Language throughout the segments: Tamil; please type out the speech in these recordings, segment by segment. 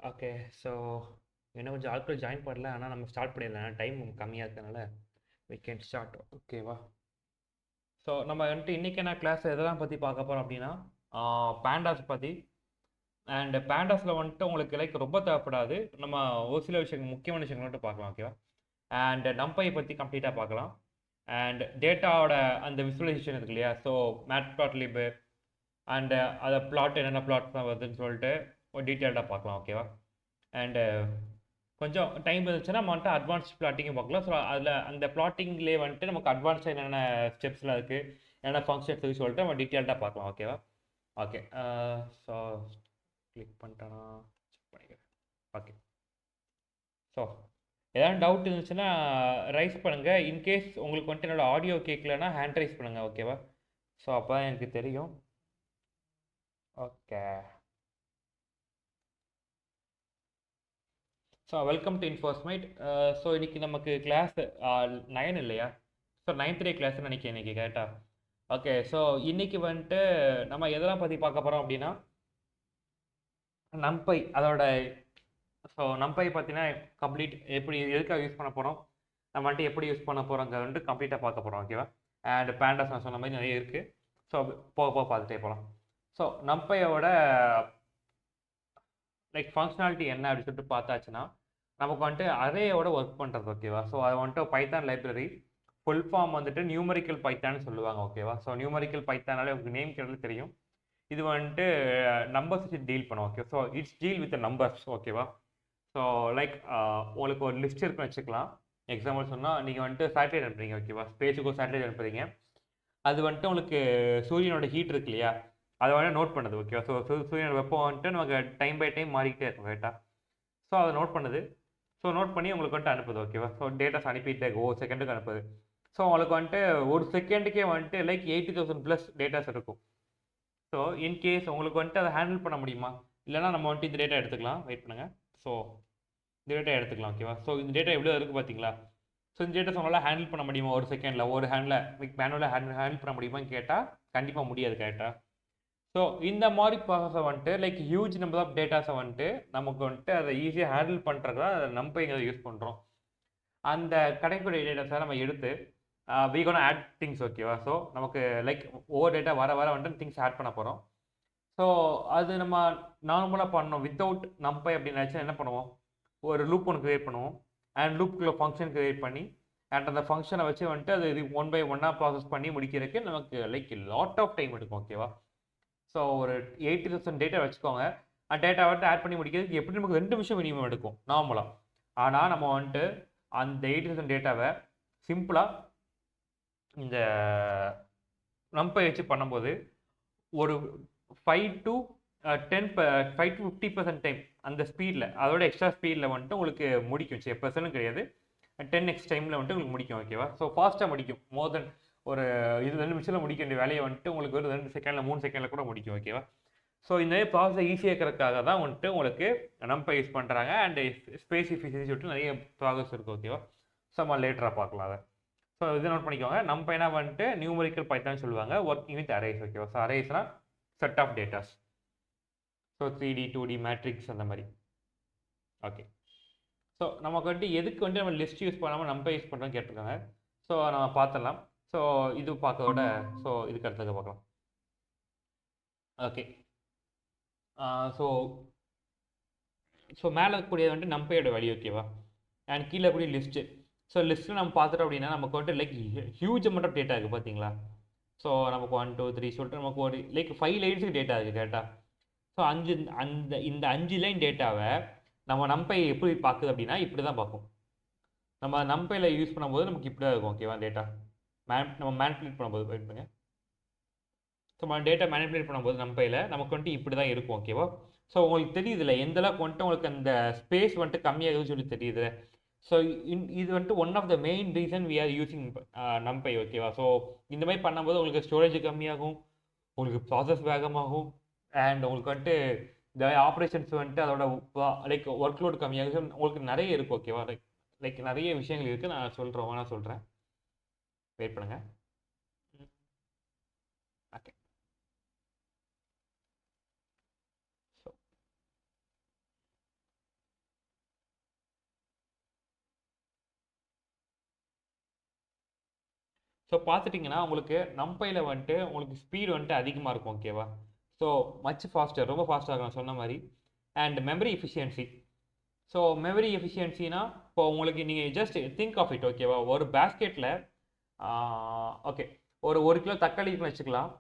ஓகே. ஸோ இன்னும் கொஞ்சம் ஆட்கள் ஜாயின் பண்ணல. ஆனால் நம்ம ஸ்டார்ட் பண்ணிடலாம். டைம் கம்மியாக இருக்கனால we can ஸ்டார்ட். ஓகேவா? ஸோ நம்ம வந்துட்டு இன்றைக்கி என்ன கிளாஸ் எதெல்லாம் பற்றி பார்க்க போகிறோம் அப்படின்னா பேண்டாஸ் பற்றி. அண்ட் பேண்டாஸில் வந்துட்டு உங்களுக்கு லைக் ரொம்ப தேவைப்படாது. நம்ம ஒரு சில விஷயங்கள் முக்கியமான விஷயங்கள் மட்டும் பார்க்கலாம். ஓகேவா? அண்ட் நம்பை பற்றி கம்ப்ளீட்டாக பார்க்கலாம். அண்ட் டேட்டாவோட அந்த விசுவலைசேஷன் இருக்கு இல்லையா? ஸோ மேட்ப்ளாட்லிபு அண்டு அதை பிளாட் என்னென்ன பிளாட்ஸ் தான் வருதுன்னு சொல்லிட்டு ஒரு டீட்டெயில்டாக பார்க்கலாம். ஓகேவா? அண்டு கொஞ்சம் டைம் இருந்துச்சுன்னா நம்ம வந்துட்டு அட்வான்ஸ் பிளாட்டிங்கும் பார்க்கலாம். ஸோ அதில் அந்த பிளாட்டிங்லேயே வந்துட்டு நமக்கு அட்வான்ஸாக என்னென்ன ஸ்டெப்ஸ்லாம் இருக்குது, என்னென்ன ஃபங்க்ஷன்ஸ் இருக்குது சொல்லிட்டு நம்ம டீட்டெயில்டாக பார்க்கலாம். ஓகேவா? ஓகே. ஸோ கிளிக் பண்ணிட்டேன்னா செக் பண்ணிக்கிறேன். ஓகே. ஸோ ஏதாவது டவுட் இருந்துச்சுன்னா ரைஸ் பண்ணுங்கள். இன்கேஸ் உங்களுக்கு வந்துட்டு என்னோடய ஆடியோ கேட்கலன்னா ஹேண்ட் ரைஸ் பண்ணுங்கள். ஓகேவா? ஸோ அப்போ தான் எனக்கு தெரியும். Okay. So welcome to Infosmite. So இன்றைக்கி நமக்கு கிளாஸ் 9 இல்லையா? ஸோ 9th டே கிளாஸ்ன்னு நினைக்கிறேன் இன்றைக்கி கேட்டா. ஓகே. ஸோ இன்றைக்கி வந்துட்டு நம்ம எதெல்லாம் பற்றி பார்க்க போகிறோம் அப்படின்னா நம்பை அதோட. ஸோ நம்பை பார்த்தீங்கன்னா கம்ப்ளீட் எப்படி எதுக்காக யூஸ் பண்ண போகிறோம், நம்ம வந்துட்டு எப்படி யூஸ் பண்ண போகிறோங்கிறத வந்துட்டு கம்ப்ளீட்டாக பார்க்க போகிறோம். ஓகேவா? அண்ட் பேண்டாஸ் நான் சொன்ன மாதிரி நிறைய இருக்குது. ஸோ போக போக பார்த்துட்டே போகலாம். ஸோ நம்பையோட லைக் ஃபங்க்ஷனாலிட்டி என்ன அப்படின்னு சொல்லிட்டு பார்த்தாச்சுன்னா நமக்கு வந்துட்டு அரேயோட ஒர்க் பண்ணுறது. ஓகேவா? ஸோ அது வந்துட்டு பைத்தான் லைப்ரரி ஃபுல் ஃபார்ம் வந்துட்டு நியூமரிக்கல் பைத்தான்னு சொல்லுவாங்க. ஓகேவா? ஸோ நியூமரிக்கல் பைத்தானாலே உங்களுக்கு நேம் கேட்டது தெரியும். இது வந்துட்டு நம்பர்ஸ் வச்சு டீல் பண்ணும். Okay. So it's deal with numbers. ஓகேவா? ஸோ லைக் உங்களுக்கு ஒரு லிஸ்ட் இருக்குன்னு வச்சுக்கலாம். எக்ஸாம்பிள் சொன்னால் நீங்கள் வந்துட்டு சேட்டலைட் அனுப்புறீங்க. ஓகேவா? ஸ்பேஸுக்கு ஒரு சேட்டலைட் அனுப்புறீங்க. அது வந்துட்டு உங்களுக்கு சூரியனோட ஹீட் இருக்கு இல்லையா, அதை வந்துட்டு நோட் பண்ணுது. ஓகேவா? ஸோ சூரியனோட வெப்பம் வந்துட்டு நமக்கு டைம் பை டைம் மாறிக்கிட்டே இருக்கும். கரெக்டாக? ஸோ அதை நோட் பண்ணுது. ஸோ நோட் பண்ணி உங்களுக்கு வந்துட்டு அனுப்புது. ஓகேவா? ஸோ டேட்டாஸ் அனுப்பிட்டே ஒரு செகண்டுக்கு அனுப்புது. ஸோ உங்களுக்கு வந்துட்டு ஒரு செகண்டுக்கே வந்துட்டு லைக் 80,000 ப்ளஸ் டேட்டாஸ் இருக்கும். ஸோ இன்கேஸ் உங்களுக்கு வந்துட்டு அதை ஹேண்டில் பண்ண முடியுமா, இல்லைனா நம்ம வந்துட்டு இந்த டேட்டா எடுத்துக்கலாம். வெயிட் பண்ணுங்கள். ஸோ இந்த டேட்டா எடுத்துக்கலாம். ஓகேவா? ஸோ இந்த டேட்டா எவ்வளோ இருக்குது பார்த்தீங்களா? ஸோ இந்த டேட்டா உங்களால் ஹேண்டில் பண்ண முடியுமா ஒரு செகண்டில், ஒரு ஹேண்டில் மேனுவலாக ஹேண்டில் பண்ண முடியுமான்னு கேட்டால் கண்டிப்பாக முடியாது. கரெக்டாக? ஸோ இந்த மாதிரி ப்ராசஸை வந்துட்டு லைக் ஹியூஜ் நம்பர் ஆஃப் டேட்டாஸை வந்துட்டு நமக்கு வந்துட்டு அதை ஈஸியாக ஹேண்டில் பண்ணுறது தான் அதை நம்பைங்கிறத யூஸ் பண்ணுறோம். அந்த கிடைக்கக்கூடிய டேட்டாஸை நம்ம எடுத்து வி கோனா ஆட் திங்ஸ். ஓகேவா? ஸோ நமக்கு லைக் ஒவ்வொரு டேட்டா வர வர வந்துட்டு திங்ஸ் ஆட் பண்ண போகிறோம். ஸோ அது நம்ம நார்மலாக பண்ணோம் வித்தவுட் நம்பை அப்படின்னாச்சும் என்ன பண்ணுவோம், ஒரு லூப் ஒன்று க்ரியேட் பண்ணுவோம். அண்ட் லூப்புக்குள்ள ஃபங்க்ஷன் க்ரியேட் பண்ணி அண்ட் அந்த ஃபங்க்ஷனை வச்சு வந்துட்டு அது இது ஒன் பை ஒன்னாக ப்ராசஸ் பண்ணி முடிக்கிறதுக்கு நமக்கு லைக் லாட் ஆஃப் டைம் எடுக்கும். ஓகேவா? ஸோ ஒரு 80,000 டேட்டா வச்சுக்கோங்க. அந்த டேட்டா வந்துட்டு ஆட் பண்ணி முடிக்கிறதுக்கு எப்படி நமக்கு 2 நிமிஷம் மினிமம் எடுக்கும் நார்மலாக. ஆனால் நம்ம வந்துட்டு அந்த 80,000 டேட்டாவை சிம்பிளாக இந்த நம்பை வச்சு பண்ணும்போது ஒரு 5 to 50% டைம் அந்த ஸ்பீடில், அதோட எக்ஸ்ட்ரா ஸ்பீடில் வந்துட்டு உங்களுக்கு முடிக்கும். 10% கிடையாது, 10x டைமில் வந்துட்டு உங்களுக்கு முடிக்கும். ஓகேவா? ஸோ ஃபாஸ்ட்டாக முடிக்கும். மோர் தென் ஒரு 2 நிமிஷத்தில் முடிக்க வேண்டிய வேலையை வந்துட்டு உங்களுக்கு ஒரு 2 செகண்டில் 3 செகண்டில் கூட முடிக்கும். ஓகேவா? ஸோ இந்த ப்ராசஸை ஈஸியாக இருக்கிறதுக்காக தான் வந்துட்டு உங்களுக்கு நம்பை யூஸ் பண்ணுறாங்க. அண்ட் ஸ்பேஸ் எஃபிஷியன்சி சொல்லிட்டு நிறைய ப்ராசஸ் இருக்குது. ஓகேவா? ஸோ நம்ம லேட்டராக பார்க்கலாம் அதை. ஸோ இதை நோட் பண்ணிக்கோங்க. நம்பைனா வந்துட்டு நியூமரிக்கல் பைத்தான் சொல்லுவாங்க, ஒர்க்கிங் வித் அரேஸ். ஓகேவா? ஸோ அரேஸ்னால் set of datas. So 3D 2D matrix அந்த மாதிரி. ஓகே. ஸோ நமக்கு வந்துட்டு எதுக்கு வந்துட்டு நம்ம லிஸ்ட் யூஸ் பண்ணாமல் நம்பை யூஸ் பண்ணுறோன்னு கேட்டிருக்காங்க. ஸோ நம்ம பார்த்துடலாம். ஸோ இது பார்க்கறத ஸோ இதுக்கு அடுத்தது பார்க்கலாம். ஓகே. ஸோ ஸோ மேலே இருக்கக்கூடியது வந்துட்டு நம்பையோட வேல்யூ. ஓகேவா? அண்ட் கீழே கூடிய லிஸ்ட்டு. ஸோ லிஸ்ட்டில் நம்ம பார்த்துட்டோம் அப்படின்னா நமக்கு வந்துட்டு like huge amount of data இருக்குது. பார்த்தீங்களா? ஸோ நமக்கு 1 2 3 சொல்லிட்டு நமக்கு ஒரு லைக் 5 லைன்ஸுக்கு டேட்டா இருக்குது. கரெக்டாக? ஸோ இந்த 5 லைன் டேட்டாவை நம்ம நம்பை எப்படி பார்க்குது அப்படின்னா இப்படி தான் பார்க்கும். நம்ம நம்பையில் யூஸ் பண்ணும்போது நமக்கு இப்படி தான் இருக்கும். ஓகேவா? டேட்டா நம்ம மேனிப்புலேட் பண்ணும்போது வெயிட் பண்ணுங்க. ஸோ நம்ம டேட்டா மேனிப்புலேட் பண்ணும்போது நம்பையில் நமக்கு வந்துட்டு இப்படி தான் இருக்கும். ஓகேவா? ஸோ உங்களுக்கு தெரியுதுல்ல எந்த அளவுக்கு வந்துட்டு உங்களுக்கு அந்த ஸ்பேஸ் வந்துட்டு கம்மியாகுதுன்னு சொல்லி தெரியுது. ஸோ இது வந்துட்டு one of the main reason we are using NumPy. ஓகேவா? ஸோ இந்த மாதிரி பண்ணும்போது உங்களுக்கு ஸ்டோரேஜ் கம்மியாகும், உங்களுக்கு ப்ராசஸ் வேகமாகும், அண்ட் உங்களுக்கு வந்துட்டு இந்த ஆப்ரேஷன்ஸ் வந்துட்டு அதோட லைக் ஒர்க் லோட் கம்மியாகும். உங்களுக்கு நிறைய இருக்குது. ஓகேவா? லைக் லைக் நிறைய விஷயங்கள் இருக்குது. நான் சொல்கிறேன். வெயிட் பண்ணுங்கள். ஓகே. ஸோ ஸோ பார்த்துட்டிங்கன்னா உங்களுக்கு நம்பையில் வந்துட்டு உங்களுக்கு ஸ்பீடு வந்துட்டு அதிகமாக இருக்கும் ஓகேவா. ஸோ மச் ஃபாஸ்டர், ரொம்ப ஃபாஸ்ட்டாக இருக்கும் சொன்ன மாதிரி. And memory efficiency. So memory எஃபிஷியன்சினா இப்போ உங்களுக்கு நீங்கள் ஜஸ்ட் திங்க் ஆஃப் இட் ஓகேவா. ஒரு பேஸ்கெட்டில் ஓகே ஒரு கிலோ தக்காளி வச்சுக்கலாம்.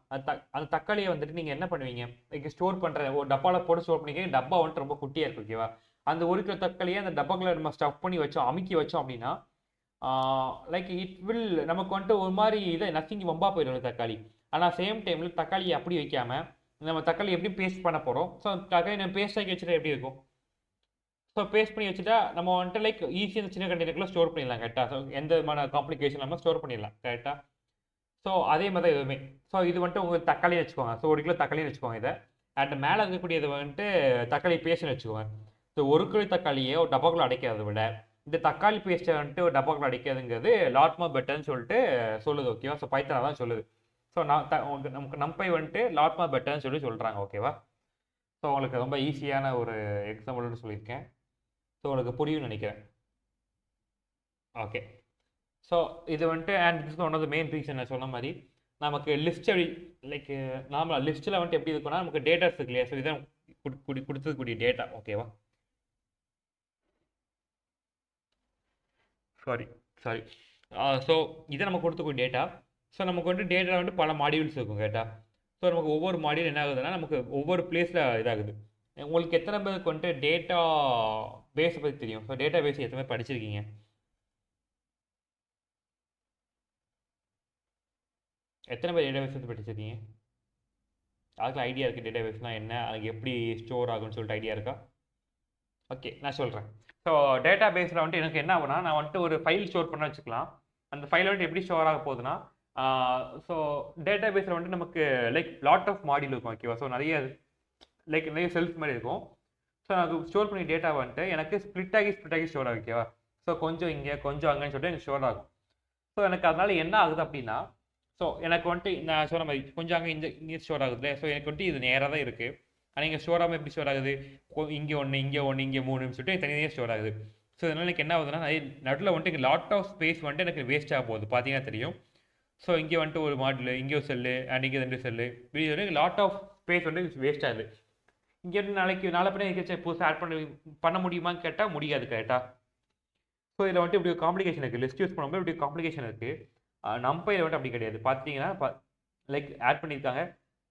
அந்த தக்காளியை வந்துட்டு நீங்கள் என்ன பண்ணுவீங்க, லைக் ஸ்டோர் பண்ணுற ஒரு டப்பாவில் போட்டு ஸ்டோர் பண்ணிக்க. டப்பா வந்துட்டு ரொம்ப குட்டியாக இருக்கு ஓகேவா. அந்த ஒரு கிலோ தக்காளியை அந்த டப்பாக்குள்ள நம்ம ஸ்டஃப் பண்ணி வச்சோம், அமுக்கி வச்சோம் அப்படின்னா லைக் இட் வில் நமக்கு வந்துட்டு ஒரு மாதிரி இதை நத்திங்கி வம்பா போயிடும் தக்காளி. ஆனால் சேம் டைமில் தக்காளியை அப்படி வைக்காம நம்ம தக்காளி எப்படி பேஸ்ட் பண்ண போகிறோம். ஸோ தக்காளி நம்ம பேஸ்ட் ஆக்கி வச்சுட்டா எப்படி இருக்கும். ஸோ பேஸ்ட் பண்ணி வச்சுட்டா நம்ம வந்துட்டு லைக் ஈஸியாக சின்ன கண்டெய்னருக்குள்ள ஸ்டோர் பண்ணிடலாம் கரெக்டாக. ஸோ எந்த விதமான காம்ப்ளிகேஷன் நம்ம ஸ்டோர் பண்ணிடலாம் கரெக்டாக. ஸோ அதே மாதிரி தான் எதுவுமே. ஸோ இது வந்துட்டு உங்களுக்கு தக்காளி வச்சுக்கோங்க. ஸோ 1 கிலோ தக்காளி வச்சுக்கோங்க இதை. அண்ட் மேலே இருக்கக்கூடியது வந்துட்டு தக்காளி பேஸ்ட்னு வச்சுக்கோங்க. ஸோ 1 கிலோ தக்காளியை ஒரு டப்பாக்குள்ள அடைக்கிறத விட இந்த தக்காளி பேஸ்ட்டை வந்துட்டு ஒரு டப்பாக்குள்ள அடைக்கிறதுங்கிறது லாட் மோர் பெட்டர்னு சொல்லிட்டு சொல்லுது ஓகேவா. ஸோ பைத்தான் தான் சொல்லுது. ஸோ நமக்கு நம்பை வந்துட்டு லாட் மோர் பெட்டர்னு சொல்லி சொல்கிறாங்க ஓகேவா. ஸோ உங்களுக்கு ரொம்ப ஈஸியான ஒரு எக்ஸாம்பிள்னு சொல்லியிருக்கேன். ஸோ உங்களுக்கு புரியும்னு நினைக்கிறேன். ஓகே. ஸோ இது வந்துட்டு and this one of the main reason நான் சொன்ன மாதிரி நமக்கு லிஸ்ட் எப்படி லைக் நார்மலாக லிஸ்ட்டில் வந்துட்டு எப்படி இருக்குன்னா நமக்கு டேட்டாஸ் இருக்கு இல்லையா. ஸோ இதான் கொடுத்துக்கூடிய டேட்டா ஓகேவா. சாரி சாரி ஸோ இதை நம்ம கொடுத்துக்கூடிய டேட்டா. ஸோ நமக்கு வந்துட்டு டேட்டா வந்துட்டு பல மாடியூல்ஸ் இருக்கும் கேட்டா. ஸோ நமக்கு ஒவ்வொரு மாடியூல் என்ன ஆகுதுன்னா நமக்கு ஒவ்வொரு பிளேஸில் இதாகுது. உங்களுக்கு எத்தனை பேருக்கு வந்துட்டு டேட்டா பேஸை பற்றி தெரியும். ஸோ டேட்டா பேஸ் எத்தனை பேர் படிச்சிருக்கீங்க. எத்தனை பேர் டேட்டா பேஸ் பற்றி படிச்சிருக்கீங்க. அதுக்கு ஐடியா இருக்குது டேட்டா பேஸ்னால் என்ன, அதுக்கு எப்படி ஸ்டோர் ஆகும்னு சொல்லிட்டு ஐடியா இருக்கா. ஓகே நான் சொல்கிறேன். ஸோ டேட்டா பேஸில் வந்துட்டு எனக்கு என்ன ஆகுனா நான் வந்துட்டு ஒரு ஃபைல் ஸ்டோர் பண்ண வச்சுக்கலாம். அந்த ஃபைல் வந்துட்டு எப்படி ஸ்டோர் ஆக போகுதுன்னா ஸோ டேட்டா பேஸில் வந்துட்டு நமக்கு லைக் லாட் ஆஃப் மாடியூல் இருக்கும் ஓகேவா. ஸோ நிறைய செல்ஃப் மாதிரி இருக்கும். ஸோ எனக்கு ஸ்டோர் பண்ணி டேட்டா வந்துட்டு எனக்கு ஸ்ப்ளிட் ஆகி ஸ்டோர் ஆகும் ஓகேவா. ஸோ கொஞ்சம் இங்கே கொஞ்சம் அங்கேன்னு சொல்லிட்டு எனக்கு ஸ்டோர் ஆகும். ஸோ எனக்கு அதனால என்ன ஆகுது அப்படின்னா ஸோ எனக்கு வந்துட்டு நான் சொன்ன மாதிரி கொஞ்சம் அங்கே இங்கே ஸ்டோர் ஆகுது. ஸோ எனக்கு வந்துட்டு இது நேராக தான் இருக்குது. ஆனால் இங்கே ஸ்டோர் ஆகாமல் எப்படி ஸ்டோர் ஆகுது, இங்கே ஒன்று இங்கே 3 சொல்லிட்டு தனியாக ஸ்டோர் ஆகுது. ஸோ இதனால் எனக்கு என்ன ஆகுதுன்னா நடுவில் வந்துட்டு இங்கே லாட் ஆஃப் ஸ்பேஸ் வந்துட்டு எனக்கு வேஸ்ட் ஆக போகுது பார்த்தீங்கன்னா தெரியும். ஸோ இங்கே வந்துட்டு ஒரு மாடல், இங்கே ஒரு செல்லு அண்ட் இங்கே 2 செல்லு, இப்படி லாட் ஆஃப் ஸ்பேஸ் வந்துட்டு வேஸ்ட் ஆகுது. இங்கே நாளை பின்ன எங்கேயாச்சும் புதுசாக ஆட் பண்ண முடியுமான்னு கேட்டால் முடியாது கரெக்டாக. ஸோ இதில் வந்துட்டு இப்படி ஒரு காம்ப்ளிகேஷன் இருக்குது. லிஸ்ட் யூஸ் பண்ணும்போது இப்படி காம்ப்ளிகேஷன் இருக்குது. நம்பையில் வந்துட்டு அப்படி கிடையாது. பார்த்தீங்கன்னா லைக் ஆட் பண்ணியிருக்காங்க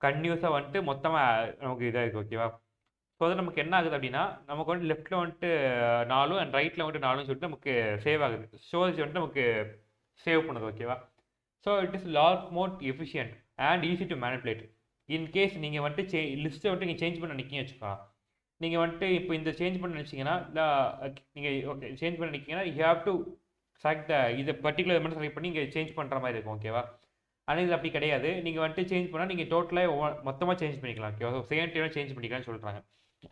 கன்டினியூஸாக வந்துட்டு மொத்தமாக நமக்கு இதாக இருக்குது ஓகேவா. ஸோ அது நமக்கு என்ன ஆகுது அப்படின்னா நமக்கு வந்துட்டு லெஃப்ட்டில் வந்துட்டு 4 அண்ட் ரைட்டில் வந்துட்டு 4 சொல்லிட்டு நமக்கு சேவ் ஆகுது. ஸ்டோரேஜ் வந்துட்டு நமக்கு சேவ் பண்ணுது ஓகேவா. So it is lot more efficient and easy to manipulate. In case நீங்கள் வந்துட்டு லிஸ்ட்டை வந்துட்டு நீங்கள் சேஞ்ச் பண்ண நிற்கிங்க வச்சுக்கலாம். நீங்கள் வந்துட்டு இப்போ இந்த சேஞ்ச் பண்ண நினச்சிங்கன்னா நீங்கள் ஓகே சேஞ்ச் பண்ண நிற்கிங்கன்னா யூ ஹேவ் டு செலக்ட் இதை பர்டிகுலர் மட்டும் செலக்ட் பண்ணி இங்கே சேஞ்ச் பண்ணுற மாதிரி இருக்கும் ஓகேவா. ஆனால் இது அப்படி கிடையாது. நீங்கள் வந்துட்டு சேஞ்ச் பண்ணால் நீங்கள் டோட்டலாக மொத்தமாக சேஞ்ச் பண்ணிக்கலாம் ஓகேவா. ஸோ சேம் டைமில் சேஞ்ச் பண்ணிக்கலாம்னு சொல்கிறாங்க.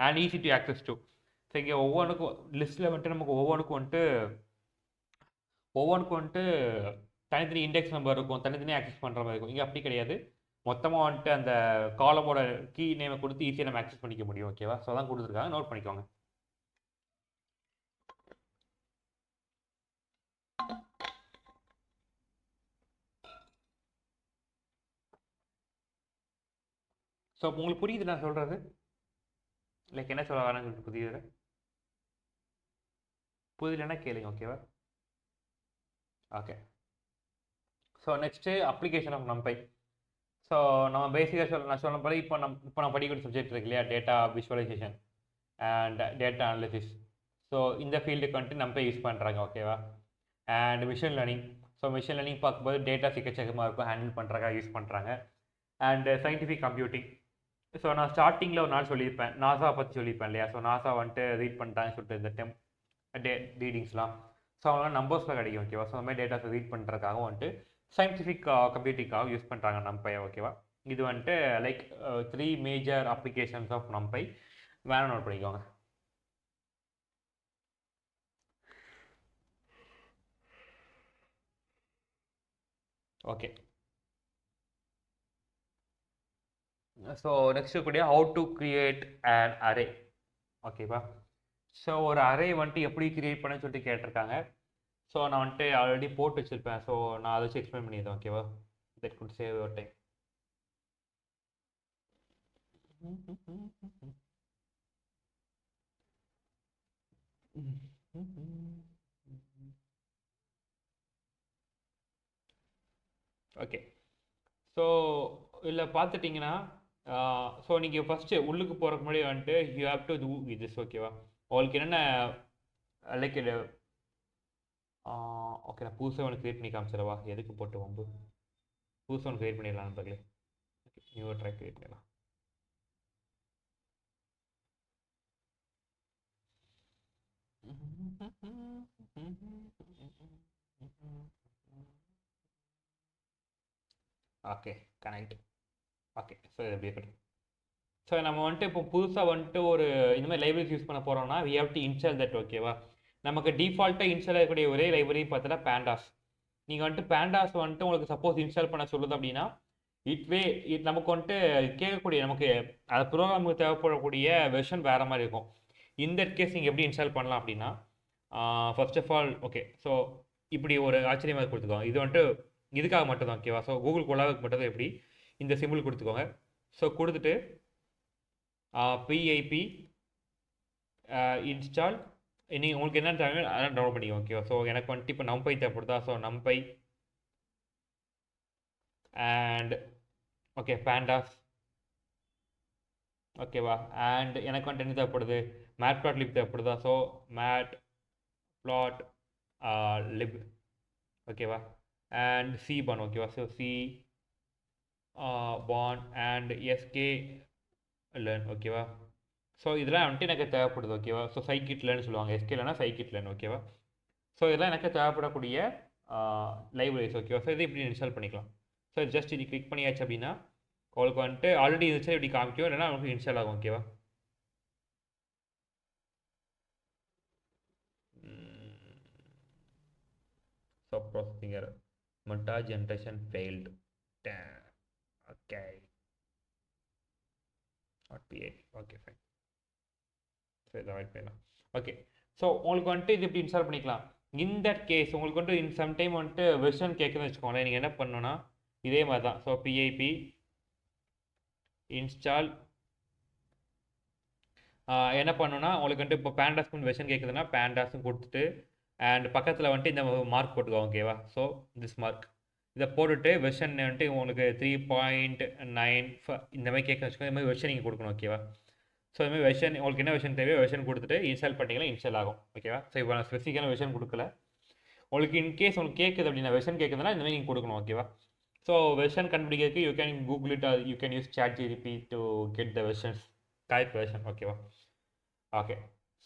And easy to access to. So இங்கே ஒவ்வொன்றுக்கும் லிஸ்ட்டில் வந்துட்டு நமக்கு ஒவ்வொன்றுக்கும் வந்துட்டு தனித்தனி இண்டெக்ஸ் நம்பர் இருக்கும், தனித்தனியாக ஆக்சஸ் பண்ணுற மாதிரி இருக்கும். இங்கே அப்படி கிடையாது. மொத்தமாக வந்துட்டு அந்த காலமோட கீ நேமை கொடுத்து ஈஸியாக நம்ம ஆக்சஸ் பண்ணிக்க முடியும் ஓகேவா. ஸோ தான் கொடுத்துருக்காங்க, நோட் பண்ணிக்கோங்க. ஸோ உங்களுக்கு புரியுது நான் சொல்கிறது, லைக் என்ன சொல்ல வரேன்னு சொல்லிட்டு புரியலன்னா கேளுங்க ஓகேவா. Okay. So next application of NumPy. So நம்ம பேசிக்காக நான் சொன்ன போல இப்போ நான் படிக்கிற சப்ஜெக்ட் இருக்கு இல்லையா, data visualisation and data analysis. So இந்த ஃபீல்டுக்கு வந்துட்டு நம்பை யூஸ் பண்ணுறாங்க ஓகேவா. And machine learning. So machine learning பார்க்கும்போது டேட்டா சிக்கச்சக்கமாக இருக்கும், ஹேண்டில் பண்ணுறதுக்காக யூஸ் பண்ணுறாங்க. And scientific computing. ஸோ நான் ஸ்டார்டிங்கில் ஒரு நாள் சொல்லியிருப்பேன், நாசா பற்றி சொல்லியிருப்பேன் இல்லையா. ஸோ நாசா வந்துட்டு ரீட் பண்ணிட்டாங்கன்னு சொல்லிட்டு இந்த ரீடிங்ஸ்லாம். ஸோ அவங்களாம் நம்பர்ஸில் கிடைக்கும் ஓகேவா. ஸோ அந்த மாதிரி டேட்டாஸை ரீட் பண்ணுறதுக்காகவும் வந்துட்டு சயின்டிஃபிக் கம்ப்யூட்டிங்காக யூஸ் பண்ணுறாங்க நம்பை ஓகேவா. இது வந்துட்டு லைக் 3 மேஜர் அப்ளிகேஷன்ஸ் ஆஃப் நம்பை. வேணா நோட் பண்ணிக்கோங்க. ஓகே. ஸோ நெக்ஸ்ட் கூடிய how to create an array ஓகேவா. ஸோ ஒரு அரே வந்துட்டு எப்படி கிரியேட் பண்ண சொல்லிட்டு கேட்டிருக்காங்க. ஸோ நான் வந்துட்டு ஆல்ரெடி போட்டு வச்சுருப்பேன். ஸோ நான் அதை வச்சு எக்ஸ்பிளைன் பண்ணிடுறேன். ஓகேவா? That good save your time. Okay. So இதில் பார்த்துட்டிங்கன்னா, ஸோ நீங்கள் ஃபஸ்ட்டு உள்ளுக்கு போகிறக்கு முன்னாடி வந்துட்டு you have to do this. ஓகேவா? உங்களுக்கு என்னென்ன லைக் இது ஓகே, நான் புதுசாக ஒன்று க்ரியேட் பண்ணி காமிச்சிடவா? எதுக்கு போட்டு வம்பு? புதுசாக ஒன்று க்ரியேட் பண்ணிடலாம் நண்பர்களே. ஓகே, நியூ ட்ராக் க்ரியேட் பண்ணிடலாம். Okay, connect. ஓகே, ஸோ இது எப்படி இருக்கட்டும். ஸோ நம்ம வந்துட்டு இப்போ புதுசாக வந்துட்டு ஒரு இந்த மாதிரி லைப்ரரிஸ் யூஸ் பண்ண போகிறோம்னா we have to install that. ஓகேவா? நமக்கு டிஃபால்ட்டாக இன்ஸ்டால் ஆகக்கூடிய ஒரே லைப்ரரி பார்த்தீங்கன்னா பேண்டாஸ். நீங்கள் வந்துட்டு பேண்டாஸ் வந்துட்டு உங்களுக்கு சப்போஸ் இன்ஸ்டால் பண்ண சொல்லுது அப்படின்னா நமக்கு வந்துட்டு கேட்கக்கூடிய நமக்கு அது ப்ரோக்ராமுக்கு தேவைப்படக்கூடிய வெர்ஷன் வேறு மாதிரி இருக்கும். இந்த கேஸ் நீங்கள் எப்படி இன்ஸ்டால் பண்ணலாம் அப்படின்னா, first of all okay, so இப்படி ஒரு ஆச்சரியமாக கொடுத்துக்கோங்க. இது வந்துட்டு இதுக்காக மட்டும் தான். ஓகேவா? ஸோ கூகுள் கொலாவுக்கு மட்டும் தான் எப்படி இந்த சிம்பிள் கொடுத்துக்கோங்க. ஸோ கொடுத்துட்டு பிஐபி இன்ஸ்டால் நீங்கள் உங்களுக்கு என்ன தேவையோ அதெல்லாம் டவுன்லோட் பண்ணிக்கோங்க. ஓகேவா? ஸோ எனக்கு வந்துட்டு இப்போ நம்பை தேவைப்படுதா? So NumPy and okay Pandas. ஓகேவா? அண்ட் எனக்கு வந்துட்டு என்ன தேவைப்படுது? மேட் ப்ளாட் லிப் தேவைப்படுதா? So Matplotlib. ஓகேவா? And Seaborn. ஓகேவா? So Seaborn and SK learn. ஓகேவா? ஸோ இதெல்லாம் வந்துட்டு எனக்கு தேவைப்படுது. ஓகேவா? ஸோ சைக்கிட் லேர்ன் சொல்லுவாங்க, எஸ்கே இல்லைனா சைக்கிட் லேர்ன். ஓகேவா? ஸோ இதெல்லாம் எனக்கு தேவைப்படக்கூடிய லைப்ரரிஸ். ஓகேவா? ஸோ இதை இப்படி இன்ஸ்டால் பண்ணிக்கலாம். ஸோ ஜஸ்ட் இது கிளிக் பண்ணியாச்சு அப்படின்னா உங்களுக்கு வந்துட்டு ஆல்ரெடி இருந்துச்சு இப்படி காமிக்கும், இல்லைனா உங்களுக்கு இன்ஸ்டால் ஆகும். ஓகேவா? So processing error, meta generation failed. Okay, not PI. Okay fine. So இதை அவாய்ட் பண்ணலாம். ஓகே, ஸோ உங்களுக்கு வந்துட்டு இது இப்படி இன்ஸ்டால் பண்ணிக்கலாம். இந்த கேஸ் உங்களுக்கு வந்துட்டு இன் சம்டைம் வந்துட்டு வெர்ஷன் கேட்குதுன்னு வச்சுக்கோங்களேன். நீங்கள் என்ன பண்ணணும்னா இதே மாதிரி தான். ஸோ பிஐபி இன்ஸ்டால் என்ன பண்ணுன்னா உங்களுக்கு வந்துட்டு இப்போ பேண்டாஸ்க்கு வெர்ஷன் கேட்குதுன்னா பேண்டாஸ்ன்னு கொடுத்துட்டு அண்ட் பக்கத்தில் வந்துட்டு இந்த மார்க் போட்டுக்கோங்க. ஓகேவா? ஸோ திஸ் மார்க் இதை போட்டுட்டு வெர்ஷன் வந்துட்டு உங்களுக்கு 3.9 இந்த மாதிரி கேட்க வச்சுக்கோங்க. இந்த மாதிரி வெர்ஷன் நீங்கள் கொடுக்கணும். ஓகேவா? ஸோ இது மாதிரி வெர்ஷன் உங்களுக்கு என்ன வெர்ஷன் தேவையோ வெர்ஷன் கொடுத்துட்டு இன்ஸ்டால் பண்ணிங்கன்னா இன்ஸ்டால் ஆகும். ஓகேவா? ஸோ இப்போ நான் ஸ்பெசிஃபிக்கான வெர்ஷன் கொடுக்கல. உங்களுக்கு இன்கேஸ் உங்களுக்கு கேட்குது அப்படின்னா வெர்ஷன் கேட்குதுன்னா இந்த மாதிரி நீங்கள் கொடுக்கணும். ஓகேவா? ஸோ வெர்ஷன் கண்டுபிடிக்கிறதுக்கு you can Google it or you can use ChatGPT to get the versions correct version. ஓகேவா? ஓகே,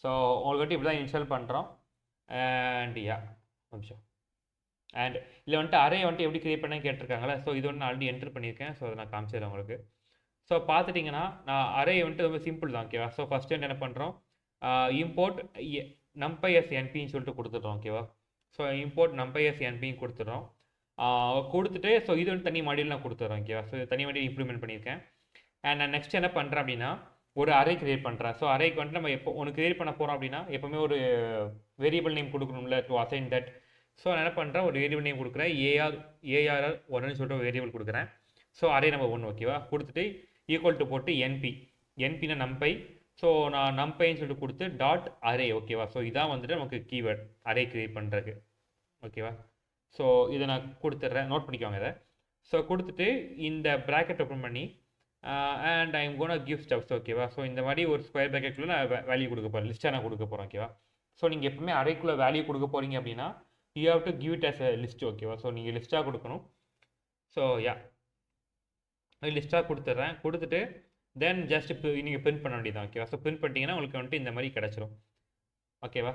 ஸோ உங்களுக்கு வந்துட்டு இப்படி தான் இன்ஸ்டால் பண்ணுறோம். அண்ட் யா கொஞ்சம் அண்ட் இதில் வந்துட்டு அரே வந்துட்டு எப்படி கிரியேட் பண்ண கேட்டிருக்காங்களே. ஸோ இது வந்து நான் ஆல்ரெடி என்டர் பண்ணியிருக்கேன். ஸோ அதை நான் காமிச்சிடுறேன் உங்களுக்கு. ஸோ பார்த்துட்டிங்கன்னா நான் அரே வந்துட்டு ரொம்ப சிம்பிள் தான். ஓகேவா? ஸோ ஃபஸ்ட்டு வந்து என்ன பண்ணுறோம், இம்போர்ட் நம்பை எஸ் என்பின்னு சொல்லிட்டு கொடுத்துட்றோம். ஓகேவா? ஸோ இம்போர்ட் நம்பை எஸ் என்பின்னு கொடுத்துட்றோம். கொடுத்துட்டு ஸோ இது வந்து தனி மாடியில் நான் கொடுத்துட்றேன். ஓகேவா? ஸோ தனி மாடியில் இம்ப்ளிமெண்ட் பண்ணியிருக்கேன். அண்ட் நான் நெக்ஸ்ட் என்ன பண்ணுறேன் அப்படின்னா ஒரு அரே கிரியேட் பண்ணுறேன். ஸோ அரேக்கு வந்துட்டு நம்ம எப்போ ஒன்று கிரியேட் பண்ண போகிறோம் அப்படின்னா எப்போவுமே ஒரு வேரியபிள் நேம் கொடுக்கணும்ல டு அசைன் தட். ஸோ நான் என்ன பண்ணுறேன், ஒரு வேரியபிள் நேம் கொடுக்குறேன். ஏஆர்ஆர் ஒன்னு சொல்லிட்டு ஒரு வேரியபிள் கொடுக்குறேன். So array number 1. ஓகேவா? கொடுத்துட்டு ஈக்குவல் டு போட்டு என்பினா நம்பை. ஸோ நான் நம்பைன்னு சொல்லிட்டு கொடுத்து டாட் அரே. ஓகேவா? ஸோ இதான் வந்துட்டு நமக்கு கீவேர்ட் அரே கிரியேட் பண்ணுறதுக்கு. ஓகேவா? ஸோ இதை நான் கொடுத்துட்றேன், நோட் பண்ணிக்கோங்க இதை. ஸோ கொடுத்துட்டு இந்த ப்ராக்கெட் ஓப்பன் பண்ணி and I'm gonna give steps. ஓகேவா? ஸோ இந்த மாதிரி ஒரு ஸ்கொயர் ப்ராக்கெட்டுக்குள்ளே நான் வேல்யூ கொடுக்க போகிறேன், லிஸ்ட்டாக நான் கொடுக்க போகிறேன். ஓகேவா? ஸோ நீங்கள் எப்பவுமே அரேக்குள்ளே வேல்யூ கொடுக்க போகிறீங்க அப்படின்னா you have to give it as a list. ஓகேவா? ஸோ நீங்கள் லிஸ்ட்டாக கொடுக்கணும். ஸோ யா லிஸ்ட்டாக கொடுத்துட்றேன். கொடுத்துட்டு தென் ஜஸ்ட் இப்போ நீங்கள் பிரிண்ட் பண்ண வேண்டியதான். ஓகேவா? ஸோ பிரிண்ட் பண்ணிட்டீங்கன்னா உங்களுக்கு வந்துட்டு இந்த மாதிரி கிடச்சிரும். ஓகேவா?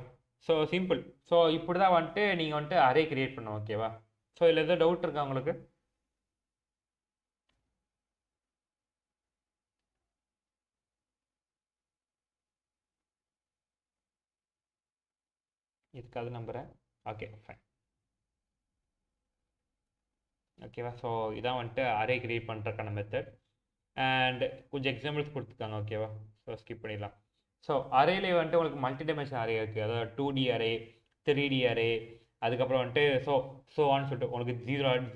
So simple. ஸோ இப்படி தான் வந்துட்டு நீங்கள் வந்துட்டு அரே கிரியேட் பண்ணணும். ஓகேவா? ஸோ இதில் எதாவது டவுட் இருக்கா உங்களுக்கு? இதுக்காக நம்புகிறேன். Okay fine. ஓகேவா? ஸோ இதான் வந்துட்டு அரே கிரியேட் பண்ணுறதுக்கான மெத்தட். அண்ட் கொஞ்சம் எக்ஸாம்பிள்ஸ் கொடுத்துருக்காங்க. ஓகேவா? ஸோ ஸ்கிப் பண்ணிடலாம். ஸோ அரேலே வந்துட்டு உங்களுக்கு மல்டி டைமென்ஷன் அரே இருக்குது. அதாவது 2D அரே, 3D அரே, அதுக்கப்புறம் வந்துட்டு ஆன்னு சொல்லிட்டு உங்களுக்கு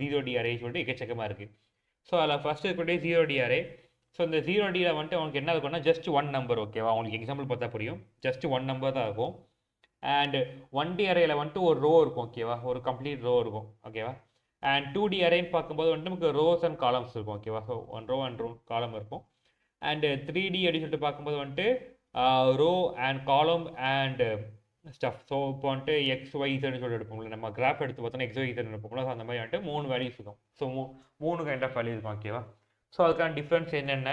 ஜீரோ டி அரே சொல்லிட்டு எக்கச்சக்கமாக இருக்குது. ஸோ அதில் ஃபஸ்ட்டு இருக்கக்கூடிய ஜீரோ டி அரே. ஸோ இந்த ஜீரோ டியில் வந்துட்டு உங்களுக்கு என்ன இருக்கும்னா ஜஸ்ட் ஒன் நம்பர், ஓகேவா? உங்களுக்கு எக்ஸாம்பிள் பார்த்தா புரியும். ஜஸ்ட் ஒன் நம்பர் தான் இருக்கும். அண்ட் ஒன் டி அரேயில் வந்துட்டு ஒரு ரோ இருக்கும், ஓகேவா? ஒரு கம்ப்ளீட் ரோ இருக்கும், ஓகேவா? அண்ட் டூ டி அரேன்னு பார்க்கும்போது வந்துட்டு நமக்கு ரோஸ் அண்ட் காலம்ஸ் இருக்கும், ஓகேவா? So one row and column இருக்கும். அண்டு த்ரீ டி அப்படின்னு சொல்லிட்டு பார்க்கும்போது வந்துட்டு row and column and stuff. So இப்போ வந்துட்டு எக்ஸ் ஒய் இசட்னு சொல்லிட்டு எடுப்போம்ல, நம்ம கிராஃப் எடுத்து பார்த்தோன்னா எக்ஸ் ஒய் இசட்னு எடுப்போம்ல. ஸோ அந்த மாதிரி வந்துட்டு 3 வேல்யூஸ் இருக்கும். ஸோ 3 கைண்ட் ஆஃப் வேல்யூ இருக்கும், ஓகேவா? ஸோ அதுக்கான டிஃப்ரென்ஸ் என்னென்ன,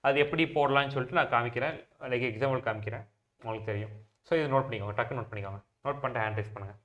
அது எப்படி போடலான்னு சொல்லிட்டு நான் காமிக்கிறேன். லைக் எக்ஸாம்பிள் காமிக்கிறேன், உங்களுக்கு தெரியும். ஸோ இது நோட் பண்ணிக்கோங்க, டக்கு நோட் பண்ணிக்கோங்க. நோட் பண்ணிட்டு ஹேண்ட் ரைஸ் பண்ணுங்கள்.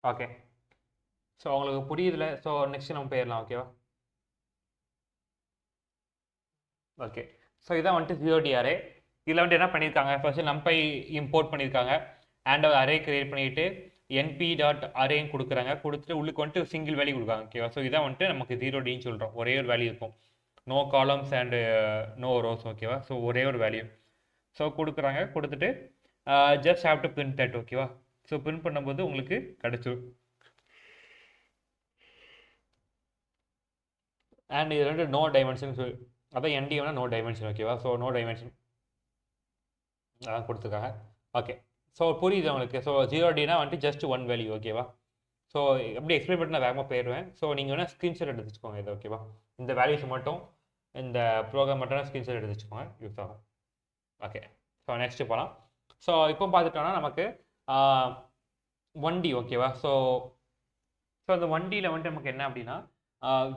ஓகே, ஸோ உங்களுக்கு புரியுதுல? ஸோ நெக்ஸ்ட் நம்ம போயிடலாம், ஓகேவா? ஓகே, ஸோ இதான் வந்துட்டு ஜீரோ டி அரே. இதில் வந்துட்டு என்ன பண்ணியிருக்காங்க, ஃபர்ஸ்ட் நம்பை இம்போர்ட் பண்ணியிருக்காங்க. அண்ட் அரே கிரியேட் பண்ணிட்டு என்பி டாட் அரேன்னு கொடுக்குறாங்க. கொடுத்துட்டு உள்ளுக்கு வந்துட்டு சிங்கிள் வேல்யூ கொடுக்காங்க, ஓகேவா? ஸோ இதான் வந்துட்டு நமக்கு ஜீரோ டின்னு சொல்கிறோம். ஒரே ஒரு வேல்யூ இருக்கும், no columns and no rows, ஓகேவா? ஸோ ஒரே ஒரு வேல்யூ. ஸோ கொடுக்குறாங்க. கொடுத்துட்டு just have to print that, ஓகேவா? ஸோ பிரிண்ட் பண்ணும்போது உங்களுக்கு கிடச்சிரும். அண்ட் இது வந்து நோ டைமென்ஷன், அதான் என்டி வேணால் நோ டைமென்ஷன், ஓகேவா? ஸோ நோ டைமென்ஷன் அதான் கொடுத்துருக்காங்க. ஓகே, ஸோ புரியுது உங்களுக்கு? ஸோ ஜீரோ டினா வந்துட்டு ஜஸ்ட் ஒன் வேல்யூ, ஓகேவா? ஸோ எப்படி எக்ஸ்பிளைன் பண்ணி நான் வேகமாக போயிடுவேன். ஸோ நீங்கள் வேணால் ஸ்க்ரீன்ஷாட் எடுத்து வச்சுக்கோங்க இது, ஓகேவா? இந்த வேல்யூஸ் மட்டும், இந்த ப்ரோக்ராம் மட்டும் ஸ்க்ரீன்ஷாட் எடுத்து வச்சுக்கோங்க, யூஸ் ஆகும். ஓகே, ஸோ நெக்ஸ்ட்டு போகலாம். ஸோ இப்போ பார்த்துட்டோன்னா நமக்கு 1D, ஓகேவா? ஸோ அந்த 1Dயில் வந்துட்டு நமக்கு என்ன அப்படின்னா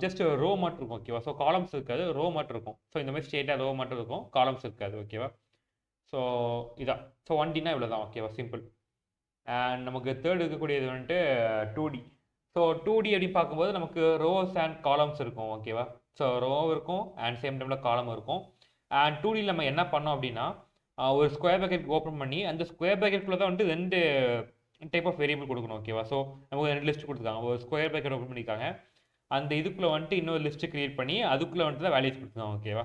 ஜஸ்ட் ரோ மட்டும் இருக்கும், ஓகேவா? ஸோ காலம்ஸ் இருக்காது, ரோ மட்டும் இருக்கும். ஸோ இந்த மாதிரி ஸ்ட்ரெயிட்டாக ரோ மட்டும் இருக்கும், காலம்ஸ் இருக்காது, ஓகேவா? ஸோ இதான். ஸோ 1Dனா இவ்வளோ தான், ஓகேவா? சிம்பிள். அண்ட் நமக்கு தேர்ட் இருக்கக்கூடியது வந்துட்டு 2D. ஸோ 2D அப்படி பார்க்கும்போது நமக்கு ரோஸ் அண்ட் காலம்ஸ் இருக்கும், ஓகேவா? ஸோ ரோ இருக்கும் அண்ட் சேம் டைமில் காலம் இருக்கும். அண்ட் 2Dயில் நம்ம என்ன பண்ணோம் அப்படின்னா ஒரு ஸ்கொயர் பேக்கெட் ஓப்பன் பண்ணி அந்த ஸ்கொயர் பேக்கெட்குள்ளே தான் வந்துட்டு 2 டைப் ஆஃப் வேரியபிள் கொடுக்கணும், ஓகேவா? ஸோ நமக்கு 2 லிஸ்ட் கொடுத்துருக்காங்க. ஒரு ஸ்கொயர் பேக்கெட் ஓப்பன் பண்ணியிருக்காங்க, அந்த இதுக்குள்ளே வந்துட்டு இன்னொரு லிஸ்ட்டு க்ரியேட் பண்ணி அதுக்குள்ளே வந்துட்டு தான் வேல்யூஸ் கொடுத்துருக்காங்க, ஓகேவா?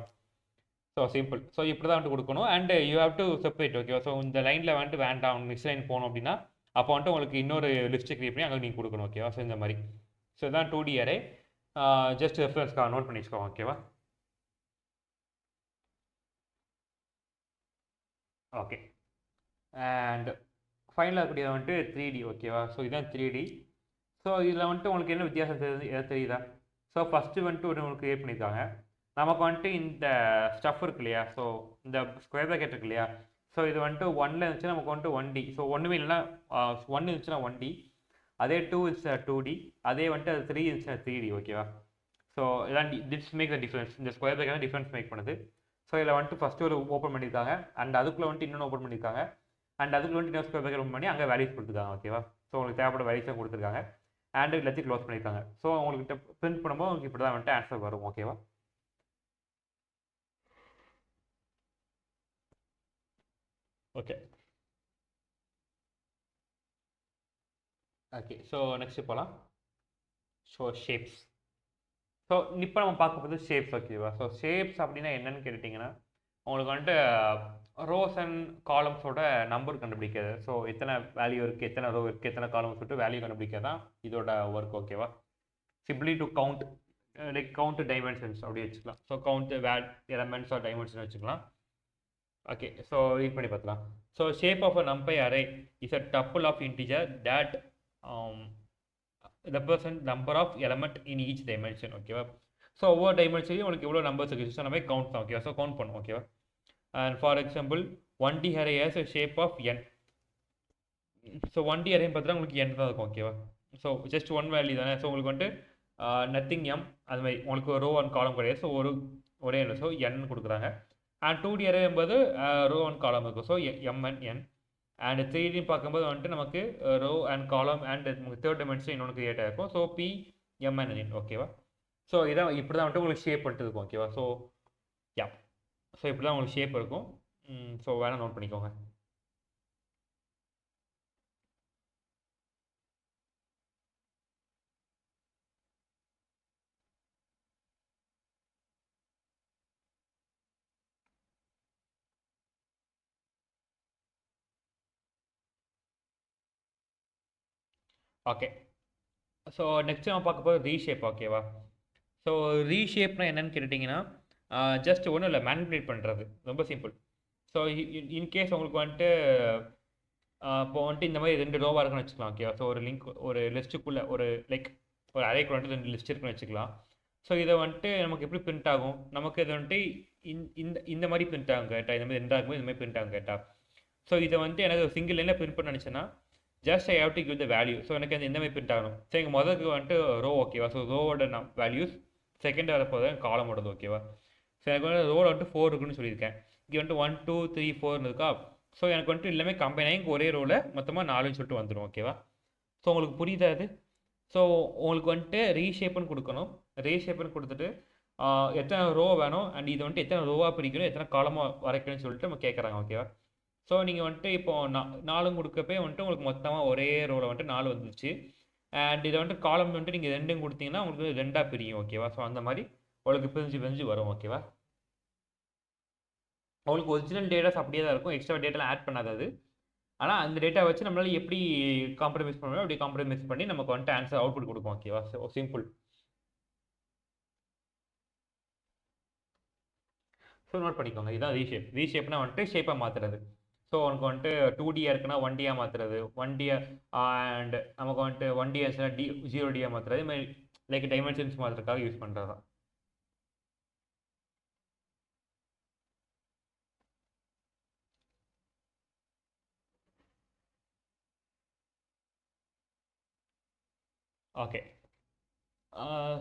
So simple. ஸோ இப்படி தான் வந்துட்டு கொடுக்கணும். And you have to separate, ஓகேவா? ஸோ இந்த லைனில் வந்துட்டு வேண்டாம், நெக்ஸ்ட் லைன் போகணும் அப்படின்னா அப்போ வந்துட்டு உங்களுக்கு இன்னொரு லிஸ்ட்டு க்ரியேட் பண்ணி அங்கே நீங்கள் கொடுக்கணும், ஓகேவா? ஸோ இந்த மாதிரி. ஸோ இதான் 2D அரே. ஜஸ்ட் ரெஃபரன்ஸ்க்காக நோட் பண்ணி வச்சுக்கோங்க, ஓகேவா? ஓகே, அண்ட் ஃபைனலாக இருக்கக்கூடிய வந்துட்டு 3D, ஓகேவா? ஸோ இதுதான் 3D. ஸோ இதில் வந்துட்டு உங்களுக்கு என்ன வித்தியாசம் தெரியுதா? ஸோ ஃபஸ்ட்டு வந்துட்டு உங்களுக்கு க்ரியேட் பண்ணியிருக்காங்க. நமக்கு வந்துட்டு இந்த ஸ்டஃப் இருக்கு இல்லையா? ஸோ இந்த ஸ்கொயர் பேக்கெட் இருக்கு இல்லையா? ஸோ இது வந்துட்டு 1ல் இருந்துச்சுன்னா நமக்கு வந்துட்டு 1D. ஸோ ஒன்றுமே இல்லைன்னா 1 இருந்துச்சுன்னா 1D, அதே 2 இருந்துச்சுன்னா 2D, அதே வந்துட்டு அது 3 இருந்துச்சுன்னா 3D, ஓகேவா? ஸோ இதான் திஸ் மேக் த டிஃப்ரென்ஸ். இந்த ஸ்கொயர் பேக்கெட் தான் டிஃப்ரென்ஸ் மேக் பண்ணுது. ஸோ இதில் வந்துட்டு ஃபஸ்ட்டு ஒரு ஓப்பன் பண்ணியிருக்காங்க, அண்ட் அதுக்குள்ளே வந்துட்டு இன்னொன்று ஓப்பன் பண்ணியிருக்காங்க, அண்ட் அதுக்குள்ள வந்துட்டு இன்னொரு ஸ்கொயர் பேக்கெட் ஓப்பன் பண்ணி அங்கே வேல்யூஸ் கொடுத்துருக்காங்க, ஓகேவா? ஸோ உங்களுக்கு தேவைப்பட்ட வேல்யூஸும் கொடுத்துருக்காங்க, அண்ட் எல்லாத்தையும் க்ளோஸ் பண்ணியிருக்காங்க. ஸோ உங்களுக்கு பிரிண்ட் பண்ணும்போது உங்களுக்கு இப்படி தான் வந்துட்டு ஆன்சர் வரும், ஓகேவா? Okay, okay. ஸோ நெக்ஸ்ட்டு போகலாம். So shapes. ஸோ இப்போ நம்ம பார்க்க போகிறது ஷேப்ஸ், ஓகேவா? ஸோ ஷேப்ஸ் அப்படின்னா என்னன்னு கேட்டிங்கன்னா உங்களுக்கு வந்துட்டு ரோஸ் அண்ட் காலம்ஸோட நம்பர் கண்டுபிடிக்காது. ஸோ எத்தனை வேல்யூ இருக்குது, எத்தனை ரோ இருக்குது, எத்தனை காலம்ஸ் சொல்லிட்டு வேல்யூ கண்டுபிடிக்காது தான் இதோட ஒர்க், ஓகேவா? Simply to count, like count dimensions அப்படி வச்சுக்கலாம். So count elements or dimension வச்சுக்கலாம். ஓகே, ஸோ ரீட் பண்ணி பார்க்கலாம். So shape of a NumPy array is a tuple of integer that represent number of element in each dimension, ஓகேவா? ஸோ ஒவ்வொரு டைமென்ஷன்லையும் உங்களுக்கு எவ்வளோ நம்பர்ஸ் இருக்குது, ஸோ நம்ம கவுண்ட் தான், ஓகேவா? ஸோ கவுண்ட் பண்ணும், ஓகேவா? And for example 1D array has a shape of n. So 1D அரேன்னு பார்த்தா உங்களுக்கு n தான் இருக்கும், ஓகேவா? ஸோ ஜஸ்ட் ஒன் வேல்யூ தானே. ஸோ உங்களுக்கு வந்துட்டு நத்திங் எம் அது மாதிரி உங்களுக்கு ரோ அண்ட் காலம் கிடையாது. ஸோ ஒரே ஸோ என் கொடுக்குறாங்க. அண்ட் 2D அரே என்பது ரோ அண்ட் காலம் இருக்கும். So M and N. And 3D பார்க்கும்போது வந்துட்டு நமக்கு row and column and third dimension இன்னொன்று கிரியேட் ஆகிருக்கும். ஸோ பி எம்என் என் ஓகேவா. ஸோ இதான் இப்படி தான் வந்துட்டு உங்களுக்கு ஷேப் பண்ணிட்டு இருக்கும் ஓகேவா. ஸோ யா, ஸோ இப்படி தான் உங்களுக்கு ஷேப் இருக்கும். ஸோ வேணால் நோட் பண்ணிக்கோங்க. ஓகே, ஸோ நெக்ஸ்ட் நம்ம பார்க்க போகிறது ரீஷேப் ஓகேவா. ஸோ ரீஷேப்னா என்னன்னு கேட்டுட்டிங்கன்னா ஜஸ்ட் ஒன்றும் இல்லை, மேனிப்புலேட் பண்ணுறது, ரொம்ப சிம்பிள். ஸோ இன்கேஸ் உங்களுக்கு வந்துட்டு இப்போ வந்துட்டு இந்த மாதிரி 2 ரோவாக இருக்குன்னு வச்சுக்கலாம் ஓகேவா. ஸோ ஒரு லிங்க் ஒரு லிஸ்ட்டுக்குள்ளே ஒரு லைக் ஒரு அரேக்குள்ள வந்துட்டு 2 லிஸ்ட் இருக்குன்னு வச்சுக்கலாம். ஸோ இதை வந்துட்டு நமக்கு எப்படி பிரிண்ட் ஆகும், நமக்கு இது வந்துட்டு இந்த இந்த மாதிரி பிரிண்ட் ஆகும் கேட்டால், இந்த மாதிரி 2 ஆகும்போது இந்த மாதிரி பிரிண்ட் ஆகும் கேட்டால். ஸோ இதை வந்துட்டு எனக்கு சிங்கிள் லைனில் பிரிண்ட் பண்ண நினச்சேன்னா just I have to give the value. So எனக்கு அந்த இந்த மாதிரி பிரிண்ட் ஆகணும். ஸோ எங்கள் முதலுக்கு வந்துட்டு ரோ ஓகேவா. ஸோ ரோவோட வேல்யூஸ் செகண்ட் வர போது காலமோடது ஓகேவா. ஸோ எனக்கு வந்து ரோவில் வந்துட்டு 4 இருக்குன்னு சொல்லியிருக்கேன். இங்கே வந்துட்டு 1 2 3 4 இருக்கா. ஸோ எனக்கு வந்துட்டு எல்லாமே கம்பைன் ஆகி ஒரே ரோவில் மொத்தமாக 4ன்னு சொல்லிட்டு வந்துடும் ஓகேவா. ஸோ உங்களுக்கு புரியுதா அது. ஸோ உங்களுக்கு வந்துட்டு ரீஷேப்புன்னு கொடுக்கணும். ரீஷேப்புன்னு கொடுத்துட்டு எத்தனை ரோ வேணும் அண்ட் இது வந்துட்டு எத்தனை ரோவாக பிரிக்கணும், எத்தனை காலமாக வரைக்கணும்னு சொல்லிட்டு நம்ம கேட்குறாங்க ஓகேவா. ஸோ நீங்கள் வந்துட்டு இப்போ 4 கொடுக்கப்பே வந்துட்டு உங்களுக்கு மொத்தமாக ஒரே ரோவில் வந்துட்டு 4 வந்துருச்சு. அண்ட் இதை வந்துட்டு காலம் வந்துட்டு நீங்கள் 2 கொடுத்தீங்கன்னா உங்களுக்கு 2ஆக பிரியும் ஓகேவா. ஸோ அந்த மாதிரி உங்களுக்கு பிரிஞ்சு வரும் ஓகேவா. உங்களுக்கு ஒரிஜினல் டேட்டாஸ் அப்படியே தான் இருக்கும், எக்ஸ்ட்ரா டேட்டாலாம் ஆட் பண்ணாதது. ஆனால் அந்த டேட்டா வச்சு நம்மளால் எப்படி காம்ப்ரமைஸ் பண்ணணும், அப்படி காம்ப்ரமைஸ் பண்ணி நமக்கு வந்துட்டு ஆன்சர் அவுட்புட் கொடுக்கும் ஓகேவா. So simple. ஸோ நோட் பண்ணிக்கோங்க, இதுதான் ரீஷேப். ரீஷேப்னா வந்துட்டு ஷேப்பாக மாற்றுறது. ஸோ உனக்கு வந்துட்டு 2D இருக்குன்னா 1D மாற்றுறது, 1D அண்ட் நமக்கு வந்துட்டு 1D 0D மாற்றுறது, இது மாதிரி லைக் டைமென்ஷன்ஸ் மாற்றுறதுக்காக யூஸ் பண்ணுறது தான். ஓகே,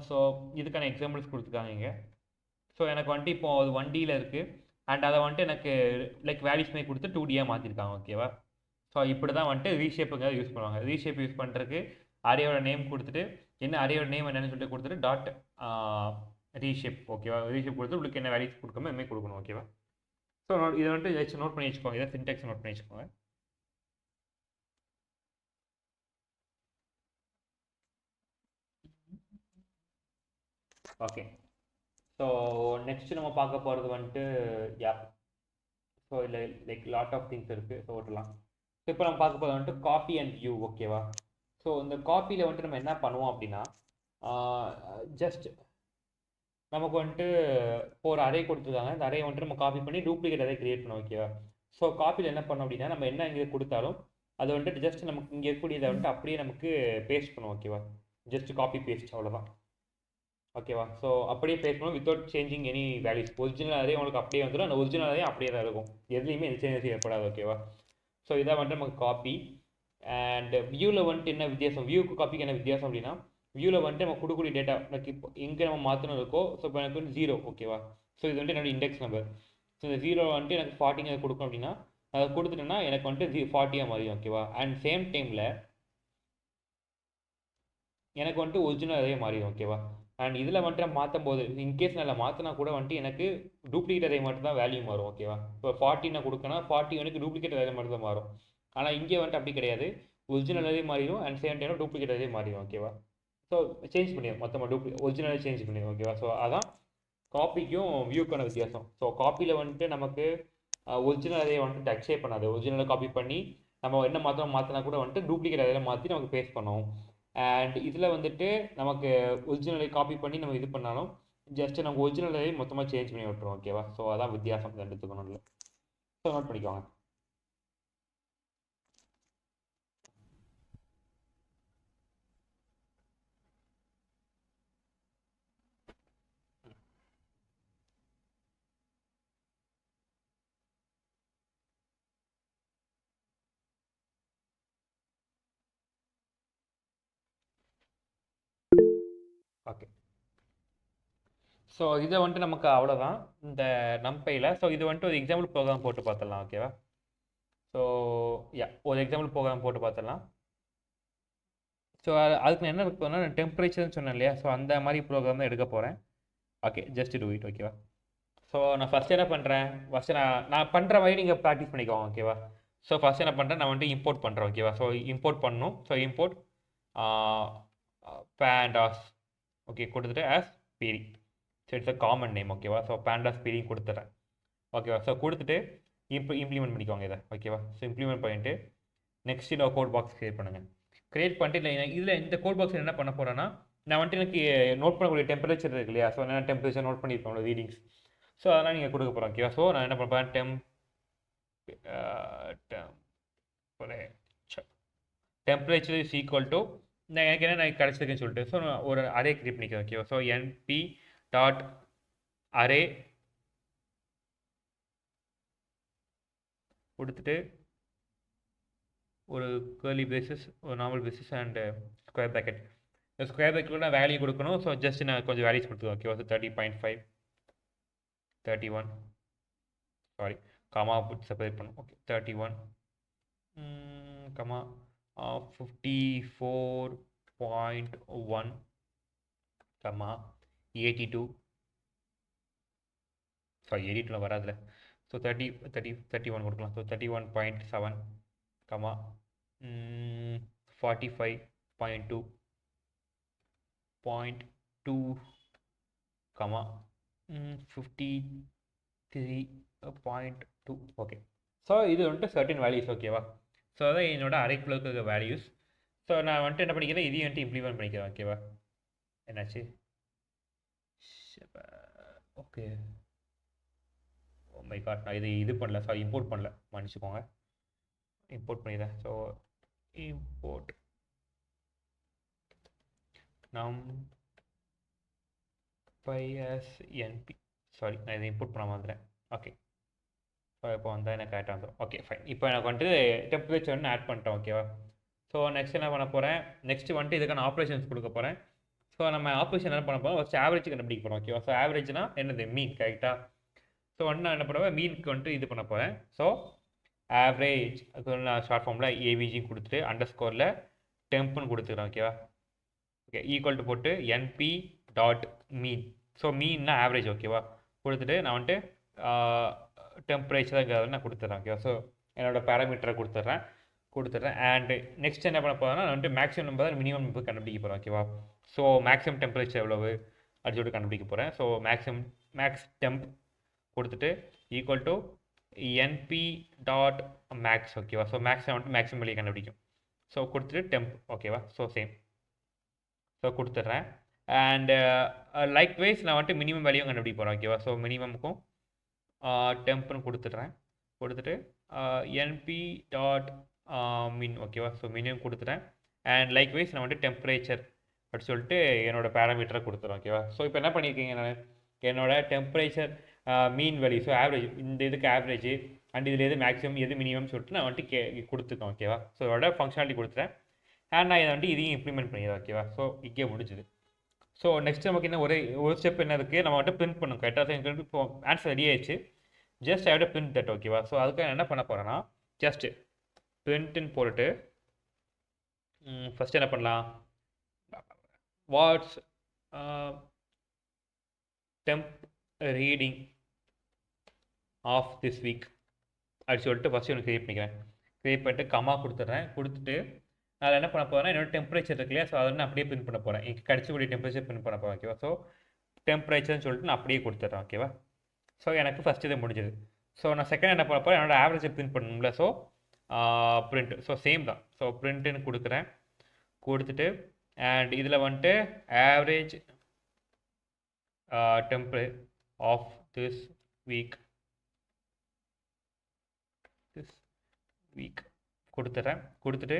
ஸோ இதுக்கான எக்ஸாம்பிள்ஸ் கொடுத்துருக்காங்க இங்கே. ஸோ எனக்கு வந்துட்டு இப்போ அது 1Dயில் இருக்குது அண்ட் அதை வந்துட்டு எனக்கு லைக் வேல்யூஸ் மாதிரி கொடுத்து 2D மாற்றிருக்காங்க ஓகேவா. ஸோ இப்படி தான் வந்துட்டு ரீஷேப்புங்கிறத யூஸ் பண்ணுவாங்க. ரீஷேப் யூஸ் பண்ணுறதுக்கு அரேயோட நேம் கொடுத்துட்டு என்ன அரேயோட நேம் என்னன்னு சொல்லிட்டு கொடுத்துட்டு டாட் ரீஷேப் ஓகேவா. ரீஷேப் கொடுத்து உங்களுக்கு என்ன வேல்யூஸ் கொடுக்கணும் எல்லாமே கொடுக்கணும் ஓகேவா. ஸோ இதை வந்துட்டு ஏதாச்சும் நோட் பண்ணி வச்சுக்கோங்க, இதை சின்டெக்ஸ் நோட் பண்ணி வச்சுக்கோங்க. ஓகே, ஸோ நெக்ஸ்ட் நம்ம பார்க்க போகிறது வந்துட்டு யா. ஸோ இல்லை லைக் லாட் ஆஃப் திங்ஸ் இருக்குது. ஸோ ஓட்டலாம். ஸோ இப்போ நம்ம பார்க்க போகிறது வந்துட்டு காப்பி அண்ட் வியூ ஓகேவா. ஸோ இந்த காப்பியில் வந்துட்டு நம்ம என்ன பண்ணுவோம் அப்படின்னா ஜஸ்ட் நமக்கு வந்துட்டு இப்போ ஒரு அரே கொடுத்துருக்காங்க, இந்த அரே வந்துட்டு நம்ம காப்பி பண்ணி டூப்ளிகேட் அரே கிரியேட் பண்ணோம் ஓகேவா. ஸோ காப்பியில் என்ன பண்ணோம் அப்படின்னா நம்ம என்ன இங்கே கொடுத்தாலும் அது வந்துட்டு ஜஸ்ட் நமக்கு இங்கே இருக்கக்கூடியதை வந்துட்டு அப்படியே நமக்கு பேஸ்ட் பண்ணுவோம் ஓகேவா. ஜஸ்ட் காப்பி பேஸ்ட் அவ்வளோதான் ஓகேவா. ஸோ அப்படியே பேஸ்ட் பண்ணுவோம் without changing any values. Original array உங்களுக்கு அப்படியே வந்துடும், அந்த ஒரிஜினல் அரே அப்படியே தான் இருக்கும், எதுலேயுமே எந்த சேஞ்சஸ் ஏற்படாது ஓகேவா. ஸோ இதை வந்துட்டு நமக்கு காப்பி. அண்ட் வியூவில் வந்துட்டு என்ன வித்தியாசம், வியூக்கு காப்பிக்கு என்ன வித்தியாசம் அப்படின்னா வியூவில் வந்துட்டு நம்ம கொடுக்கக்கூடிய டேட்டா எனக்கு இப்போ எங்கே நம்ம மாற்றணும் இருக்கோ. ஸோ இப்போ எனக்கு வந்து 0 ஓகேவா. ஸோ இது வந்துட்டு என்னோட இண்டெக்ஸ் நம்பர். ஸோ இந்த 0 வந்துட்டு எனக்கு 40 கொடுக்கும் அப்படின்னா அதை கொடுத்துட்டேன்னா எனக்கு வந்துட்டு 40 மாறிடும் ஓகேவா. அண்ட் சேம் டைமில் எனக்கு வந்துட்டு ஒரிஜினல் அதே மாறிடும் ஓகேவா. அண்ட் இதில் வந்துட்டு நான் மாற்றும் போது இன்கேஸ் நான் மாற்றினா கூட வந்துட்டு எனக்கு டூப்ளிகேட் அதே மட்டும் தான் வேல்யூ மாறும் ஓகேவா. இப்போ 40 நான் கொடுக்கனா 40 எனக்கு டூப்ளிகேட் அதே மட்டும் தான் மாறும். ஆனால் இங்கே வந்துட்டு அப்படி கிடையாது, ஒரிஜினல் அதே மாறிடும் அண்ட் சேம் டைம் டூப்ளிகேட் அதே மாறிடும் ஓகேவா. ஸோ சேஞ்ச் பண்ணிடும் மொத்தமாக ஒரிஜினலே சேஞ்ச் பண்ணிடும் ஓகேவா. ஸோ அதான் காப்பிக்கும் வியூக்கான வித்தியாசம். ஸோ காப்பியில் வந்துட்டு நமக்கு ஒரிஜினல் அதே வந்துட்டு அக்செப்ட் பண்ணாது, ஒரிஜினலை காப்பி பண்ணி நம்ம என்ன மாற்றினா கூட வந்துட்டு டூப்ளிகேட் அதே மாற்றி நமக்கு பேஸ்ட் பண்ணுவோம். அண்ட் இதில் வந்துட்டு நமக்கு ஒரிஜினலை காப்பி பண்ணி நம்ம இது பண்ணாலும் ஜஸ்ட் நமக்கு ஒரிஜினலே மொத்தமாக சேஞ்ச் பண்ணி விட்டுரும் ஓகேவா. ஸோ அதான் வித்தியாசம் ரெண்டுத்துக்கும் நல்ல. ஸோ நோட் பண்ணிக்கோங்க. ஓகே. ஸோ இதை வந்துட்டு நமக்கு அவ்வளோதான் இந்த நம்பையில். ஸோ இது வந்துட்டு ஒரு எக்ஸாம்பிள் ப்ரோக்ராம் போட்டு பார்த்துடலாம். ஓகேவா? ஸோ ஒரு எக்ஸாம்பிள் ப்ரோக்ராம் போட்டு பார்த்துடலாம். ஸோ அதுக்கு நான் என்ன இருக்க போகிறேன்னா, நான் டெம்பரேச்சர்னு சொன்னேன் இல்லையா? ஸோ அந்த மாதிரி ப்ரோக்ராம் தான் எடுக்க போகிறேன். Okay, just do it. ஓகேவா? ஸோ நான் ஃபஸ்ட் என்ன பண்ணுறேன், ஃபஸ்ட்டு நான் பண்ணுற மாதிரி நீங்கள் ப்ராக்டிஸ் பண்ணிக்கோங்க. ஓகேவா? ஸோ ஃபஸ்ட் என்ன பண்ணுறேன், நான் வந்துட்டு இம்போர்ட் பண்ணுறேன். ஓகேவா? ஸோ இம்போர்ட் பண்ணணும். So import pandas. ஓகே, கொடுத்துட்டு as pd. So it's a common name. ஓகேவா? ஸோ pandas pd கொடுத்துட்றேன். ஓகேவா? ஸோ கொடுத்துட்டு இம்ப்ளிமெண்ட் பண்ணிக்கோங்க இதை. ஓகேவா? ஸோ இம்ப்ளிமெண்ட் பண்ணிட்டு நெக்ஸ்ட் இந்த கோட் பாக்ஸ் கிரியேட் பண்ணுங்கள். கிரியேட் பண்ணிட்டு இல்லை இதில் இந்த கோட் பாக்ஸ் என்ன பண்ண போகிறேன்னா, நான் வந்துட்டு எனக்கு நோட் பண்ணக்கூடிய டெம்பரேச்சர் இருக்கு இல்லையா? ஸோ நான் டெம்பரேச்சர் நோட் பண்ணியிருப்பேன் ரீடிங்ஸ். ஸோ அதெல்லாம் நீங்கள் கொடுக்க போகிறோம். ஓகேவா? ஸோ நான் என்ன பண்ணுறேன், டெம்பரேச்சர் இஸ் ஈக்குவல் டு நான் எனக்கு என்ன நான் கிடச்சிருக்குன்னு சொல்லிட்டு ஸோ நான் ஒரு அரே கிரியேட் பண்ணிக்கிறேன். ஓகேவா? ஸோ என்பி டாட் அரே கொடுத்துட்டு ஒரு கேர்லி பேசிஸ், ஒரு normal basis and square bracket. இந்த ஸ்கொயர் ப்ராக்கெட்டில் நான் வேல்யூ கொடுக்கணும். ஸோ ஜஸ்ட் நான் கொஞ்சம் வேல்யூஸ் கொடுத்துருவேன். ஓகேவா? ஸோ 30.5 31 சாரி கமா செப்பரேட் பண்ணும். ஓகே, 31 கமா 54.1 கமா 82 சாரி 82 வராதுல. ஸோ 31 கொடுக்கலாம். So 31.7 comma 45.2 comma 53.2. Okay. So இது வந்துட்டு சர்டின் வேல்யூஸ். ஓகேவா? ஸோ அதான் என்னோட அரைக்குள்ள இருக்கிற வேல்யூஸ். ஸோ நான் வந்துட்டு என்ன பண்ணிக்கிறேன், இதையும் வந்துட்டு இம்ப்ளிமெண்ட் பண்ணிக்கிறேன். ஓகேவா? என்னாச்சு? ஓகே, ஓ மை காட், நான் இது பண்ணல, சாரி இம்போர்ட் பண்ணல, மன்னிச்சுக்கோங்க. இம்போர்ட் பண்ணிடுறேன். So import numpy/np. சாரி, நான் இதை இம்போர்ட் பண்ண வந்துடுறேன். ஓகே, ஸோ இப்போ வந்தால் எனக்கு கரெக்டாக வந்துடும். Okay fine. இப்போ எனக்கு வந்துட்டு டெம்பரேச்சர் ஒன்று ஆட் பண்ணிட்டேன். ஓகேவா? ஸோ நெக்ஸ்ட் என்ன பண்ண போகிறேன், நெக்ஸ்ட் வந்துட்டு இதுக்கான ஆப்ரேஷன்ஸ் கொடுக்க போகிறேன். ஸோ நம்ம ஆப்ரேஷன் என்ன பண்ண போகிறோம், ஃபஸ்ட் ஆவரேஜ் கண்டுபிடிக்க போகிறோம். ஓகேவா? ஸோ ஆவரேஜ்னா என்னது, மீன். கரெக்டாக? ஸோ வந்து நான் என்ன பண்ணுவேன், மீனுக்கு வந்துட்டு இது பண்ண போகிறேன். ஸோ ஆவரேஜ் அது வந்து நான் ஷார்ட் ஃபார்மில் ஏவிஜி கொடுத்துட்டு அண்டர்ஸ்கோரில் டெம்ப்னு கொடுத்துக்கிறேன். ஓகேவா? ஓகே, ஈக்குவல் டு போட்டு என்பி டாட் மீன். ஸோ மீன்னா ஆவரேஜ். ஓகேவா? கொடுத்துட்டு நான் வந்துட்டு டெம்பரேச்சர் நான் கொடுத்துட்றேன். ஓகேவா? ஸோ என்னோடய பேராமீட்டரை கொடுத்துட்றேன். அண்டு நெக்ஸ்ட் என்ன பண்ண போகிறேன்னா, நான் வந்துட்டு மேக்ஸிமம் நம்பர் மினிமம் நம்பர் கண்டுபிடிக்க போகிறேன். ஓகேவா? ஸோ மேக்ஸிமம் டெம்பரேச்சர் எவ்வளவு அது சொல்லிட்டு கண்டுபிடிக்க போகிறேன். ஸோ மேக்ஸ் டெம்ப் கொடுத்துட்டு equal to NP dot max. ஓகேவா? ஸோ மேக்ஸிமம் வந்துட்டு மேக்ஸிமம் வெளியே கண்டுபிடிக்கும். ஸோ கொடுத்துட்டு டெம்ப். ஓகேவா? So same. ஸோ கொடுத்துட்றேன். அண்டு லைக் வைஸ் நான் வந்துட்டு மினிமம் வேல்யூ கண்டுபிடிக்க போகிறேன். ஓகேவா? ஸோ மினிமமுக்கும் டெம்ப்னு கொடுத்துட்டு என்பி டாட் மின். ஓகேவா? ஸோ மினிமம் கொடுத்துட்டேன். அண்ட் லைக் வைஸ் நான் வந்துட்டு டெம்பரேச்சர் அப்படி சொல்லிட்டு என்னோட பேராமீட்டரை கொடுத்துறேன். ஓகேவா? ஸோ இப்போ என்ன பண்ணியிருக்கீங்க, நான் என்னோட temperature mean value, so average, இந்த இதுக்கு ஆவரேஜ் அண்ட் இதில் எது மேக்ஸிமம் எது மினிமம் சொல்லிட்டு நான் வந்துட்டு கொடுத்துருக்கேன். ஓகேவா? ஸோ இதோட ஃபங்க்ஷனாலிட்டி கொடுத்துட்டேன். அண்ட் நான் இதை வந்துட்டு இதையும் இம்ப்ளிமெண்ட் பண்ணிடுறேன். ஓகேவா? ஸோ இங்கே முடிஞ்சுது. ஸோ நெக்ஸ்ட் நமக்கு என்ன ஒரு ஸ்டெப் என்ன இருக்குது, நம்ம வந்துட்டு பிரிண்ட் பண்ணணும். கரெக்டாக எங்களுக்கு இப்போ ஆன்சர் ரெடி ஆயிடுச்சு. Just I have to print that. ஓகேவா? ஸோ அதுக்கு என்ன பண்ண போகிறேன்னா, ஜஸ்ட் பிரிண்ட்னு போட்டுட்டு ஃபஸ்ட் என்ன பண்ணலாம், what's temp reading of this week அப்படி சொல்லிட்டு ஃபஸ்ட்டு ஒன்று க்ரியேட் பண்ணிக்கிறேன். க்ரியேட் பண்ணிட்டு கமா கொடுத்துட்டு அதில் என்ன பண்ண போகிறேன்னா, என்னோட டெம்பரேச்சர் இருக்கு இல்லையா? ஸோ அதை நான் அப்படியே பிரிண்ட் பண்ண போகிறேன். எனக்கு கிடச்சக்கூடிய டெம்பரேச்சர் பிரிண்ட் பண்ண போகிறேன். ஓகேவா? ஸோ டெம்பரேச்சர்னு சொல்லிட்டு நான் அப்படியே கொடுத்துட்றேன். ஓகேவா? ஸோ எனக்கு ஃபஸ்ட் இது முடிஞ்சது. ஸோ நான் செகண்ட் என்ன பண்ண போகிறேன், என்னோட ஆவரேஜை பிரிண்ட் பண்ணணும்ல. So print. ஸோ சேம் தான். ஸோ பிரிண்ட்டுன்னு கொடுத்துட்டு அண்ட் இதில் வந்துட்டு average temperature of this week கொடுத்துட்டு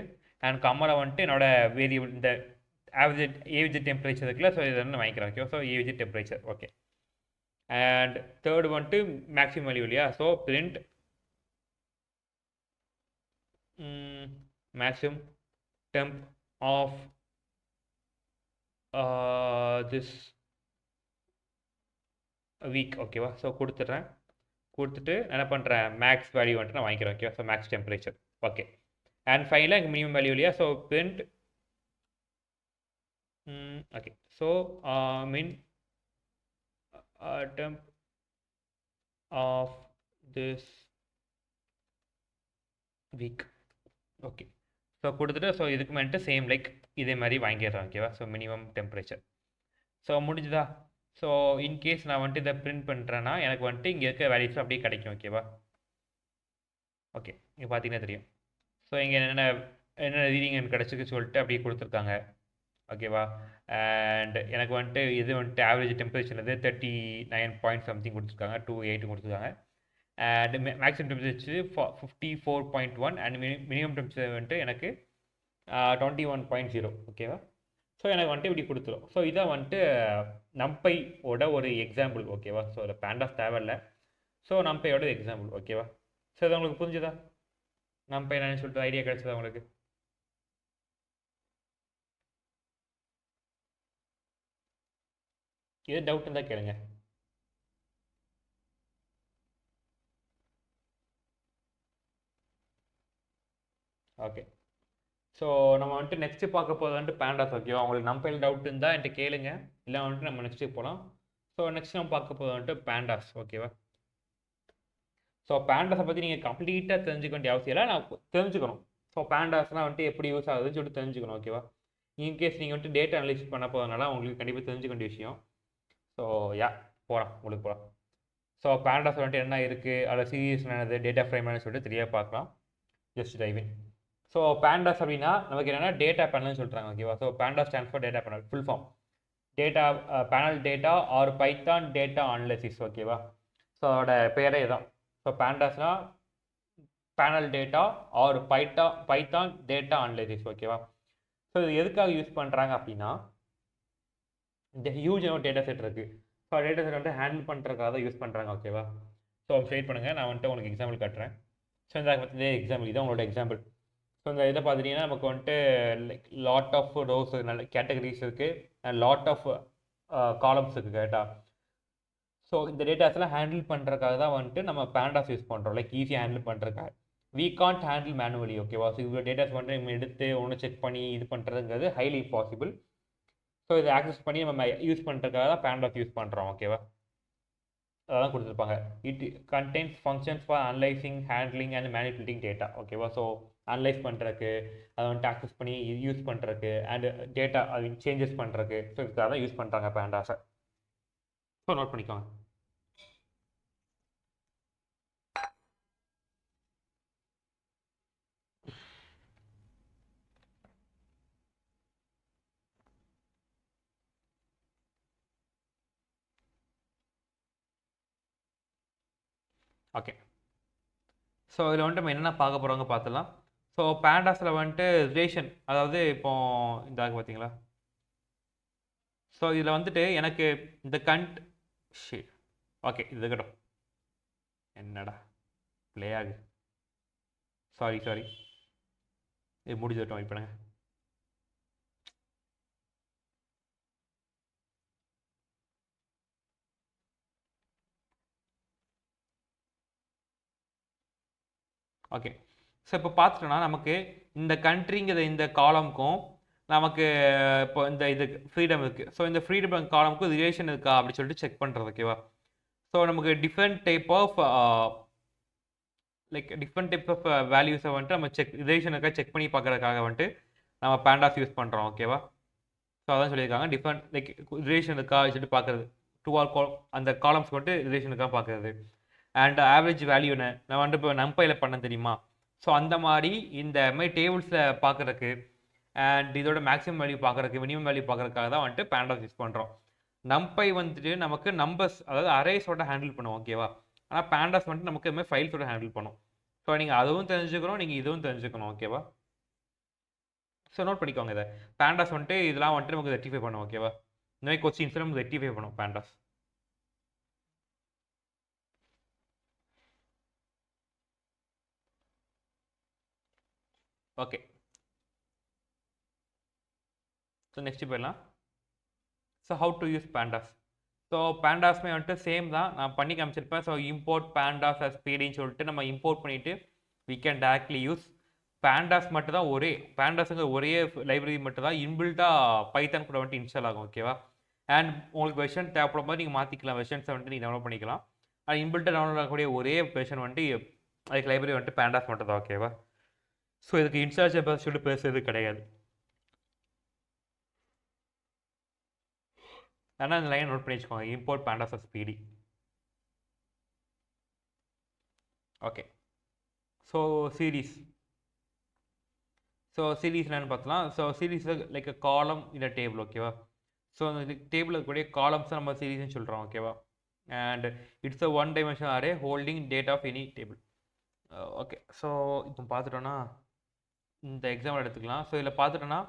அண்ட் கம்மலை வந்துட்டு என்னோட வேரியபிள் இந்த ஆவரேஜ் ஏவிஜி டெம்பரேச்சர் இருக்குல்ல. ஸோ இதை வந்து வாங்கிக்கிறேன். Okay? So AVG temperature. Okay. And third வந்துட்டு மேக்ஸிமம் வேல்யூ இல்லையா? So print maximum temp of this week ஓகேவா. ஸோ கொடுத்துட்றேன். கொடுத்துட்டு என்ன பண்ணுறேன், மேக்ஸ் வேல்யூ வந்துட்டு நான் வாங்கிக்கிறேன் ஓகேவா. So max temperature okay. And ஃபைனலாக எனக்கு மினிமம் வேல்யூ இல்லையா. So print okay. So min temp of this week okay. So கொடுத்துட்டு ஸோ இதுக்கு வந்துட்டு சேம் லைக் இதே மாதிரி வாங்கிடுறேன் ஓகேவா. So minimum temperature. ஸோ முடிஞ்சுதா. ஸோ இன்கேஸ் நான் வந்துட்டு இதை பிரிண்ட் பண்ணுறேன்னா எனக்கு வந்துட்டு இங்கே இருக்க வேல்யூஸ் அப்படியே கிடைக்கும் ஓகேவா. ஓகே இங்கே பார்த்தீங்கன்னா தெரியும். ஸோ இங்கே என்ன ரீடிங் எனக்கு கிடச்சிக்கு சொல்லிட்டு அப்படியே கொடுத்துருக்காங்க ஓகேவா. அண்ட் எனக்கு வந்துட்டு இது வந்துட்டு ஆவரேஜ் டெம்பரேச்சர் வந்து 39 பாயிண்ட் சம்திங் கொடுத்துருக்காங்க, 28 கொடுத்துருக்காங்க. And maximum temperature 54.1 and minimum temperature வந்துட்டு எனக்கு 21.0 ஓகேவா. ஸோ எனக்கு வந்துட்டு இப்படி கொடுத்துரும். ஸோ இதை வந்துட்டு நம்பையோட ஒரு எக்ஸாம்பிள் ஓகேவா. ஸோ அதில் பேண்டாஸ் தேவையில்லை. ஸோ நம்பையோட எக்ஸாம்பிள் ஓகேவா. ஸோ இது உங்களுக்கு புரிஞ்சுதா, நம்பை என்னன்னு சொல்லிட்டு ஐடியா கிடைச்சதா உங்களுக்கு. எது டவுட் இருந்தால் கேளுங்க. ஓகே. ஸோ நம்ம வந்துட்டு நெக்ஸ்ட்டு பார்க்க போகிறது வந்துட்டு பேண்டாஸ் ஓகேவா. உங்களுக்கு நம்பையில் டவுட் இருந்தால் என்கிட்ட கேளுங்க, இல்லை வந்துட்டு நம்ம நெக்ஸ்ட்டு போகலாம். ஸோ நெக்ஸ்ட் நம்ம பார்க்க போகிறது வந்துட்டு பேண்டாஸ் ஓகேவா. ஸோ பேண்டாஸை பற்றி நீங்கள் கம்ப்ளீட்டாக தெரிஞ்சுக்க வேண்டிய அவசியம் இல்லை, நான் தெரிஞ்சுக்கணும். ஸோ பேண்டாஸ்லாம் வந்துட்டு எப்படி யூஸ் ஆகுதுன்னு சொல்லிட்டு தெரிஞ்சுக்கணும் ஓகேவா. இன்கேஸ் நீங்கள் வந்துட்டு டேட்டா அனலைஸ் பண்ண போகிறதுனால உங்களுக்கு கண்டிப்பாக தெரிஞ்சுக்க வேண்டிய விஷயம். ஸோ போகலாம் உங்களுக்கு போகலாம். ஸோ பேண்டாஸ் வந்துட்டு என்ன இருக்குது, அதில் சீரியஸ் என்னது, டேட்டா ஃப்ரேம் என்ன சொல்லிட்டு தெரியாது பார்க்கலாம். Just dive in. ஸோ பேண்டாஸ் அப்படின்னா நமக்கு என்னென்னா டேட்டா பேனல்னு சொல்கிறாங்க ஓகேவா. So Pandas stands for data panel, full form data panel data or Python data analysis ஓகேவா. ஸோ அதோட பேரே தான். ஸோ பேண்டாஸ்னால் panel data or Python data analysis ஓகேவா. ஸோ இது எதுக்காக யூஸ் பண்ணுறாங்க அப்படின்னா, இந்த ஹியூஜ் டேட்டா செட் இருக்குது. ஸோ டேட்டா செட் வந்துட்டு ஹேண்டில் பண்ணுறதுக்காக தான் யூஸ் பண்ணுறாங்க ஓகேவா. ஸோ வெயிட் பண்ணுங்கள், நான் வந்துட்டு உங்களுக்கு எக்ஸாம்பிள் காட்டுறேன். ஸோ இந்த எக்ஸாம்பிள் இதான் உங்களோட எக்ஸாம்பிள். ஸோ இந்த இதை பார்த்தீங்கன்னா நமக்கு வந்துட்டு லைக் லாட் ஆஃப் ரோஸ் நல்ல கேட்டகரிஸ் இருக்குது அண்ட் லாட் ஆஃப் காலம்ஸ் இருக்குது கரெக்டாக. ஸோ இந்த டேட்டாஸ்லாம் ஹேண்டில் பண்ணுறதுக்காக தான் வந்துட்டு நம்ம பேண்டாஸ் யூஸ் பண்ணுறோம், லைக் ஈஸியாக ஹேண்டில் பண்ணுறதுக்காக. வி கான்ட் ஹேண்டில் மேனுவலி ஓகேவா. ஸோ இவ்வளோ டேட்டாஸ் வந்துட்டு நம்ம எடுத்து ஒன்று செக் பண்ணி இது பண்ணுறதுங்கிறது ஹைலி பாசிபிள். ஸோ இதை ஆக்சஸ் பண்ணி நம்ம யூஸ் பண்ணுறதுக்காக தான் பேண்டாஸ் யூஸ் பண்ணுறோம் ஓகேவா. அதான் கொடுத்துருப்பாங்க. It contains functions for analysing, handling and manipulating data ஓகேவா. ஸோ அனலைஸ் பண்ணுறதுக்கு, அதை வந்துட்டு ஆக்சஸ் பண்ணி யூஸ் பண்ணுறதுக்கு அண்ட் டேட்டா அது சேஞ்சஸ் பண்ணுறதுக்கு, ஸோ இதுக்காக தான் யூஸ் பண்ணுறாங்க பேண்டாஸை. ஸோ நோட் பண்ணிக்கோங்க. ஓகே. ஸோ இதில் வந்துட்டு நம்ம என்னென்ன பார்க்க போகிறவங்க பார்த்துலாம். ஸோ பேண்டாஸில் வந்துட்டு ரிலேஷன், அதாவது இப்போ இந்த பார்த்தீங்களா. ஸோ இதில் வந்துட்டு எனக்கு இந்த ஓகே இது இருக்கட்டும். என்னடா ப்ளே ஆகு, சாரி இது முடிஞ்சிட்டோம் வெயிட் பண்ணுங்க. ஓகே. ஸோ இப்போ பார்த்துட்டோன்னா நமக்கு இந்த கண்ட்ரிங்கிற இந்த காலமுக்கும் நமக்கு இப்போ இந்த இது ஃப்ரீடம் இருக்குது. ஸோ இந்த ஃப்ரீடம் காலமுக்கும் ரிலேஷன் இருக்கா அப்படின்னு சொல்லிட்டு செக் பண்ணுறது ஓகேவா. ஸோ நமக்கு டிஃப்ரெண்ட் டைப் ஆஃப் வேல்யூஸை வந்துட்டு நம்ம ரிலேஷன் இருக்கா செக் பண்ணி பார்க்குறதுக்காக வந்துட்டு நம்ம பேண்டாஸ் யூஸ் பண்ணுறோம் ஓகேவா. ஸோ அதான் சொல்லியிருக்காங்க, டிஃப்ரெண்ட் லைக் ரிலேஷன் இருக்கா சொல்லிட்டு பார்க்குறது, அந்த காலம்ஸ் வந்துட்டு ரிலேஷன் இருக்கா பார்க்குறது. அண்ட் ஆவரேஜ் வேல்யூ என்ன நான் வந்துட்டு இப்போ நம்பையில் பண்ண தெரியுமா. ஸோ அந்த மாதிரி இந்த மாதிரி டேபிள்ஸில் பார்க்குறதுக்கு அண்ட் இதோட மேக்ஸிமம் வேல்யூ பார்க்குறதுக்கு, மினிமம் வேல்யூ பார்க்குறதுக்காக தான் வந்துட்டு பேண்டாஸ் யூஸ் பண்ணுறோம். நம்பை வந்துட்டு நமக்கு நம்பர்ஸ், அதாவது அரேஸோட ஹேண்டில் பண்ணுவோம் ஓகேவா. ஆனால் பேண்டாஸ் வந்துட்டு நமக்கு இதுமாதிரி ஃபைல்ஸோட ஹேண்டில் பண்ணும். ஸோ நீங்கள் அதுவும் தெரிஞ்சுக்கணும், நீங்கள் இதுவும் தெரிஞ்சுக்கணும் ஓகேவா. ஸோ நோட் பண்ணிக்கோங்க இதை. பேண்டாஸ் வந்துட்டு இதெல்லாம் வந்துட்டு நமக்கு ரெக்டிஃபை பண்ணும் ஓகேவா. இந்த மாதிரி கொஸ்டின்ஸ் நமக்கு ரெக்டிஃபை பண்ணும் பேண்டாஸ். ஓகே. ஸோ நெக்ஸ்ட் போயிடலாம். So how to use Pandas. So பேண்டாஸ்மே வந்துட்டு சேம் தான், நான் பண்ணி காமிச்சிருப்பேன். ஸோ இம்போர்ட் பேண்டாஸ் அஸ் பிடின்னு சொல்லிட்டு நம்ம இம்போர்ட் பண்ணிவிட்டு we can directly use. Pandas மட்டும் தான் பேண்டாஸுங்கிற ஒரே லைப்ரரி மட்டும் தான் இன்பில்ட்டாக பைத்தான் கூட வந்துட்டு இன்ஸ்டால் ஆகும். ஓகேவா. அண்ட் உங்களுக்கு வெர்ஷன் தேவைப்படும் போது நீங்கள் மாற்றிக்கலாம், வெர்ஷன்ஸை வந்துட்டு நீங்கள் டவுன்லோட் பண்ணிக்கலாம். அது இன்பில்ட்டாக டவுன்லோட் ஆகக்கூடிய ஒரே வெர்ஷன் வந்துட்டு அதுக்கு லைப்ரரி வந்துட்டு பேண்டாஸ் மட்டும் தான். ஓகேவா. ஸோ இதுக்கு இன்ஸ்டாலேஷன் சொல்லிட்டு பேசுறது கிடையாது. ஆனால் அந்த லைன் நோட் பண்ணி வச்சுக்கோங்க, இம்போர்ட் பேண்டாஸ் அஸ் பிடி. Okay. So series. So series என்னென்னு பார்த்தலாம். ஸோ சீரீஸ் லைக் அ காலம் இல்லை டேபிள். ஓகேவா. ஸோ அந்த டேபிள் இருக்கக்கூடிய காலம்ஸை நம்ம சீரீஸ்னு சொல்கிறோம். ஓகேவா. And it's a one dimension array holding data of any table. Okay. So இப்போ பார்த்துட்டோன்னா இந்த எக்ஸாம்பிள் எடுத்துக்கலாம். ஸோ இதில் பார்த்துட்டோன்னா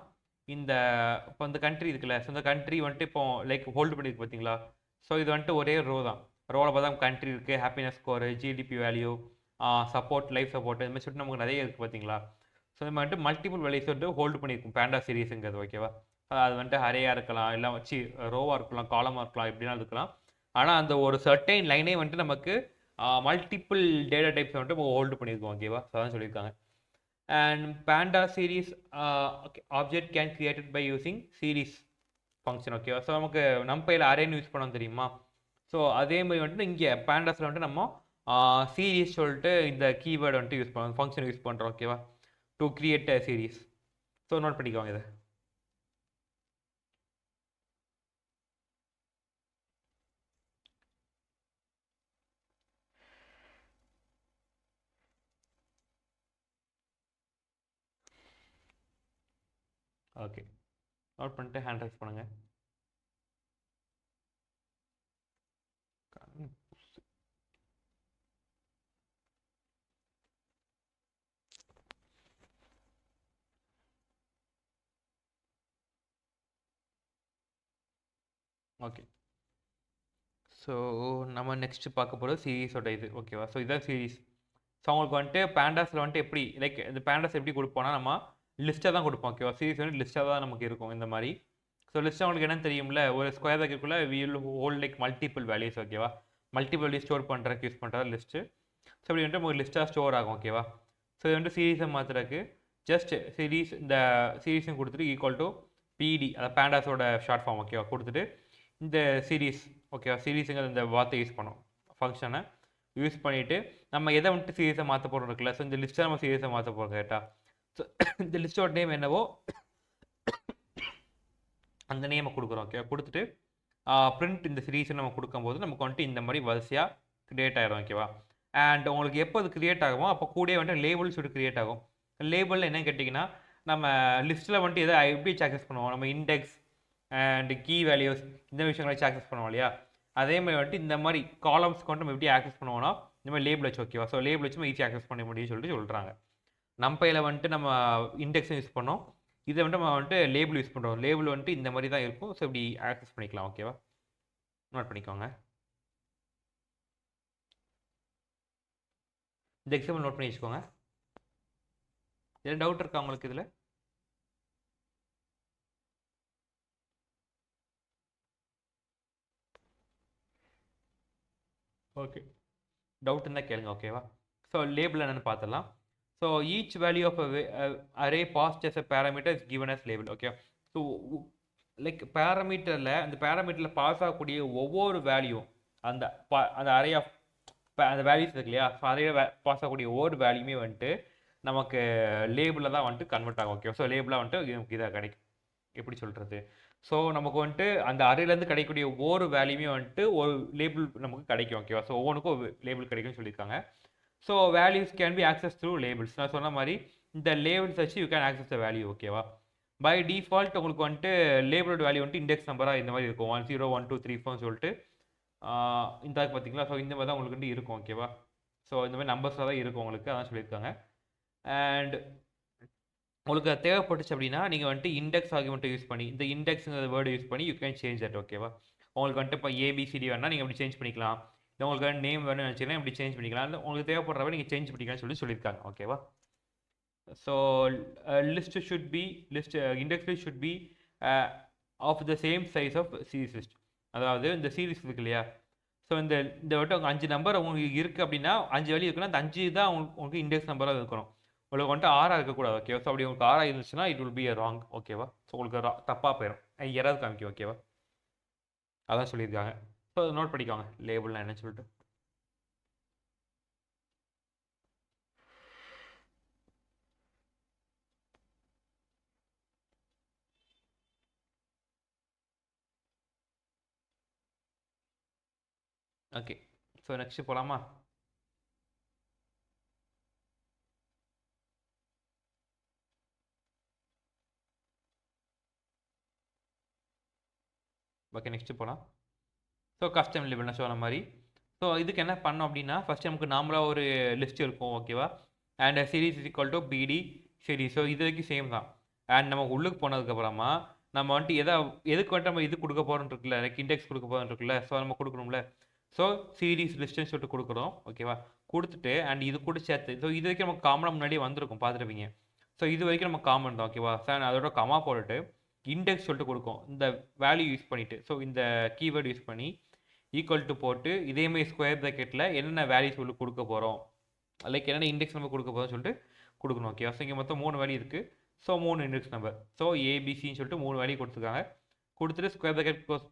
இப்போ இந்த கண்ட்ரி இருக்குல்ல, ஸோ இந்த கண்ட்ரி வந்துட்டு இப்போ லைக் ஹோல்டு பண்ணியிருக்கு பார்த்தீங்களா. ஸோ இது வந்துட்டு ஒரே ரோ தான். ரோவில் பார்த்தா கண்ட்ரி இருக்குது, happiness score, GDP value, support, life support, இது மாதிரி சொல்லிட்டு நமக்கு நிறைய இருக்குது பார்த்தீங்களா. ஸோ இந்த மாதிரி மல்டிபிள் வேல்யூஸ் வந்துட்டு ஹோல்டு பண்ணியிருக்கும் பேண்டா சீரீஸுங்கிறது. ஓகேவா. அது வந்துட்டு ஹரேயாக இருக்கலாம், இல்லை வச்சு ரோவாக இருக்கலாம், காலமாக இருக்கலாம், இப்படிலாம் இருக்கலாம். ஆனால் அந்த ஒரு சர்டைன் லைனே வந்துட்டு நமக்கு மல்டிபிள் டேட்டா டைப்ஸ் வந்துட்டு நம்ம ஹோல்டு பண்ணியிருக்கோம். ஓகேவா. ஸோ அதான் சொல்லியிருக்காங்க. And panda series object can created by using series function. ஓகேவா. ஸோ நமக்கு நம்பையில் அரேன்னு யூஸ் பண்ணோம் தெரியுமா. ஸோ அதே மாதிரி வந்துட்டு இங்கே பேண்டாஸில் வந்துட்டு நம்ம சீரீஸ் சொல்லிட்டு இந்த கீவேர்டு வந்துட்டு யூஸ் பண்ணுறோம், ஃபங்க்ஷன் யூஸ் பண்ணுறோம். ஓகேவா. To create a series. So note பண்ணிக்கோங்க இதை. ஓகே. நோட் பண்ணிட்டு ஹேண்ட் ரைஸ் பண்ணுங்கள். ஓகே. ஸோ நம்ம நெக்ஸ்ட் பார்க்க போகிறது சீரீஸோட இது. ஓகேவா. ஸோ இதுதான் சீரீஸ். ஸோ அவங்களுக்கு வந்துட்டு பேண்டாஸில் வந்துட்டு எப்படி லைக் இந்த பேண்டாஸ் எப்படி கொடுப்போம்னா நம்ம லிஸ்ட்டாக தான் கொடுப்போம். ஓகேவா. சீரீஸ் வந்து லிஸ்ட்டாக தான் நமக்கு இருக்கும் இந்த மாதிரி. ஸோ லிஸ்ட் அவங்களுக்கு என்னன்னு தெரியும்ல, ஒரு ஸ்கொயர் பேக்கெட்டுக்குள்ளே will hold like multiple values. ஓகேவா. மல்டிபிள் வேல்யூ ஸ்டோர் பண்ணுறதுக்கு யூஸ் பண்ணுறது லிஸ்ட்டு. ஸோ இப்படி வந்துட்டு உங்களுக்கு லிஸ்ட்டாக ஸ்டோர் ஆகும். ஓகேவா. ஸோ இது வந்துட்டு சீரீஸை மாற்றுறதுக்கு ஜஸ்ட் சீரீஸ் இந்த சீரீஸும் கொடுத்துட்டு ஈக்குவல் டு பிடி, அந்த பேண்டாஸோட ஷார்ட் ஃபார்ம். ஓகேவா. கொடுத்துட்டு இந்த சீரீஸ். ஓகேவா. சீரீஸுங்கிற இந்த வார்த்தை யூஸ் பண்ணோம், ஃபங்க்ஷனை யூஸ் பண்ணிவிட்டு நம்ம எதை வந்துட்டு சீரீஸை மாற்ற போகிறோம் இருக்குல்ல. ஸோ இந்த லிஸ்ட்டை நம்ம சீரீஸை மாற்ற போகிறோம் கேட்டா. ஸோ இந்த லிஸ்ட்டோட நேம் என்னவோ அந்த நேமை கொடுக்குறோம். ஓகே. கொடுத்துட்டு பிரிண்ட் இந்த சீரீஸை நம்ம கொடுக்கும்போது நமக்கு வந்துட்டு இந்த மாதிரி வரிசையாக க்ரியேட் ஆகிடும். ஓகேவா. அண்ட் உங்களுக்கு எப்போ அது க்ரியேட் ஆகுமோ அப்போ கூட வந்துட்டு லேபிள்ஸ் வந்துட்டு க்ரியேட் ஆகும். லேபிள் என்னன்னு கேட்டிங்கன்னா நம்ம லிஸ்ட்டில் வந்துட்டு எதை எப்படி ஆக்சஸ் பண்ணுவோம், நம்ம இண்டெக்ஸ் அண்ட் கீ வேல்யூஸ் இந்த விஷயங்களை வச்சு ஆக்சஸ் பண்ணுவோம் இல்லையா. அதே மாதிரி வந்துட்டு இந்த மாதிரி காலம்ஸ்க்கு வந்துட்டு நம்ம எப்படி ஆக்சஸ் பண்ணுவோம்னா இந்த மாதிரி லேபிள் வச்சு. ஓகேவா. ஸோ லேபிள் வச்சு நம்ம ஈஸி ஆக்சஸ் பண்ண முடியும்னு சொல்லிட்டு சொல்கிறாங்க. நம்பையில் வந்துட்டு நம்ம இண்டெக்ஸும் யூஸ் பண்ணோம், இதை வந்துட்டு நம்ம வந்துட்டு லேபிள் யூஸ் பண்ணுறோம். லேபிள் வந்துட்டு இந்த மாதிரி தான் இருக்கும். ஸோ இப்படி ஆக்சஸ் பண்ணிக்கலாம். ஓகேவா. நோட் பண்ணிக்கோங்க. இந்த எக்ஸாம்பிள் நோட் பண்ணி வச்சுக்கோங்க. எதாவது டவுட் இருக்கா உங்களுக்கு இதில்? ஓகே. டவுட் இருந்தால் கேளுங்க. ஓகேவா. ஸோ லேபிள் என்னென்னு பார்த்துடலாம். So each value of array passed as a parameter is given as label. Okay. So like பேராமீட்டரில் அந்த பேராமீட்டரில் பாஸ் ஆகக்கூடிய ஒவ்வொரு வேல்யூ அந்த அந்த அரே ஆஃப் அந்த வேல்யூஸ் இருக்கு இல்லையா. ஸோ அரையில் பாஸ் ஆகக்கூடிய ஒவ்வொரு வேல்யூமே வந்துட்டு நமக்கு லேபிளில் தான் வந்துட்டு கன்வெர்ட் ஆகும். ஓகே. ஸோ லேபிளாக வந்துட்டு நமக்கு இதாக கிடைக்கும். எப்படி சொல்கிறது, ஸோ நமக்கு வந்துட்டு அந்த அரையிலேருந்து கிடைக்கக்கூடிய ஒவ்வொரு வேல்யூமே வந்துட்டு ஒரு லேபிள் நமக்கு கிடைக்கும். ஓகேவா. ஸோ ஒவ்வொன்றுக்கும் லேபிள் கிடைக்கும்னு சொல்லியிருக்காங்க. So values can be access through labels. நான் சொன்ன மாதிரி இந்த லேபிள்ஸ் வச்சு you can access the value. ஓகேவா. பை டிஃபால்ட் உங்களுக்கு வந்துட்டு லேபிளோட வேல்யூ வந்துட்டு இண்டெக்ஸ் நம்பராக இந்த மாதிரி இருக்கும். 1 0 1 2 3 4 சொல்லிட்டு இந்த பார்த்தீங்களா. ஸோ இந்த மாதிரி தான் உங்களுக்கு வந்துட்டு இருக்கும். ஓகேவா. ஸோ இந்த மாதிரி நம்பர்ஸாக தான் இருக்கும் உங்களுக்கு, அதான் சொல்லியிருக்காங்க. அண்ட் உங்களுக்கு அது தேவைப்பட்டுச்சு அப்படின்னா நீங்கள் வந்துட்டு இண்டெக்ஸ் ஆர்குமெண்ட்டை யூஸ் பண்ணி இந்த இண்டெக்ஸுங்கிற வேர்டு யூஸ் பண்ணி யூ கேன் சேஞ்ச் தட். ஓகேவா. உங்களுக்கு வந்துட்டு இப்போ ஏபிசிடி வேணால் நீங்கள் இப்படி சேஞ்ச் பண்ணிக்கலாம். இல்லை உங்களுக்கு நேம் வேணும்னு நினச்சிங்கன்னா இப்படி சேஞ்ச் பண்ணிக்கலாம். இல்லை உங்களுக்கு தேவைப்படுறவரை நீங்கள் சேஞ்ச் பண்ணிக்கலாம்னு சொல்லியிருக்காங்க. ஓகேவா. So list should be index list should be of the same size of series list. அதாவது இந்த சீரிஸ் இருக்கு இல்லையா, ஸோ இந்த இந்த வட்டம் உங்கள் 5 நம்பர் உங்களுக்கு இருக்குது அப்படின்னா 5 வேல்யூ இருக்குன்னா அந்த 5 தான் உங்களுக்கு இண்டெக்ஸ் நம்பராக இருக்கணும். உங்களுக்கு வந்துட்டு 6 இருக்கக்கூடாது. ஓகேவா? ஸோ அப்படி உங்களுக்கு 6 இருந்துச்சுன்னா it will be a wrong. ஓகேவா? ஸோ உங்களுக்கு தப்பாக போயிடும், எரர் காமிக்கும். ஓகேவா? அதான் சொல்லியிருக்காங்க. ஸோ அதை நோட் பண்ணிக்கோங்க லேபிள்னா என்னன்னு சொல்லிட்டு. ஓகே, ஸோ நெக்ஸ்ட் போகலாமா? ஓகே, நெக்ஸ்ட் போகலாம். ஸோ கஸ்டம் லேபிள் நான் சொன்ன மாதிரி. ஸோ இதுக்கு என்ன பண்ணோம் அப்படின்னா ஃபஸ்ட்டு நமக்கு நார்மலாக ஒரு லிஸ்ட் இருக்கும். ஓகேவா? And series is equal to பிடி சீரிஸ். ஸோ இது வரைக்கும் சேம் தான். அண்ட் நம்ம உள்ளுக்கு போனதுக்கப்புறமா நம்ம வந்துட்டு எதுக்கு வந்துட்டு நம்ம இது கொடுக்க போகிறோன்னு இருக்குல்ல, லைக் இண்டெக்ஸ் கொடுக்க போகிறோன்னு இருக்குல்ல, ஸோ நம்ம கொடுக்கணும்ல. ஸோ சீரிஸ் லிஸ்ட்டுன்னு சொல்லிட்டு கொடுக்குறோம். ஓகேவா? கொடுத்துட்டு அண்ட் இது கூட சேர்த்து, ஸோ இது வரைக்கும் நமக்கு காமனாக முன்னாடியே வந்திருக்கும், பார்த்துருப்பீங்க. ஸோ இது வரைக்கும் நம்ம காமன் தான். ஓகேவா? சார் அதோட கமா போட்டுட்டு இண்டெக்ஸ் சொல்லிட்டு கொடுக்கும் இந்த வேல்யூ யூஸ் பண்ணிவிட்டு. ஸோ இந்த கீவேர்டு யூஸ் பண்ணி ஈக்குவல் டு போட்டு இதேமாதிரி ஸ்கொயர் ப்ராக்கெட்டில் என்னென்ன வேல்யூ சொல்லி கொடுக்க போகிறோம், லைக் என்னென்ன இண்டெக்ஸ் நம்பர் கொடுக்க போகிறோம்னு சொல்லிட்டு கொடுக்கணும். ஓகேவா? ஸோ இங்கே மொத்தம் 3 வேல்யூ இருக்குது. So 3 index number. ஸோ ஏபிசின்னு சொல்லிட்டு 3 வேல்யூ கொடுத்துருக்காங்க. கொடுத்துட்டு ஸ்கொயர் ப்ராக்கெட் க்ளோஸ்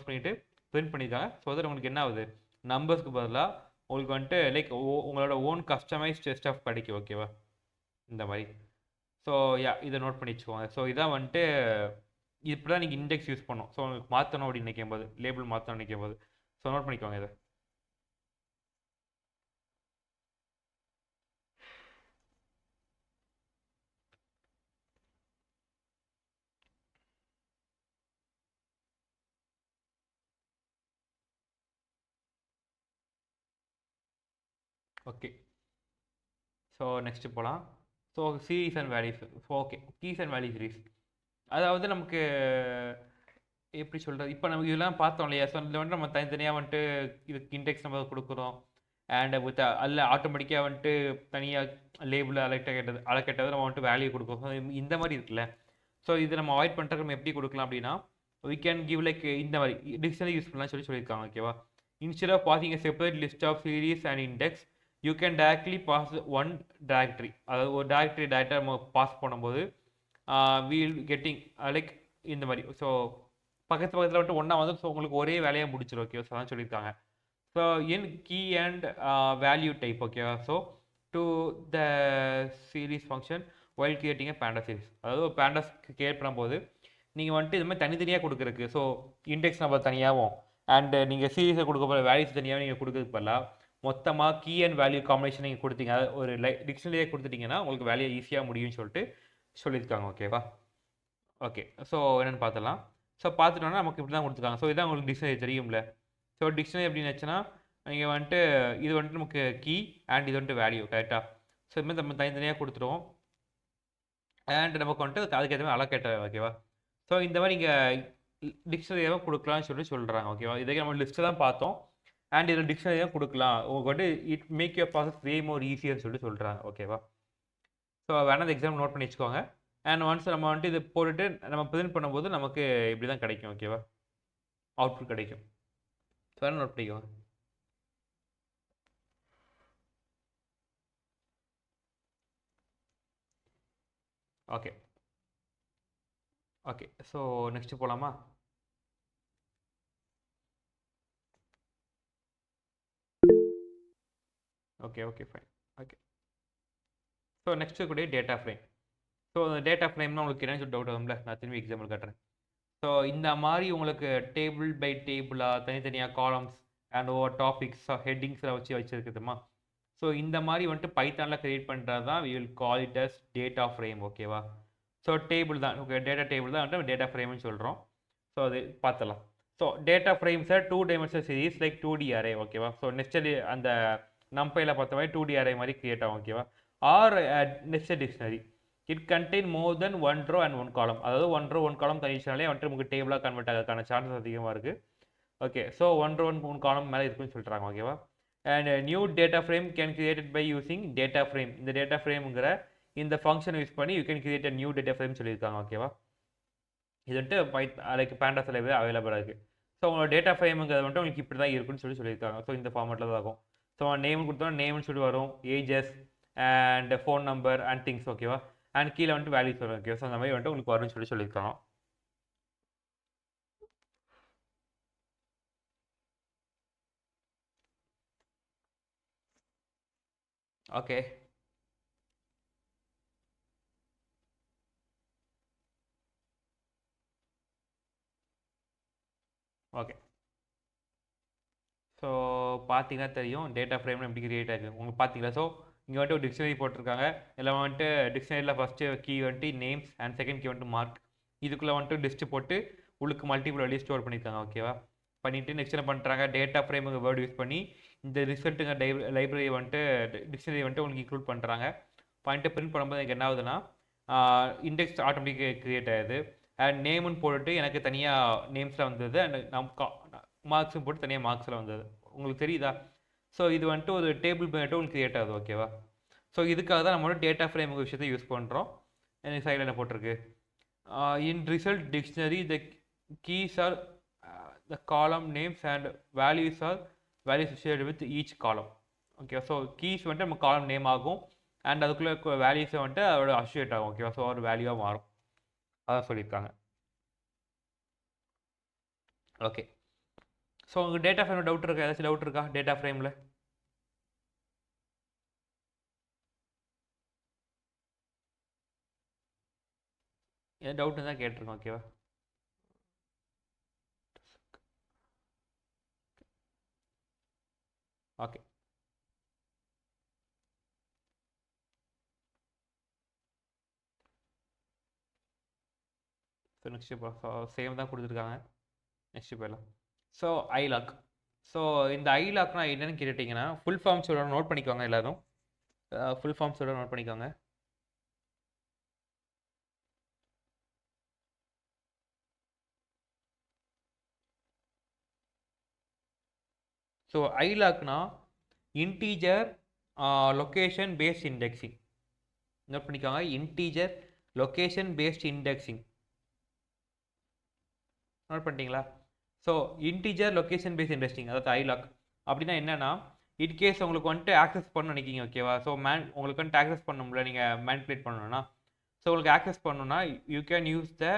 பண்ணிவிட்டு பிரிண்ட் பண்ணியிருக்காங்க. ஸோ அதில் உங்களுக்கு என்ன ஆகுது, நம்பர்ஸ்க்கு பதிலாக உங்களுக்கு வந்துட்டு லைக் உங்களோட ஓன் கஸ்டமைஸ்ட் ஸ்டஃப் கிடைக்கும். ஓகேவா? இந்த மாதிரி. ஸோ இதை நோட் பண்ணி வச்சுக்கோங்க. ஸோ இதான் வந்துட்டு இப்படி தான் நீங்கள் இண்டெக்ஸ் யூஸ் பண்ணணும். ஸோ உங்களுக்கு மாற்றணும் அப்படின்னு நினைக்கும் போது, லேபிள் மாற்றணும் நினைக்கும் போது, ஸோ நோட் பண்ணிக்கோங்க இதை. ஓகே, ஸோ நெக்ஸ்ட்டு போகலாம். So series and values. So okay, keys and value series. அதாவது நமக்கு எப்படி சொல்கிறது, இப்போ நம்ம இதெல்லாம் பார்த்தோம் இல்லையா. ஸோ இதில் வந்துட்டு நம்ம தனித்தனியாக வந்துட்டு இதுக்கு இண்டெக்ஸ் நம்ம கொடுக்குறோம். அண்ட் வித் அதில் ஆட்டோமேட்டிக்காக வந்துட்டு தனியாக லேபிள் அலக்கெட்டது நம்ம வந்துட்டு வேல்யூ கொடுக்கும். ஸோ இந்த மாதிரி இருக்குல்ல. ஸோ இது நம்ம அவாய்ட் பண்ணுறதுக்கு நம்ம எப்படி கொடுக்கலாம் அப்படின்னா, we can give லைக் இந்த மாதிரி டிக்ஷனரி யூஸ் பண்ணலாம் சொல்லியிருக்காங்க. ஓகேவா? Instead of passing a separate list of series and index, you can directly pass one directory. அதாவது ஒரு டேரக்டரி நம்ம பாஸ் பண்ணும்போது வீல் கெட்டிங் லைக் இந்த மாதிரி. ஸோ பக்கத்தில் வந்துட்டு ஒன்றா வந்து ஸோ உங்களுக்கு ஒரே வேலையாக முடிச்சிடும். ஓகே, ஸோ அதான் சொல்லியிருக்காங்க. So in key and value type. ஓகேவா? So to the series function while creating a panda series. அதாவது ஒரு பேண்டாஸ் கிரியேட் பண்ணும்போது நீங்கள் வந்துட்டு இது மாதிரி தனித்தனியாக கொடுக்குறக்கு, ஸோ இண்டெக்ஸ் நம்பர் தனியாகவும் அண்டு நீங்கள் சீரீஸை கொடுக்க போகிற வேல்யூஸ் தனியாகவும் நீங்கள் கொடுக்கறதுக்கு பதிலாக மொத்தமாக கீ அண்ட் வேல்யூ காம்பினேஷன் நீங்கள் கொடுத்தீங்க, அதாவது ஒரு டிக்ஷனரியே கொடுத்துட்டிங்கன்னா உங்களுக்கு வேலையை ஈஸியாக முடியும்னு சொல்லிட்டு சொல்லியிருக்காங்க. ஓகேவா? ஓகே, ஸோ என்னென்னு பார்த்துலாம். ஸோ பார்த்துட்டோன்னா நமக்கு இப்படி தான் கொடுத்துருக்காங்க. ஸோ இதான் உங்களுக்கு டிக்ஷனரி தெரியும்ல. ஸோ டிக்ஷனரி அப்படின்னு வச்சுன்னா நீங்கள் வந்துட்டு இது வந்துட்டு நமக்கு கீ அண்ட் இது வந்துட்டு வேல்யூ. கரெக்டாக? ஸோ இதுமாதிரி நம்ம தனித்தனியாக கொடுத்துருவோம். அண்ட் நமக்கு வந்துட்டு அதுக்கேற்ற மாதிரி அலோகேட். ஓகேவா? ஸோ இந்த மாதிரி நீங்கள் டிக்ஷனரியாக கொடுக்கலாம்னு சொல்கிறாங்க. ஓகேவா? இதே நம்ம லிஸ்ட்டு தான் பார்த்தோம். அண்ட் இதில் டிக்ஷனரியாக கொடுக்கலாம். உங்களுக்கு வந்துட்டு இட் மேக் யூர் ப்ராசஸ் வே மோர் ஈஸியர்னு சொல்லிட்டு சொல்கிறாங்க. ஓகேவா? ஸோ வேணால் இந்த எக்ஸாம் நோட் பண்ணி வச்சுக்கோங்க. அண்ட் ஒன்ஸ் நம்ம வந்துட்டு இது போட்டுட்டு நம்ம ப்ரெசென்ட் பண்ணும்போது நமக்கு இப்படி தான் கிடைக்கும். ஓகேவா? அவுட்புட் கிடைக்கும். ஸோ வேணால் நோட் பண்ணிக்கோங்க. ஓகே ஓகே, ஸோ நெக்ஸ்ட்டு போகலாமா? Okay okay fine. Okay, so next கூட டேட்டா ஃப்ரேம். ஸோ அந்த டேட்டா ஃப்ரேம்னா உங்களுக்கு என்ன டவுட் வரும்ல, நான் திரும்பி எக்ஸாம்பிள் காட்டுறேன். ஸோ இந்த மாதிரி உங்களுக்கு டேபிள் பை டேபிளாக தனித்தனியாக காலம்ஸ் அண்ட் ஓவர் டாபிக்ஸ் ஹெட்டிங்ஸில் வச்சுருக்குதுமா. ஸோ இந்த மாதிரி வந்துட்டு பைத்தானில் க்ரியேட் பண்ணுறது தான் we will call it as data frame. ஓகேவா? ஸோ டேபிள் தான், ஓகே, டேட்டா டேபிள் தான் வந்துட்டு டேட்டா ஃப்ரேம்னு சொல்கிறோம். ஸோ அது பார்த்துலாம். So data frames are 2 dimensional series like 2D array. ஓகேவா? ஸோ நெக்ஸ்ட் அந்த நம்பையில் பார்த்த மாதிரி 2D அரே மாதிரி கிரியேட் ஆகும். ஓகேவா? Or next dictionary it contain more than 1 row and 1 column. அதாவது 1 row 1 column கண்டிஷனாலே வந்துட்டு நமக்கு டேபிளாக கன்வெர்ட் ஆகிறதுக்கான சான்சஸ் அதிகமாக இருக்குது. ஓகே, ஸோ 1 row 1 column மேலே இருக்குன்னு சொல்கிறாங்க. ஓகேவா? And new data frame can created by using data frame. இந்த டேட்டா ஃப்ரேம்ங்கிற இந்த ஃபங்க்ஷன் யூஸ் பண்ணி you can create a new data frame சொல்லியிருக்காங்க. ஓகேவா? இது வந்துட்டு லைக் பேண்டாஸ் லைப்ரரி அவைலபிளாக இருக்குது. ஸோ உங்களோட டேட்டா ஃப்ரேமுங்கிறது வந்துட்டு உங்களுக்கு இப்படி தான் இருக்குன்னு சொல்லியிருக்காங்க. ஸோ இந்த ஃபார்மேட்டில் தான் இருக்கும். ஸோ நேம் கொடுத்தோம், நேம்னு சொல்லி வரும், ages and phone number and things ஓகேவா. அண்ட் கீழே வந்துட்டு வேல்யூஸ் வரும் ஓகே. ஸோ அந்த மாதிரி வந்துட்டு உங்களுக்கு வரும்னு சொல்லியிருக்காங்க. Okay okay. ஸோ பார்த்தீங்கன்னா தெரியும் டேட்டா ஃப்ரேம்னு எப்படி கிரியேட் ஆகுது உங்களுக்கு பார்த்தீங்களா. ஸோ இங்கே வந்துட்டு ஒரு டிக்ஷனரி போட்டிருக்காங்க. இதில் வந்துட்டு டிக்ஷனரியில் ஃபஸ்ட்டு கீ வந்துட்டு நேம்ஸ் அண்ட் செகண்ட் கீ வந்துட்டு மார்க். இதுக்குள்ளே வந்துட்டு லிஸ்ட்டு போட்டு உங்களுக்கு மல்டிபிள் வேல்யூ ஸ்டோர் பண்ணியிருக்காங்க ஓகேவா. பண்ணிவிட்டு நெக்ஸ்ட் என்ன பண்ணுறாங்க, டேட்டா ஃப்ரேமுங்க வேர்டு யூஸ் பண்ணி இந்த ரிசல்ட்டுங்க லைப்ரரி வந்துட்டு டிக்ஷனரி வந்துட்டு உங்களுக்கு இன்க்ளூட் பண்ணுறாங்க. பாயிண்ட்டை பிரிண்ட் பண்ணும்போது எனக்கு என்ன ஆகுதுன்னா இண்டெக்ஸ் ஆட்டோமேட்டிக்காக க்ரியேட் ஆகுது. அண்ட் நேம்னு போட்டுட்டு எனக்கு தனியாக நேம்ஸில் வந்தது. அண்ட் மார்க்ஸும் போட்டு தனியாக மார்க்ஸில் வந்தது. உங்களுக்கு தெரியுதா. ஸோ இது வந்துட்டு ஒரு டேபிள் பண்ணிட்டு உங்களுக்கு கிரியேட் ஆகுது ஓகேவா. ஸோ இதுக்காக தான் நம்மளோட டேட்டா ஃப்ரேம் விஷயத்தை யூஸ் பண்ணுறோம். எனக்கு சைடில் என்ன போட்டிருக்கு, in result dictionary the keys are the column names and values are values associated with each column okay. So keys வந்துட்டு நம்ம காலம் நேம் ஆகும் அண்ட் அதுக்குள்ளே வேல்யூஸை வந்துட்டு அதோட அசோசியேட் ஆகும் ஓகேவா. ஸோ ஒரு வேல்யூவாக மாறும், அதான் சொல்லியிருக்காங்க. ஓகே. ஸோ உங்களுக்கு டேட்டா ஃப்ரேமில் டவுட் இருக்கா, ஏதாச்சும் டவுட் இருக்கா டேட்டா ஃப்ரேமில்? ஏதாவது டவுட் இருந்தால் கேட்டிருக்கோம் ஓகேவா. ஓகே. ஸோ நெக்ஸ்ட் இப்போ சேம் தான் கொடுத்துருக்காங்க. நெக்ஸ்ட் போயிடலாம். So eye lock. ஸோ இந்த ஐலாக்னா என்னென்னு கேட்டுட்டிங்கன்னா ஃபுல் ஃபார்ம்ஸோட நோட் பண்ணிக்கோங்க எல்லோரும். ஃபுல் ஃபார்ம்ஸோட நோட் பண்ணிக்கோங்க. ஸோ ஐலாக்னா integer location based indexing. Note பண்ணிக்கோங்க, integer location based indexing. Note பண்ணிட்டீங்களா. So integer location based indexing அதாவது ஐலாக் அப்படின்னா என்னென்னா, இன்கேஸ் உங்களுக்கு வந்துட்டு ஆக்சஸ் பண்ண நினைக்கிங்க ஓகேவா. ஸோ உங்களுக்கு வந்துட்டு ஆக்சஸ் பண்ணணும்ல, நீங்கள் மேனிபுலேட் பண்ணணும்னா. ஸோ உங்களுக்கு ஆக்சஸ் பண்ணணும்னா you can use the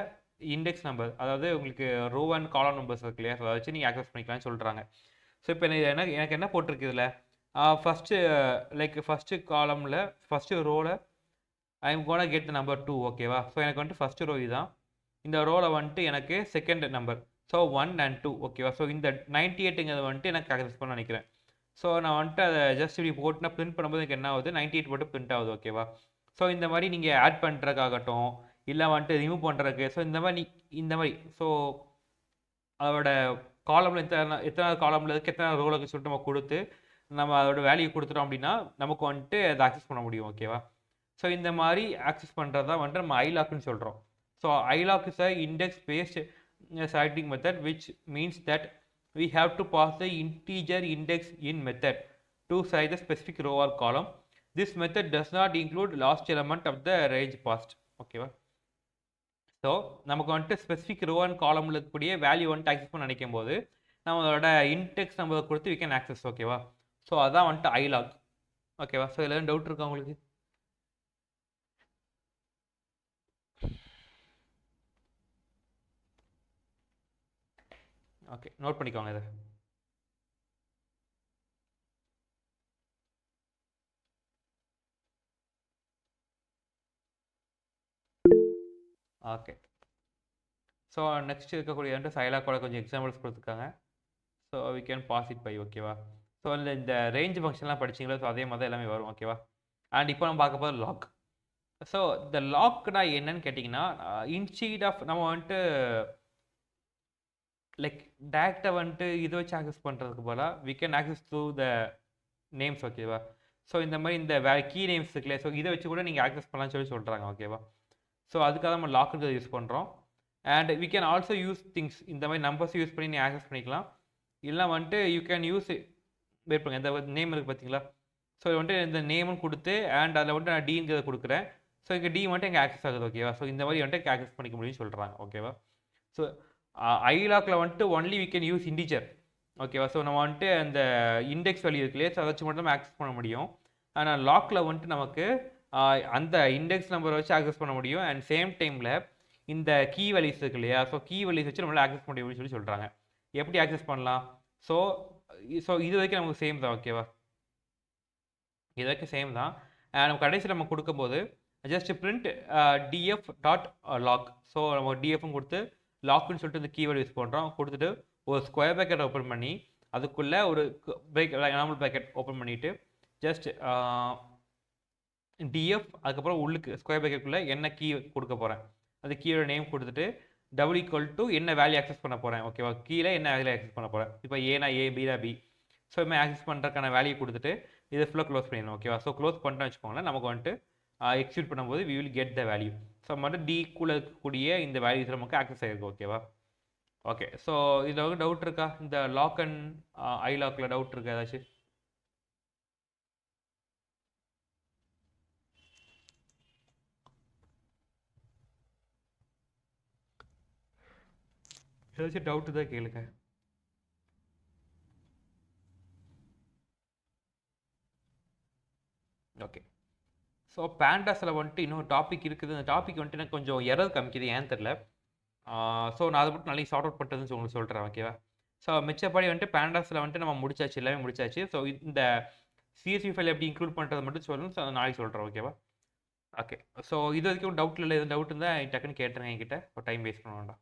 index number, அதாவது உங்களுக்கு ரோ அண்ட் காலம் நம்பர்ஸ் இருக்கு இல்லையா. ஸோ அதை வச்சு நீங்கள் ஆக்சஸ் பண்ணிக்கலாம்னு சொல்கிறாங்க. ஸோ இப்போ எனக்கு என்ன போட்டிருக்கு இதில், ஃபஸ்ட்டு காலமில் ஃபஸ்ட்டு ரோவில் I am gonna get number 2 ஓகேவா. ஸோ எனக்கு வந்துட்டு ஃபஸ்ட்டு ரோ இதுதான். இந்த ரோவில் வந்துட்டு எனக்கு செகண்ட் நம்பர் ஸோ 1 and 2 ஓகேவா. ஸோ இந்த 98ங்கிறது வந்துட்டு எனக்கு ஆக்சஸ் பண்ண நினைக்கிறேன். ஸோ நான் வந்துட்டு அதை ஜஸ்ட் இப்படி போட்டுனா பிரிண்ட் பண்ணும்போது எனக்கு என்ன ஆகுது, 98 மட்டும் பிரிண்ட் ஆகுது ஓகேவா. ஸோ இந்த மாதிரி நீங்கள் ஆட் பண்ணுறதுக்காகட்டும் இல்லை வந்துட்டு ரிமூவ் பண்ணுறதுக்கு, ஸோ இந்த மாதிரி ஸோ அதோட காலமில் எத்தனை காலமில் இருக்குது எத்தனை ரோலுக்கு சொல்லிட்டு நம்ம கொடுத்து நம்ம அதோட வேல்யூ கொடுத்துட்டோம் அப்படின்னா நமக்கு வந்துட்டு அதை ஆக்சஸ் பண்ண முடியும் ஓகேவா. ஸோ இந்த மாதிரி ஆக்சஸ் பண்ணுறது தான் வந்துட்டு நம்ம ஐலாக்னு சொல்கிறோம். So iloc is a index based sorting method, which means that we have to pass the integer index in method to cite the specific row or column. This method does not include last element of the range passed. ஓகேவா. ஸோ நமக்கு வந்துட்டு ஸ்பெசிஃபிக் ரோ அண்ட் காலமில் இருக்கக்கூடிய வேல்யூ வந்துட்டு ஆக்சஸ் பண்ண நினைக்கும் போது நம்மளோட இன்டெக்ஸ் நம்பர் கொடுத்து வி கேன் ஆக்சஸ் ஓகேவா. ஸோ அதான் வந்துட்டு ஐலாக் ஓகேவா. ஸோ எல்லாம் டவுட் இருக்கா உங்களுக்கு? ஓகே, நோட் பண்ணிக்கோங்க இதை. ஓகே. ஸோ நெக்ஸ்ட் இருக்கக்கூடிய வந்துட்டு ஐலாக்கோட கொஞ்சம் எக்ஸாம்பிள்ஸ் கொடுத்துருக்காங்க. So we can pass it by ஓகேவா. ஸோ இந்த ரேஞ்ச் ஃபங்க்ஷன்லாம் படிச்சிங்களா, ஸோ அதே மாதிரி தான் எல்லாமே வரும் ஓகேவா. அண்ட் இப்போ நம்ம பார்க்க போகிற லாக். ஸோ இந்த லாக்னா என்னன்னு கேட்டிங்கன்னா, இன்ஸ்டீட் ஆஃப் நம்ம வந்துட்டு லைக் டேரெக்டாக வந்துட்டு இதை வச்சு ஆக்சஸ் பண்ணுறதுக்கு போல we can access through the names ஓகேவா. ஸோ இந்த மாதிரி இந்த கீ நேம்ஸ் இருக்குல்லையா, ஸோ இதை வச்சு கூட நீங்கள் ஆக்சஸ் பண்ணலாம்னு சொல்லி சொல்கிறாங்க ஓகேவா. ஸோ அதுக்காக நம்ம லாக்குன்றதை யூஸ் பண்ணுறோம். And we can also use things, இந்த மாதிரி நம்பர்ஸ் யூஸ் பண்ணி நீங்கள் ஆக்சஸ் பண்ணிக்கலாம். இல்லை வந்துட்டு யூ கேன் யூஸ் வெயிட் பண்ணுங்க, இந்த நேம் இருக்குது பார்த்தீங்களா. ஸோ வந்துட்டு இந்த நேமும் கொடுத்து அண்ட் அதில் வந்துட்டு நான் டிங்கிறத கொடுக்குறேன். ஸோ இங்கே டி வந்துட்டு எங்கள் ஆக்சஸ் ஆகுது ஓகேவா. ஸோ இந்த மாதிரி வந்துட்டு ஆக்சஸ் பண்ணிக்க முடியும்னு சொல்கிறாங்க ஓகேவா. ஸோ ஐலாக்கில் வந்துட்டு only we can use integer ஓகேவா. ஸோ நம்ம வந்துட்டு அந்த இண்டெக்ஸ் வேல்யூ இருக்கு இல்லையா, ஸோ அதை வச்சு மட்டும் நம்ம ஆக்சஸ் பண்ண முடியும். ஆனால் லாக்கில் வந்துட்டு நமக்கு அந்த இண்டெக்ஸ் நம்பரை வச்சு ஆக்சஸ் பண்ண முடியும். அண்ட் சேம் டைமில் இந்த கீ வேல்யூஸ் இருக்கு இல்லையா, ஸோ கீ வேல்யூஸ் வச்சு நம்மளால் ஆக்சஸ் பண்ண முடியும்னு சொல்லி சொல்கிறாங்க. எப்படி ஆக்சஸ் பண்ணலாம்? ஸோ ஸோ இது வரைக்கும் நமக்கு சேம் தான் ஓகேவா, இது வரைக்கும் சேம் தான். நம்ம கடைசியில் நம்ம கொடுக்கும்போது just print DF dot loc. So நம்ம டிஎஃப்னு கொடுத்து லாக்னு சொல்லிட்டு இந்த கீவேர்டு யூஸ் பண்ணுறோம். கொடுத்துட்டு ஒரு ஸ்கொயர் பேக்கெட் ஓப்பன் பண்ணி அதுக்குள்ளே ஒரு நார்மல் பேக்கெட் ஓப்பன் பண்ணிவிட்டு ஜஸ்ட் டிஎஃப் அதுக்கப்புறம் உள்ளுக்கு ஸ்கொயர் பேக்கெட்டுக்குள்ளே என்ன கீ கொடுக்க போகிறேன், அந்த கீயோட நேம் கொடுத்துட்டு டபுள் ஈக்குவல் டு என்ன வேல்யூ ஆக்சஸ் பண்ண போகிறேன் ஓகேவா, கீழே என்ன வேல்யூ ஆக்சஸ் பண்ண போகிறேன். இப்போ ஏனா ஏ, பினா பி. ஸோ இதுமாதிரி ஆக்சஸ் பண்ணுறதுக்கான வேல்யூ கொடுத்துட்டு இதை ஃபுல்லாக க்ளோஸ் பண்ணிடணும் ஓகேவா. ஸோ க்ளோஸ் பண்ணிட்டோம்னு வச்சுக்கோங்களேன், நமக்கு வந்துட்டு எக்ஸிக்யூட் பண்ணும்போது we will get the value. So மட்டும் டிக்குள்ளே இருக்கக்கூடிய இந்த வேல்யூஸ் நமக்கு ஆக்சஸ் ஆகிருக்கு ஓகேவா. ஓகே, ஸோ இதில் வந்து டவுட் இருக்கா? இந்த லாக் அண்ட் ஐ லாக்கில் டவுட் இருக்கா ஏதாச்சும்? ஏதாச்சும் டவுட்டு தான் கேளுங்க. ஓகே, ஸோ பேண்டாஸில் வந்துட்டு இன்னொரு டாபிக் இருக்குது. அந்த டாபிக் வந்துட்டு எனக்கு கொஞ்சம் எரர் காமிக்குது, ஏன்னு தெரில. ஸோ நான் அதை மட்டும் நாளைக்கு சார்ட் அவுட் பண்ணுறதுன்னு உங்களுக்கு சொல்கிறேன் ஓகேவா. ஸோ மிச்சப்படி வந்துட்டு பேண்டாஸில் வந்துட்டு நம்ம முடிச்சாச்சு, எல்லாமே முடிச்சாச்சு. ஸோ இந்த சிஎஸ்வி ஃபைல் எப்படி இன்க்ளூட் பண்ணுறது மட்டும் சொல்லணும். ஸோ நாளைக்கு சொல்கிறேன் ஓகேவா. ஓகே, ஸோ இது வரைக்கும் டவுட் இல்லை, எதுவும் டவுட் இருந்தால் டக்குன்னு கேட்டுருங்க என்கிட்ட, ஒரு டைம் வேஸ்ட் பண்ண வேண்டாம்.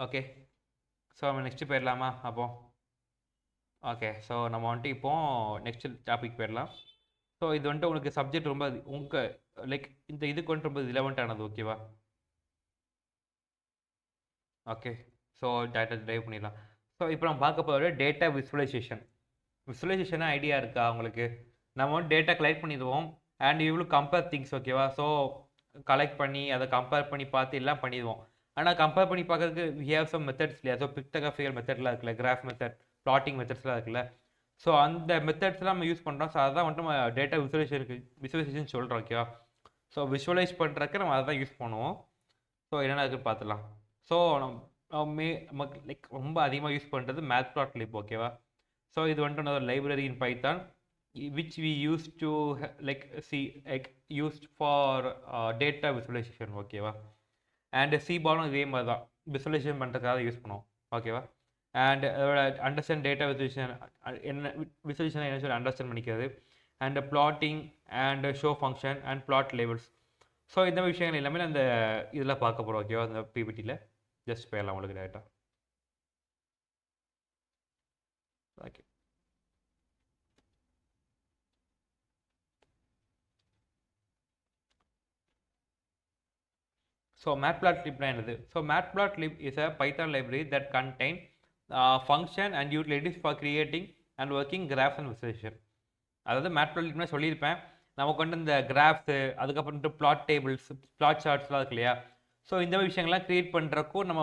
ஓகே, ஸோ நம்ம நெக்ஸ்ட்டு போயிடலாமா அப்போ? ஓகே, ஸோ நம்ம வந்துட்டு இப்போ நெக்ஸ்ட் டாபிக் போயிடலாம். ஸோ இது வந்துட்டு உங்களுக்கு சப்ஜெக்ட் ரொம்ப உங்கள் லைக் இந்த இதுக்கு வந்துட்டு ரொம்ப ரிலவெண்ட்டானது ஓகேவா. ஓகே, ஸோ டேட்டா ட்ரைவ் பண்ணிடலாம். ஸோ இப்போ நம்ம பார்க்க போகிற டேட்டா விசுவலைசேஷன். விசுவலைசேஷன் ஐடியா இருக்கா உங்களுக்கு? நம்ம வந்து டேட்டா கலெக்ட் பண்ணிடுவோம் அண்ட் இவ்வளோ கம்பேர் திங்ஸ் ஓகேவா. ஸோ கலெக்ட் பண்ணி அதை கம்பேர் பண்ணி பார்த்து எல்லாம் பண்ணிடுவோம். ஆனால் கம்பேர் பண்ணி பார்க்கறதுக்கு வி ஹேவ் சம் மெத்தட்ஸ் இல்லையா. ஸோ பிக்டோகிராஃபிக்கல் மெத்தட்லாம் இருக்குல்ல, கிராஃப் மெத்தட், பிளாட்டிங் மெத்தட்ஸ்லாம் இருக்குல்ல. ஸோ அந்த மெத்தட்ஸ்லாம் நம்ம யூஸ் பண்ணுறோம். ஸோ அதுதான் வந்துட்டு நம்ம டேட்டா விசுவலைசேஷன் சொல்கிறோம் ஓகேவா. ஸோ விஷுவலைஸ் பண்ணுறதுக்கு நம்ம அதை தான் யூஸ் பண்ணுவோம். ஸோ என்னென்ன இருக்குன்னு பார்த்துலாம். ஸோ நமக்கு லைக் ரொம்ப அதிகமாக யூஸ் பண்ணுறது மேட்ப்ளாட்லிப் ஓகேவா. ஸோ இது வந்துட்டு ஒரு library in Python which we used to like see like used for data visualization ஓகேவா. அண்ட் சிபாலும் இதே மாதிரி தான் விசுவலைசேஷன் பண்ணுறதுக்காக யூஸ் பண்ணுவோம் ஓகேவா. அண்ட் அதோட அண்டர்ஸ்டாண்ட் டேட்டா விசுவலைசேஷன் என்ன, விசுவலைசேஷன் என்ன சொல்லி அண்டர்ஸ்டாண்ட் பண்ணிக்கிறது, and plotting and show function and plot labels. So இந்த மாதிரி விஷயங்கள் எல்லாமே அந்த இதில் பார்க்க போகிறோம் ஓகேவா. அந்த பிபிடியில் ஜஸ்ட் போயிடலாம் உங்களுக்கு டேட்டா. ஓகே, so matplotlib என்னது? So matplotlib is a Python library that contain function and utilities for creating and working graphs and visualization. அதாவது மேட்ப்ளாட்லிப்னா சொல்லியிருப்பேன், நமக்கு வந்து இந்த கிராஃப்ஸு அதுக்கப்புறம் பிளாட் டேபிள்ஸ், பிளாட் சார்ட்ஸ்லாம் இருக்கு இல்லையா. ஸோ இந்த மாதிரி விஷயங்கள்லாம் க்ரியேட் பண்ணுறக்கும் நம்ம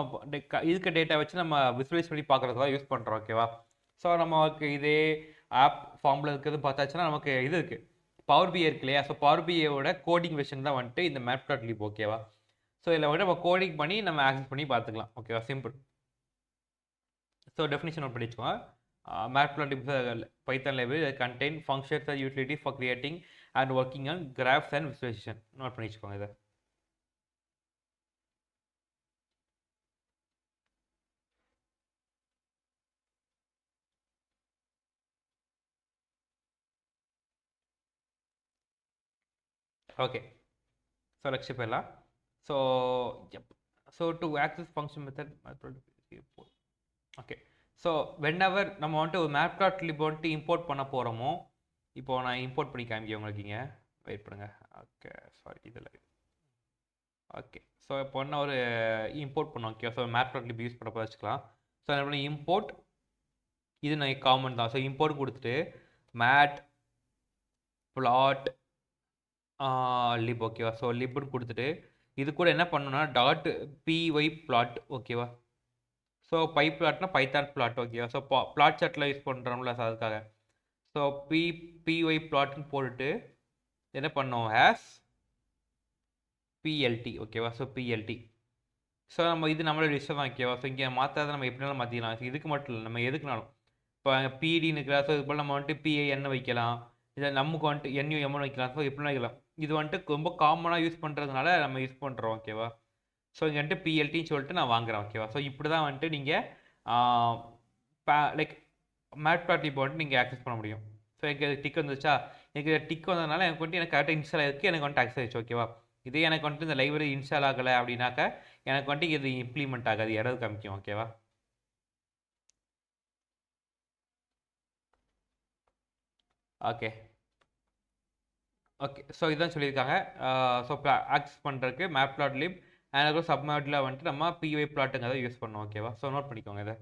இருக்க டேட்டா வச்சு நம்ம விசுவலைஸ் பண்ணி பார்க்குறதுக்கு தான் யூஸ் பண்ணுறோம் ஓகேவா. ஸோ நமக்கு இதே ஆப் ஃபார்மில் இருக்கிறது பார்த்தாச்சுன்னா நமக்கு இது இருக்குது, பவர் பிஐ இருக்கு இல்லையா. ஸோ பவர் பிஐயோட கோடிங் வெர்ஷன் தான் வந்துட்டு இந்த மேட்ப்ளாட்லிப் ஓகேவா. ஸோ இதில் வந்து நம்ம கோடிங் பண்ணி நம்ம ஆக்சஸ் பண்ணி பார்த்துக்கலாம் ஓகேவா, சிம்பிள். ஸோ டெஃபினிஷன் நோட் பண்ணிச்சுக்கோங்க. Matplotlib is a Python library that contain functions and utilities for creating and working on graphs and visualization. Note பண்ணிச்சுக்கோங்க இதை. ஓகே, ஸோ நெக்ஸ்ட் போயிடலாம். So so to access function method okay. So whenever நம்ம வந்துட்டு ஒரு மேட்ப்ளாட்லிப் வந்துட்டு இம்போர்ட் பண்ண போகிறோமோ, இப்போது நான் இம்போர்ட் பண்ணி காமிக்க உங்களுக்கு இங்கே வெயிட் பண்ணுங்கள். ஓகே, சாரி இதில் ஓகே. ஸோ இப்போ என்ன ஒரு இம்போர்ட் பண்ணோம் ஓகே. ஸோ மேட்ப்ளாட்லிப் யூஸ் பண்ண வச்சுக்கலாம். ஸோ என்ன இம்போர்ட், இது நான் காமன் தான். ஸோ இம்போர்ட் கொடுத்துட்டு மேட் பிளாட் லிப் ஓகேவா. ஸோ லிப்னு கொடுத்துட்டு இது கூட என்ன பண்ணணும்னா டாட் py plot ஓகேவா. ஸோ பை பிளாட்னா பைத்தான் பிளாட் ஓகேவா. ஸோ பிளாட் சார்ட்டில் யூஸ் பண்ணுறோம்ல ஸோ அதுக்காக. ஸோ py plotன்னு போட்டுட்டு என்ன பண்ணோம் ஹேஸ் plt ஓகேவா. So plt. ஸோ நம்ம இது நம்மளோட இஷ்டம் தான் ஓகேவா. ஸோ இங்கே மாற்றாத நம்ம எப்படினாலும் மாற்றிக்கலாம். ஸோ இதுக்கு மட்டும் இல்லை, நம்ம எதுக்குனாலும் இப்போ பிடின்னு இருக்கிறா. ஸோ இது போல் நம்ம வந்துட்டு பிஐஎன் வைக்கலாம், இதை நமக்கு வந்துட்டு என்யூஎம்னு வைக்கலாம். ஸோ எப்படின்னா வைக்கலாம். இது வந்துட்டு ரொம்ப காமனாக யூஸ் பண்ணுறதுனால நம்ம யூஸ் பண்ணுறோம் ஓகேவா. ஸோ இங்கே வந்துட்டு பிஎல்டின்னு சொல்லிட்டு நான் வாங்குறேன் ஓகேவா. ஸோ இப்படி தான் வந்துட்டு நீங்கள் லைக் மேட்பிளாட்லிப் வந்துட்டு நீங்கள் ஆக்சஸ் பண்ண முடியும். ஸோ எனக்கு டிக் வந்துச்சா, எனக்கு டிக் வந்ததுனால எனக்கு வந்துட்டு எனக்கு கரெக்டாக இன்ஸ்டால் ஆகிருக்கு, எனக்கு வந்துட்டு ஆக்சஸ் ஆகிடுச்சு ஓகேவா. இதே எனக்கு வந்துட்டு இந்த லைப்ரரி இன்ஸ்டால் ஆகலை அப்படின்னாக்கா எனக்கு வந்துட்டு இது இம்ப்ளிமெண்ட் ஆகாது, எரர் காமிக்கும் ஓகேவா. Okay okay. ஸோ இதுதான் சொல்லியிருக்காங்க. ஸோ ஆக்சஸ் பண்ணுறதுக்கு மேட்பிளாட்லிப் அண்ட் அதுக்கு சப்மேட்டில் வந்துட்டு நம்ம பிஒய் பிளாட்டுங்கிறத யூஸ் பண்ணோம் ஓகேவா. ஸோ நோட் பண்ணிக்கோங்க இதை.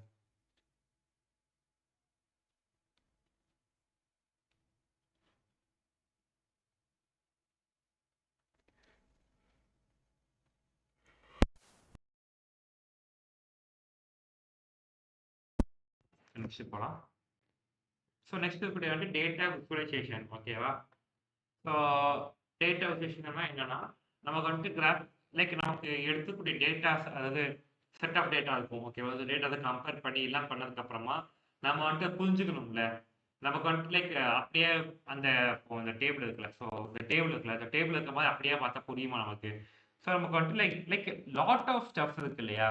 நெக்ஸ்ட் போகலாம். ஸோ நெக்ஸ்ட் இருக்கக்கூடிய வந்து டேட்டா விசுவலைசேஷன் ஓகேவா. ஸோ டேட்டா விசுவலைசேஷன்னா என்னன்னா, நமக்கு வந்துட்டு கிராஃப் லைக் நமக்கு எடுத்துக்கூடிய டேட்டாஸ், அதாவது செட் ஆஃப் டேட்டா இருக்கும் ஓகேவா. அது டேட்டாவை கம்பேர் பண்ணி எல்லாம் பண்ணதுக்கப்புறமா நம்ம வந்துட்டு புரிஞ்சுக்கணும்ல. நமக்கு வந்துட்டு லைக் அப்படியே அந்த இப்போ இந்த டேபிள் இருக்குல்ல, ஸோ இந்த டேபிள் இருக்குல்ல, அந்த டேபிள் இருக்க மாதிரி அப்படியே பார்த்தா புரியுமா நமக்கு. ஸோ நமக்கு வந்துட்டு like like lot of stuffs இருக்கு இல்லையா.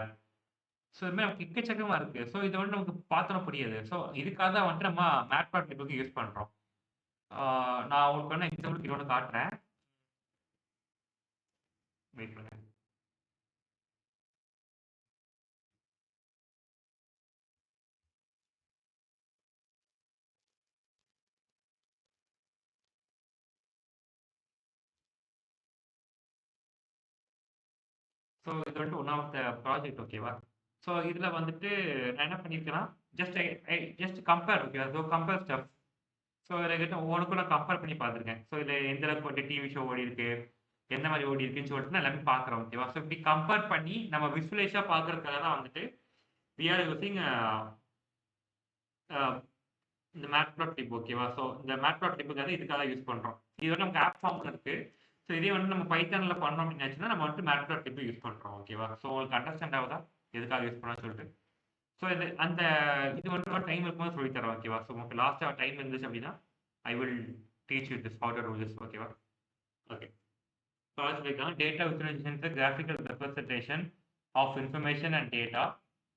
ஸோ இது மாதிரி நமக்கு எக்கச்சக்கமா இருக்கு. ஸோ இதை வந்து நமக்கு பார்த்தோன்னா புரியாது. ஸோ இதுக்காக தான் வந்துட்டு நம்ம மேட்பிளாட்லிப் யூஸ் பண்றோம். நான் உங்களுக்கு வேணா எக்ஸாம்பிளுக்கு இன்னொன்று காட்டுறேன். வெயிட் பண்ணுங்க. ஸோ இது வந்துட்டு ஒன் ஆஃப் த ப்ராஜெக்ட் ஓகேவா. ஸோ இதில் வந்துட்டு நான் என்ன பண்ணியிருக்கேன்னா, ஜஸ்ட் ஜஸ்ட் கம்பேர் ஓகேவா. So compare stuff. ஸோ இதில் கிட்ட ஒவ்வொன்றுக்கும் நான் கம்பேர் பண்ணி பார்த்துருக்கேன். ஸோ இதில் எந்த அளவுக்கு வந்துட்டு டிவி ஷோ ஓடி இருக்கு, எந்த மாதிரி ஓடி இருக்குன்னு சொல்லிட்டு நான் எல்லாமே பார்க்குறேன் ஓகேவா. ஸோ இப்படி கம்பேர் பண்ணி நம்ம விசுவலைஸாக பார்க்கறதுக்காக தான் வந்துட்டு வி ஆர் யூசிங் இந்த மேட்பிளாட்லிப் ஓகேவா. ஸோ இந்த மேட்பிளாட்லிப்புக்காக இதுக்காக யூஸ் பண்ணுறோம். இது வந்து நமக்கு ஆப் ஃபார்மில் இருக்கு. ஸோ இதே வந்து நம்ம பைத்தானில் பண்ணோம் அப்படின்னாச்சுன்னா நம்ம வந்துட்டு மேட்பிளாட்லிப் யூஸ் பண்ணுறோம் ஓகேவா. ஸோ உங்களுக்கு அண்டர்ஸ்டாண்ட் ஆகுதா எதுக்காக யூஸ் பண்ணான்னு சொல்லிட்டு. ஸோ இது அந்த இது வந்துட்டு டைம் இருக்கும்போது சொல்லி தரேன் ஓகேவா. ஸோ உங்களுக்கு லாஸ்ட்டாக டைம் இருந்துச்சு அப்படின்னா I will teach you this how to do this ஓகேவா. ஓகே. ஸோ அது சொல்லியிருக்காங்க, data visualisation is graphical representation of information and data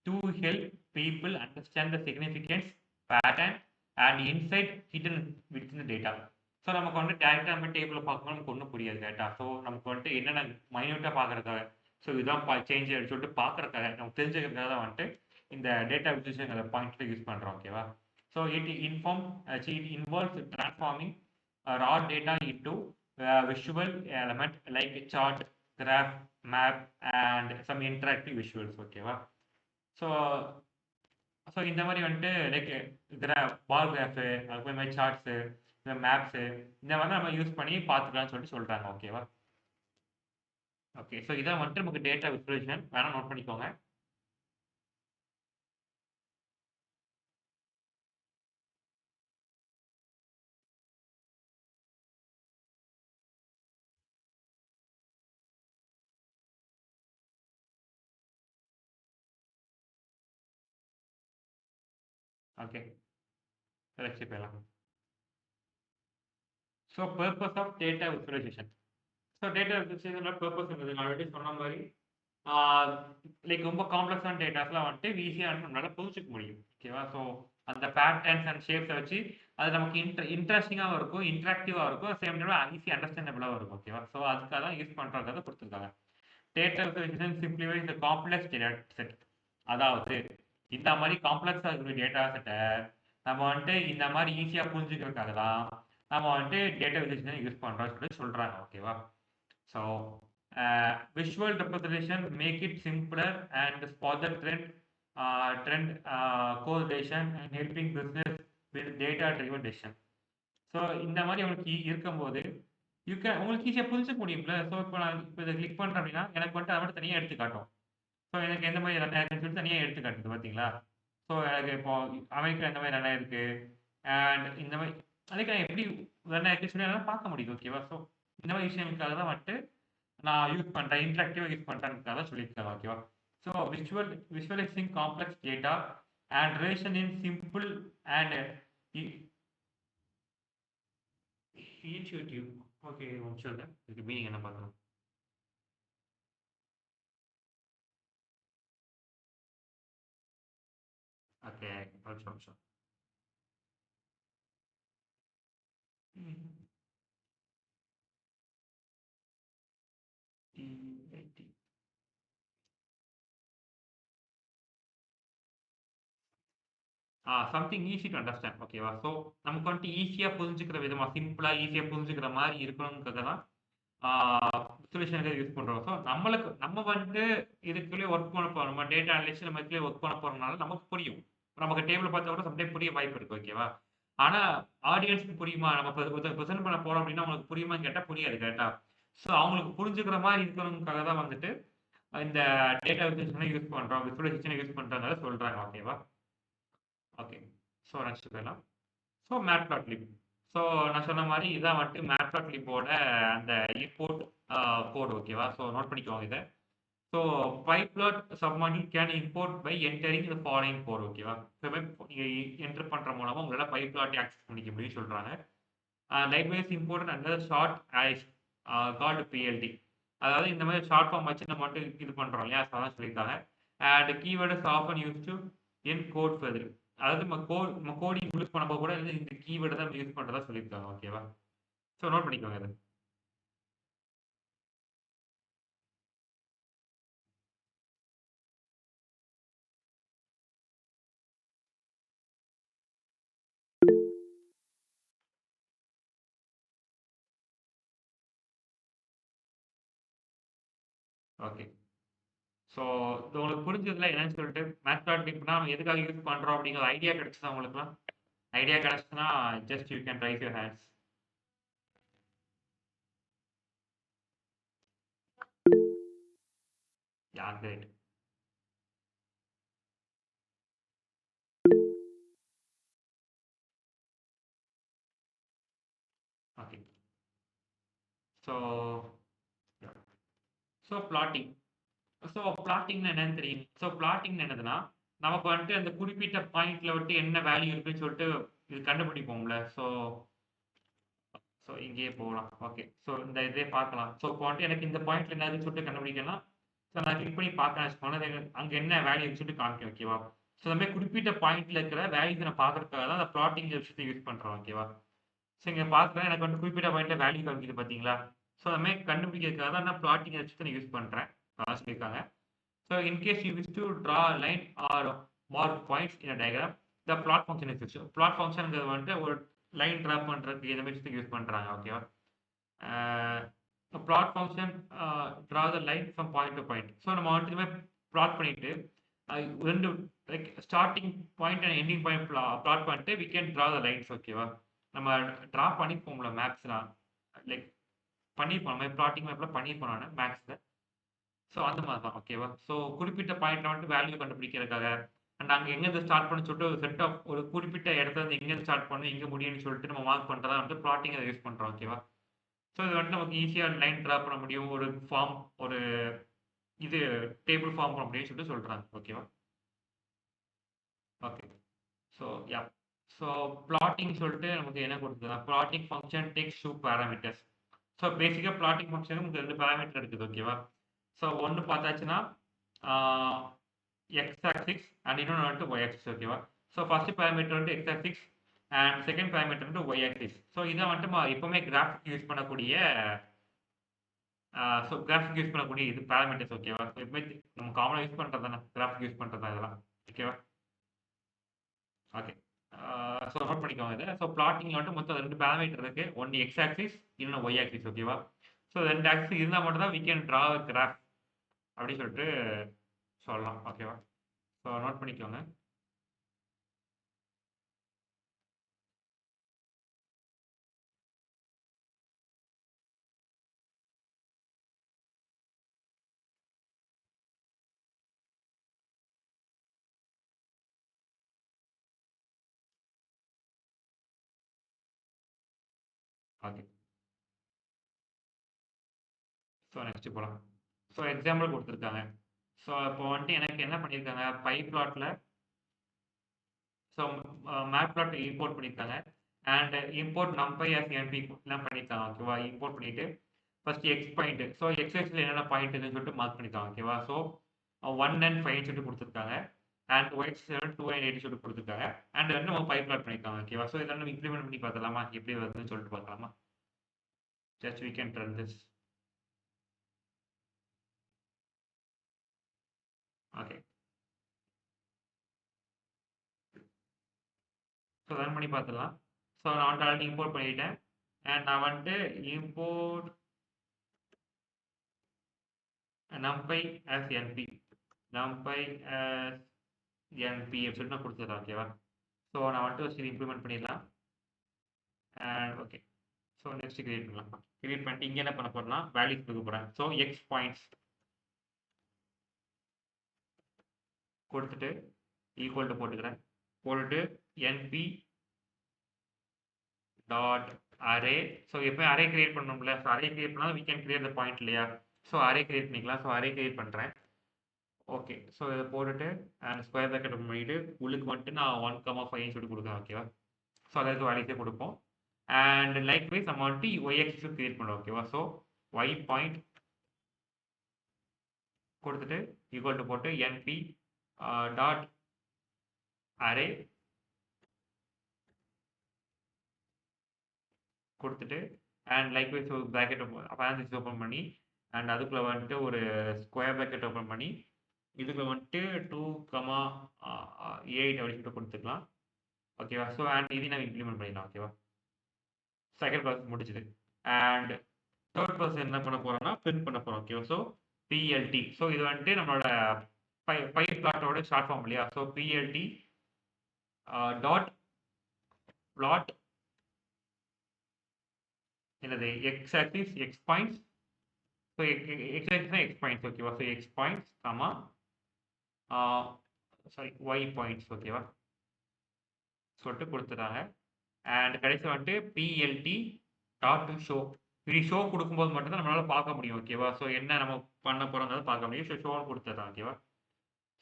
to help people understand the significance, pattern and insight hidden within data. So நமக்கு வந்து டேரெக்டாக நம்ம டேபிளில் பார்க்கும்போது நமக்கு ஒன்றும் புரியாது டேட்டா. ஸோ நமக்கு வந்துட்டு என்னென்ன மைன்யூட்டாக பார்க்குறதுக்காக, ஸோ இதுதான் சேஞ்ச் சொல்லிட்டு பார்க்குறதுக்காக நமக்கு தெரிஞ்சுக்கிறதுக்காக தான் வந்துட்டு இந்த டேட்டா விசுவலைசேஷன் பாயிண்ட்ல யூஸ் பண்ணுறோம் ஓகேவா. So it involves transforming raw data into visual element like chart, graph, map and some interactive visuals ஓகேவா. ஸோ ஸோ இந்த மாதிரி வந்துட்டு லைக் பால் கிராஃபு, அதுக்கு மாதிரி சார்ட்ஸு, இந்த மேப்ஸு, இந்த மாதிரி நம்ம யூஸ் பண்ணி பார்த்துக்கலாம்னு சொல்லிட்டு சொல்கிறாங்க ஓகேவா. ஓகே. ஸோ இதான் வந்துட்டு நமக்கு டேட்டா விசுவலைசேஷன், வேணால் நோட் பண்ணிக்கோங்க. ஓகே. செலக்ட் போயிடலாம். So purpose of data visualisation. So data விசுவலைசேஷனோட பர்பஸ் இருந்தது நான் ஆல்ரெடி சொன்ன மாதிரி லைக் ரொம்ப காம்ப்ளெக்ஸான டேட்டாஸ்லாம் வந்துட்டு ஈஸியாக நம்மளால புரிஞ்சுக்க முடியும் ஓகேவா. ஸோ அந்த பேட்டர்ன்ஸ் அண்ட் ஷேப்ஸை வச்சு அது நமக்கு இன்ட்ரெஸ்டிங்காகவும் இருக்கும், இன்ட்ராக்டிவாக இருக்கும், சேம் டைம் ஈஸி அண்டர்ஸ்டாண்டபிளாகவும் இருக்கும் ஓகேவா. ஸோ அதுக்காக தான் யூஸ் பண்ணுறதுக்காக கொடுத்துருக்காங்க. டேட்டா விசுவலைசேஷன் சிம்பிளிஃபைஸ் தி காம்ப்ளெக்ஸ் டேட்டா செட். அதாவது இந்த மாதிரி காம்ப்ளெக்ஸாக இருக்கக்கூடிய டேட்டா செட்டை நம்ம வந்துட்டு இந்த மாதிரி ஈஸியாக புரிஞ்சுக்கிறதுக்காக தான் நம்ம வந்துட்டு டேட்டா விசுவலைசேஷன் யூஸ் பண்ணுறோம்னு சொல்லி சொல்கிறாங்க ஓகேவா. So visual representation make it simpler and spot the trend correlation and helping business with data driven decision. So இந்த மாதிரி உங்களுக்கு இருக்கும்போது உங்களுக்கு ஈஸியா புரிஞ்சுக்க முடியும்ல. ஸோ, இப்போ நான் இத கிளிக் பண்றேன் அப்படின்னா, எனக்கு வந்துட்டு அத மட்டும் தனியா எடுத்து காட்டும். ஸோ, எனக்கு எந்த மாரி ரன் ஆயிருக்குன்னு சொல்லிட்டு தனியா எடுத்து காட்டுது பார்த்தீங்களா? ஸோ, எனக்கு இப்போ அமெரிக்கால எந்த மாரி ரன் ஆயிருக்கு, அண்ட் இந்த மாரி அதுக்கு நான் எப்படி ரன் ஆயிருக்குன்னு சொல்லி என்னால பார்க்க முடியுது. ஓகேவா? ஸோ, இந்த மாரி விஷயங்களுக்காக தான் வந்துட்டு நான் யூஸ் பண்றேன். இன்டராக்டிவா யூஸ் பண்றேன்றதுக்காக சொல்லியிருக்காங்க. ஓகேவா? So, visualising complex data and relation in simple and E initiative. Okay. ஒரு நிமிஷம் இருங்க. இதுக்கு மீனிங் என்ன பார்க்கலாம். ஓகே. ஒரு நிமிஷம். ம். DID. Something easy to understand. ஓகேவா? ஸோ, நமக்கு வந்துட்டு ஈஸியா புரிஞ்சுக்கிற விதமா, சிம்பிளா ஈஸியா புரிஞ்சுக்கிற மாரி இருக்கணும்ன்றத தான் ஆ சொல்யூஷனுக்கு யூஸ் பண்றோம். ஸோ, நம்ம வந்துட்டு இதுக்குள்ளயே ஒர்க் பண்ண போறோம். நம்ம டேட்டா அனலிஸ்ட் நம்ம இதுலயே ஒர்க் பண்ண போறனால நமக்கு புரியும். நமக்கு டேபிள பார்த்தா கூட சம்டைம் புரிய வாய்ப்பு இருக்கு. ஓகேவா? ஆனா, ஆடியன்ஸ்க்கு புரியுமா? நம்ம பிரசன்ட் பண்ண போறோம் அப்டின்னா, அவங்களுக்கு புரியுமான்னு கேட்டா புரியாது கரெக்ட்டா? ஸோ, அவங்களுக்கு புரிஞ்சுக்கிற மாரி இருக்கணும்க்காக தான் வந்துட்டு இந்த டேட்டா விசுவலைசேஷன யூஸ் பண்றோம். விசுவலைசேஷன யூஸ் பண்றோம்ன்றத சொல்றாங்க. ஓகேவா? ஓகே. ஸோ, நெக்ஸ்ட் போயிடலாம். So, Matplotlib. ஸோ, நான் சொன்ன மாரி இதான் வந்துட்டு மேட்ப்ளாட்லிப்போட அந்த இம்போர்ட் கோட். ஓகேவா? ஸோ, நோட் பண்ணிக்கோங்க இத. So, pyplot submodule can import by entering the following code. ஓகேவா? நீங்க என்டர் பண்ற மூலமா உங்களால பைப்லாட் ஆக்சஸ் பண்ணிக்க முடியும்னு சொல்றாங்க. Libraries imported under short is called PLT. அதாவது இந்த மாதிரி ஷார்ட் ஃபார்ம் வச்சு நம்ம மட்டும் இது பண்றோம் இல்லையா? ஸோ அதான் சொல்லியிருக்காங்க. And keyword is often use to encode further. அதாவது நம்ம கோடிங் யூஸ் பண்ணும்போது கூட இந்த கீவேர்டு தான் யூஸ் பண்றதா சொல்லியிருக்காங்க. ஓகேவா? ஸோ நோட் பண்ணிக்கோங்க இத. ஓகே. ஸோ இது உங்களுக்கு புரிஞ்சதுல என்னன்னு சொல்லிட்டு மேத்மேட்டிக்னா நம்ம எதுக்காக யூஸ் பண்றோம் அப்படிங்கிற ஐடியா கிடைச்சதா உங்களுக்குலாம்? ஐடியா கிடைச்சுச்சுன்னா just you can raise your hands. Yeah great. Okay. So so plotting. So பிளாட்டிங்னா என்னன்னு தெரியும். ஸோ பிளாட்டிங்னா என்னதுன்னா, நமக்கு வந்துட்டு அந்த குறிப்பிட்ட பாயிண்ட்ல வந்துட்டு என்ன வேல்யூ இருக்குன்னு சொல்லிட்டு இது கண்டுபிடிப்போம்ல. ஸோ ஸோ இங்கேயே போகலாம். ஓகே. ஸோ இந்த இதே பார்க்கலாம். ஸோ இப்போ வந்துட்டு எனக்கு இந்த பாயிண்ட்ல என்ன இருக்குன்னு சொல்லிட்டு கண்டுபிடிக்கணும்னா, ஸோ நான் கிளிக் பண்ணி பார்க்கறேன்னு வச்சுக்கோங்களேன். அங்க என்ன வேல்யூ இருக்குன்னு சொல்லிட்டு காமிக்கும். ஓகேவா? ஸோ அந்த மாரி குறிப்பிட்ட பாயிண்ட்ல இருக்கிற வேல்யூஸ நான் பார்க்கறதுக்காக தான் அந்த பிளாட்டிங் விஷயத்த யூஸ் பண்றோம். ஓகேவா? ஸோ இங்க பார்க்குறேன் எனக்கு வந்து குறிப்பிட்ட பாயிண்ட்ல வேல்யூ காமிக்குது பார்த்தீங்களா? ஸோ அந்த மாரி கண்டுபிடிக்கிறதுக்காக தான் நான் பிளாட்டிங் விஷயத்த நான் யூஸ் பண்றேன். அதான் சொல்லியிருக்காங்க. So in case you wish to draw a line or mark points in a diagram, the plot function is used. Plot function வந்துட்டு ஒரு லைன் டிரா பண்றதுக்கு இந்த மாதிரி யூஸ் பண்றாங்க. ஓகேவா? plot function draw the line from point to point. So நம்ம வந்துட்டு இந்த மாதிரி plot பண்ணிட்டு ரெண்டு like starting point and ending point plot பண்ணிட்டு we can draw the lines. ஓகேவா? நம்ம டிரா பண்ணிப்போம்ல மேப்ஸ்லாம் லைக் பண்ணிப்போம். நம்ம பிளாட்டிங் மேப்ல பண்ணிப்போம் நான் மேக்ஸ்ல. ஸோ அந்த மாதிரி தான். ஓகேவா? ஸோ குறிப்பிட்ட பாயிண்ட்ல வந்துட்டு வேல்யூ கண்டுபிடிக்கிறதுக்காக, அண்ட் அங்க எங்கேருந்து ஸ்டார்ட் பண்ணணும்னு சொல்லிட்டு ஒரு செட் ஆஃப் ஒரு குறிப்பிட்ட இடத்துல இருந்து எங்கேருந்து ஸ்டார்ட் பண்ணணும், எங்க முடியும்னு சொல்லிட்டு நம்ம மார்க் பண்றதா வந்து பிளாட்டிங் யூஸ் பண்றோம். ஓகேவா? ஸோ இது வந்துட்டு நமக்கு ஈஸியா லைன் டிரா பண்ண முடியும். ஒரு ஃபார்ம் ஒரு இது டேபிள் ஃபார்ம் பண்ண முடியும்னு சொல்லிட்டு சொல்றாங்க. ஓகேவா? Okay. So yeah. So plotting சொல்லிட்டு நமக்கு என்ன கொடுத்ததுன்னா, plotting function takes 2 parameters. So பேசிக்கா பிளாட்டிங் ஃபங்ஷனுக்கு நமக்கு 2 பாராமீட்டர் இருக்குது. ஓகேவா? ஸோ ஒண்ணு பார்த்தாச்சுன்னா, ஆ எக்ஸ் ஆக்சிஸ் அண்ட் இன்னொன்று வந்துட்டு ஒய் ஆக்சிஸ். ஓகேவா? ஸோ ஃபர்ஸ்ட் பேராமீட்டர் வந்து X axis and second parameter வந்து ஒய் ஆக்சிஸ். ஸோ இதை வந்துட்டு நம்ம எப்பவுமே கிராஃபிக் யூஸ் பண்ணக்கூடிய ஸோ கிராஃபிக் யூஸ் பண்ணக்கூடிய இது பேராமீட்டர்ஸ். ஓகேவா? ஸோ எப்பவுமே நம்ம காமனாக யூஸ் பண்ணுறது தானே கிராஃபிக் யூஸ் பண்ணுறது தான் இதெல்லாம். ஓகேவா? ஓகே. ஸோ நோட் பண்ணிக்கோங்க இதை. ஸோ பிளாட்டிங்ல வந்துட்டு மொத்தம் 2 பேராமீட்டர் இருக்கு. ஒன்று எக்ஸ் ஆக்சிஸ் இன்னொன்று ஒய் ஆக்சிஸ். ஓகேவா? ஸோ 2 ஆக்சிஸ் இருந்தால் மட்டும் தான் வி கேன் ட்ரா கிராஃப் அப்படின்னு சொல்லிட்டு சொல்லலாம். ஓகேவா? ஸோ நோட் பண்ணிக்கோங்க. ஓகே. ஸோ நெக்ஸ்ட் போலாம். ஸோ எக்ஸாம்பிள் குடுத்துருக்காங்க. ஸோ இப்போ வந்துட்டு எனக்கு என்ன பண்ணியிருக்காங்க, பைப்ளாட்ல ஸோ மேட்ப்ளாட் இம்போர்ட் பண்ணியிருக்காங்க. And import NumPy as NP எல்லாம் பண்ணியிருக்காங்க. ஓகேவா? இம்போர்ட் பண்ணிட்டு first X point. So X ஆக்சிஸ்ல என்னென்ன பாயிண்ட் இருக்குன்னு சொல்லிட்டு மார்க் பண்ணியிருக்காங்க. ஓகேவா? ஸோ 1 and 5 சொல்லிட்டு கொடுத்துருக்காங்க. அண்ட் ஒய் 2 and 8 சொல்லிட்டு கொடுத்துருக்காங்க. அண்ட் வந்து நம்ம பைப்ளாட் பண்ணியிருக்காங்க. ஓகேவா? ஸோ இதெல்லாம் நம்ம இம்ப்ளிமெண்ட் பண்ணி பார்க்கலாமா, எப்படி வருதுன்னு சொல்லிட்டு பார்க்கலாமா? Just we can run this. Okay. So run பண்ணி பார்த்துடலாம். ஸோ நான் வந்துட்டு ஆல்ரெடி இம்போர்ட் பண்ணிட்டேன். அண்ட் நான் வந்துட்டு import numpy as np numpy as np சொல்லிட்டு நான் கொடுத்துறேன். ஓகேவா? ஸோ நான் வந்துட்டு சரி இம்ப்ளிமெண்ட் பண்ணிடலாம். And okay. So next create பண்ணலாம். கிரியேட் பண்ணிட்டு இங்கே என்ன பண்ண போறேன்னா வேல்யூஸ் கொடுக்க போறேன். ஸோ எக்ஸ் பாயிண்ட்ஸ் கொடுத்துட்டு ஈக்குவல் டு போட்டுக்கிறேன். போட்டுட்டு np டாட் அரே. ஸோ எப்போ அரே கிரியேட் பண்ணணும்ல, ஸோ அரே கிரியேட் பண்ணாலும் we can create the point இல்லையா? ஸோ அரே கிரியேட் பண்ணிக்கலாம். ஸோ அரே கிரியேட் பண்ணுறேன். ஓகே. ஸோ இதை போட்டுட்டு அண்ட் ஸ்கொயர் ப்ராக்கெட் ஓப்பன் பண்ணிட்டு உள்ளுக்கு வந்துட்டு நான் 1,5 சொல்லிட்டு கொடுக்குறேன். ஓகேவா? ஸோ அதற்கு வேல்யூஸே கொடுப்போம். அண்ட் லைக் வைஸ் நம்ம வந்துட்டு ஒய் ஆக்சிஸ் கிரியேட் பண்ணுறோம். ஓகேவா? ஸோ ஒய் பாயிண்ட் கொடுத்துட்டு ஈக்குவல் டு போட்டு np டாட் அரே கொடுத்துட்டு அண்ட் லைக் வைஸ் ஒரு ப்ராக்கெட் பேரன்சிஸ் ஓப்பன் பண்ணி அண்ட் அதுக்குள்ளே வந்துட்டு ஒரு ஸ்கொயர் ப்ராக்கெட் ஓப்பன் பண்ணி இதுக்குள்ள வந்துட்டு 2,8 அப்படி சொல்லிட்டு கொடுத்துக்கலாம். ஓகேவா? ஸோ அண்ட் இதையும் நம்ம இம்ப்ளிமெண்ட் பண்ணிடலாம். ஓகேவா? செகண்ட் ப்ராசஸ் முடிச்சுது. அண்ட் தேர்ட் ப்ராசஸ் என்ன பண்ண போறோம்னா பிரிண்ட் பண்ண போறோம். ஓகேவா? So BLD. ஸோ இது வந்துட்டு நம்மளோட பை பிளாட்டோட ஷார்ட் ஃபார்ம் இல்லையா? ஸோ பிஎல்டி டாட் பிளாட் என்னது X axis X points. So X ஆக்சிஸ்னா X points. Okay? So X points comma sorry Y points. Okay? சொல்லிட்டு கொடுத்துட்டாங்க. அண்ட் கடைசி வந்துட்டு பிஎல்டி டாட் ஷோ. இப்படி ஷோ கொடுக்கும்போது மட்டும்தான் நம்மளால பார்க்க முடியும். ஓகேவா? ஸோ என்ன நம்ம பண்ண போறோங்கிறத பார்க்க முடியும். ஸோ ஷோன்னு கொடுத்துட்றேன். ஓகேவா?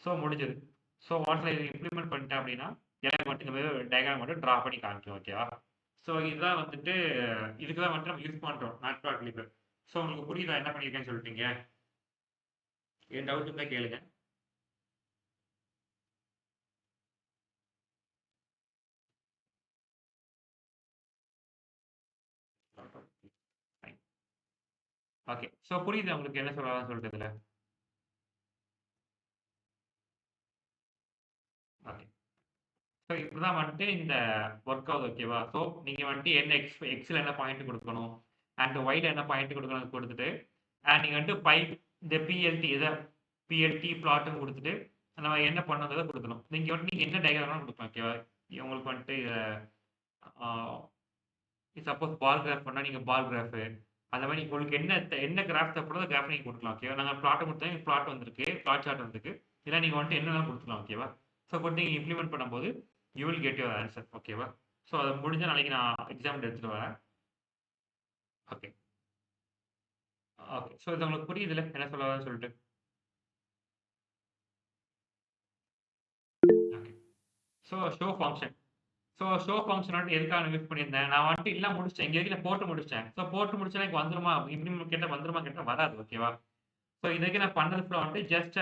ஸோ முடிஞ்சது. ஸோ ஒன்ஸ் இதை இம்ப்ளிமெண்ட் பண்ணிட்டேன் அப்படின்னா எனக்கு மட்டும் இந்த மாதிரி டயக்ராம் மட்டும் ட்ரா பண்ணி காமிக்கும். ஓகேவா? ஸோ இதுதான் வந்துட்டு இதுக்கு தான் வந்துட்டு நம்ம யூஸ் பண்ணுறோம் மேட்ப்ளாட்லிப். ஸோ உங்களுக்கு புரியுதா என்ன பண்ணியிருக்கேன்னு சொல்லிட்டீங்க? என் டவுட் இருந்தால் கேளுங்க. ஓகே. ஸோ புரியுது உங்களுக்கு என்ன சொல்லலாம்னு சொல்லிட்டு இதில்? ஓகே. ஸோ இப்படிதான் வந்துட்டு இந்த ஒர்க் ஆகுது. ஓகேவா? ஸோ நீங்கள் வந்துட்டு என்ன எக்ஸில் என்ன பாயிண்ட் கொடுக்கணும் அண்ட் ஒய்ல என்ன பாயிண்ட் கொடுக்கணும் கொடுத்துட்டு அண்ட் நீங்கள் வந்துட்டு பைப் இந்த பிஎல்டி இதை பிஎல்டி பிளாட்னு கொடுத்துட்டு நம்ம என்ன பண்ணதை கொடுக்கணும். நீங்கள் வந்துட்டு நீங்கள் என்ன டயக்ராம் கொடுக்கலாம். ஓகேவா? உங்களுக்கு வந்துட்டு சப்போஸ் பால் கிராஃப் பண்ணால் நீங்கள் பால் கிராஃபு அந்த மாதிரி உங்களுக்கு என்ன கிராஃப் தேவைப்படுதோ கிராஃப் நீங்கள் கொடுக்கலாம். ஓகேவா? நாங்கள் பிளாட்டை கொடுத்தா பிளாட் வந்திருக்கு, பிளாட் சார்ட் வந்திருக்கு. இல்லை நீங்கள் வந்துட்டு என்னெல்லாம் கொடுத்துக்கலாம். ஓகேவா? ஸோ கொடுத்து நீங்கள் இம்ப்ளிமெண்ட் பண்ணும்போது you will get your answer. ஓகேவா? ஸோ அதை முடிஞ்ச நாளைக்கு நான் எக்ஸாம் எடுத்துகிட்டு வரேன். ஓகே. ஓகே. ஸோ இது உங்களுக்கு புரியுதுல்ல என்ன சொல்லலாம்னு சொல்லிட்டு? Okay. So show function. So show function வந்துட்டு எதுக்காக யூஸ் பண்ணியிருந்தேன், நான் வந்துட்டு எல்லாம் முடிச்சிட்டேன். இங்கே வரைக்கும் நான் போட்டு முடிச்சிட்டேன். ஸோ போட்டு முடிச்சா எனக்கு வந்துருமா இம்ப்ளிமெண்ட் கேட்டால் வந்துருமா கேட்டால் வராது. ஓகேவா? ஸோ இதுக்கு நான் பண்ணது ஃபுல்லாக வந்துட்டு ஜஸ்ட்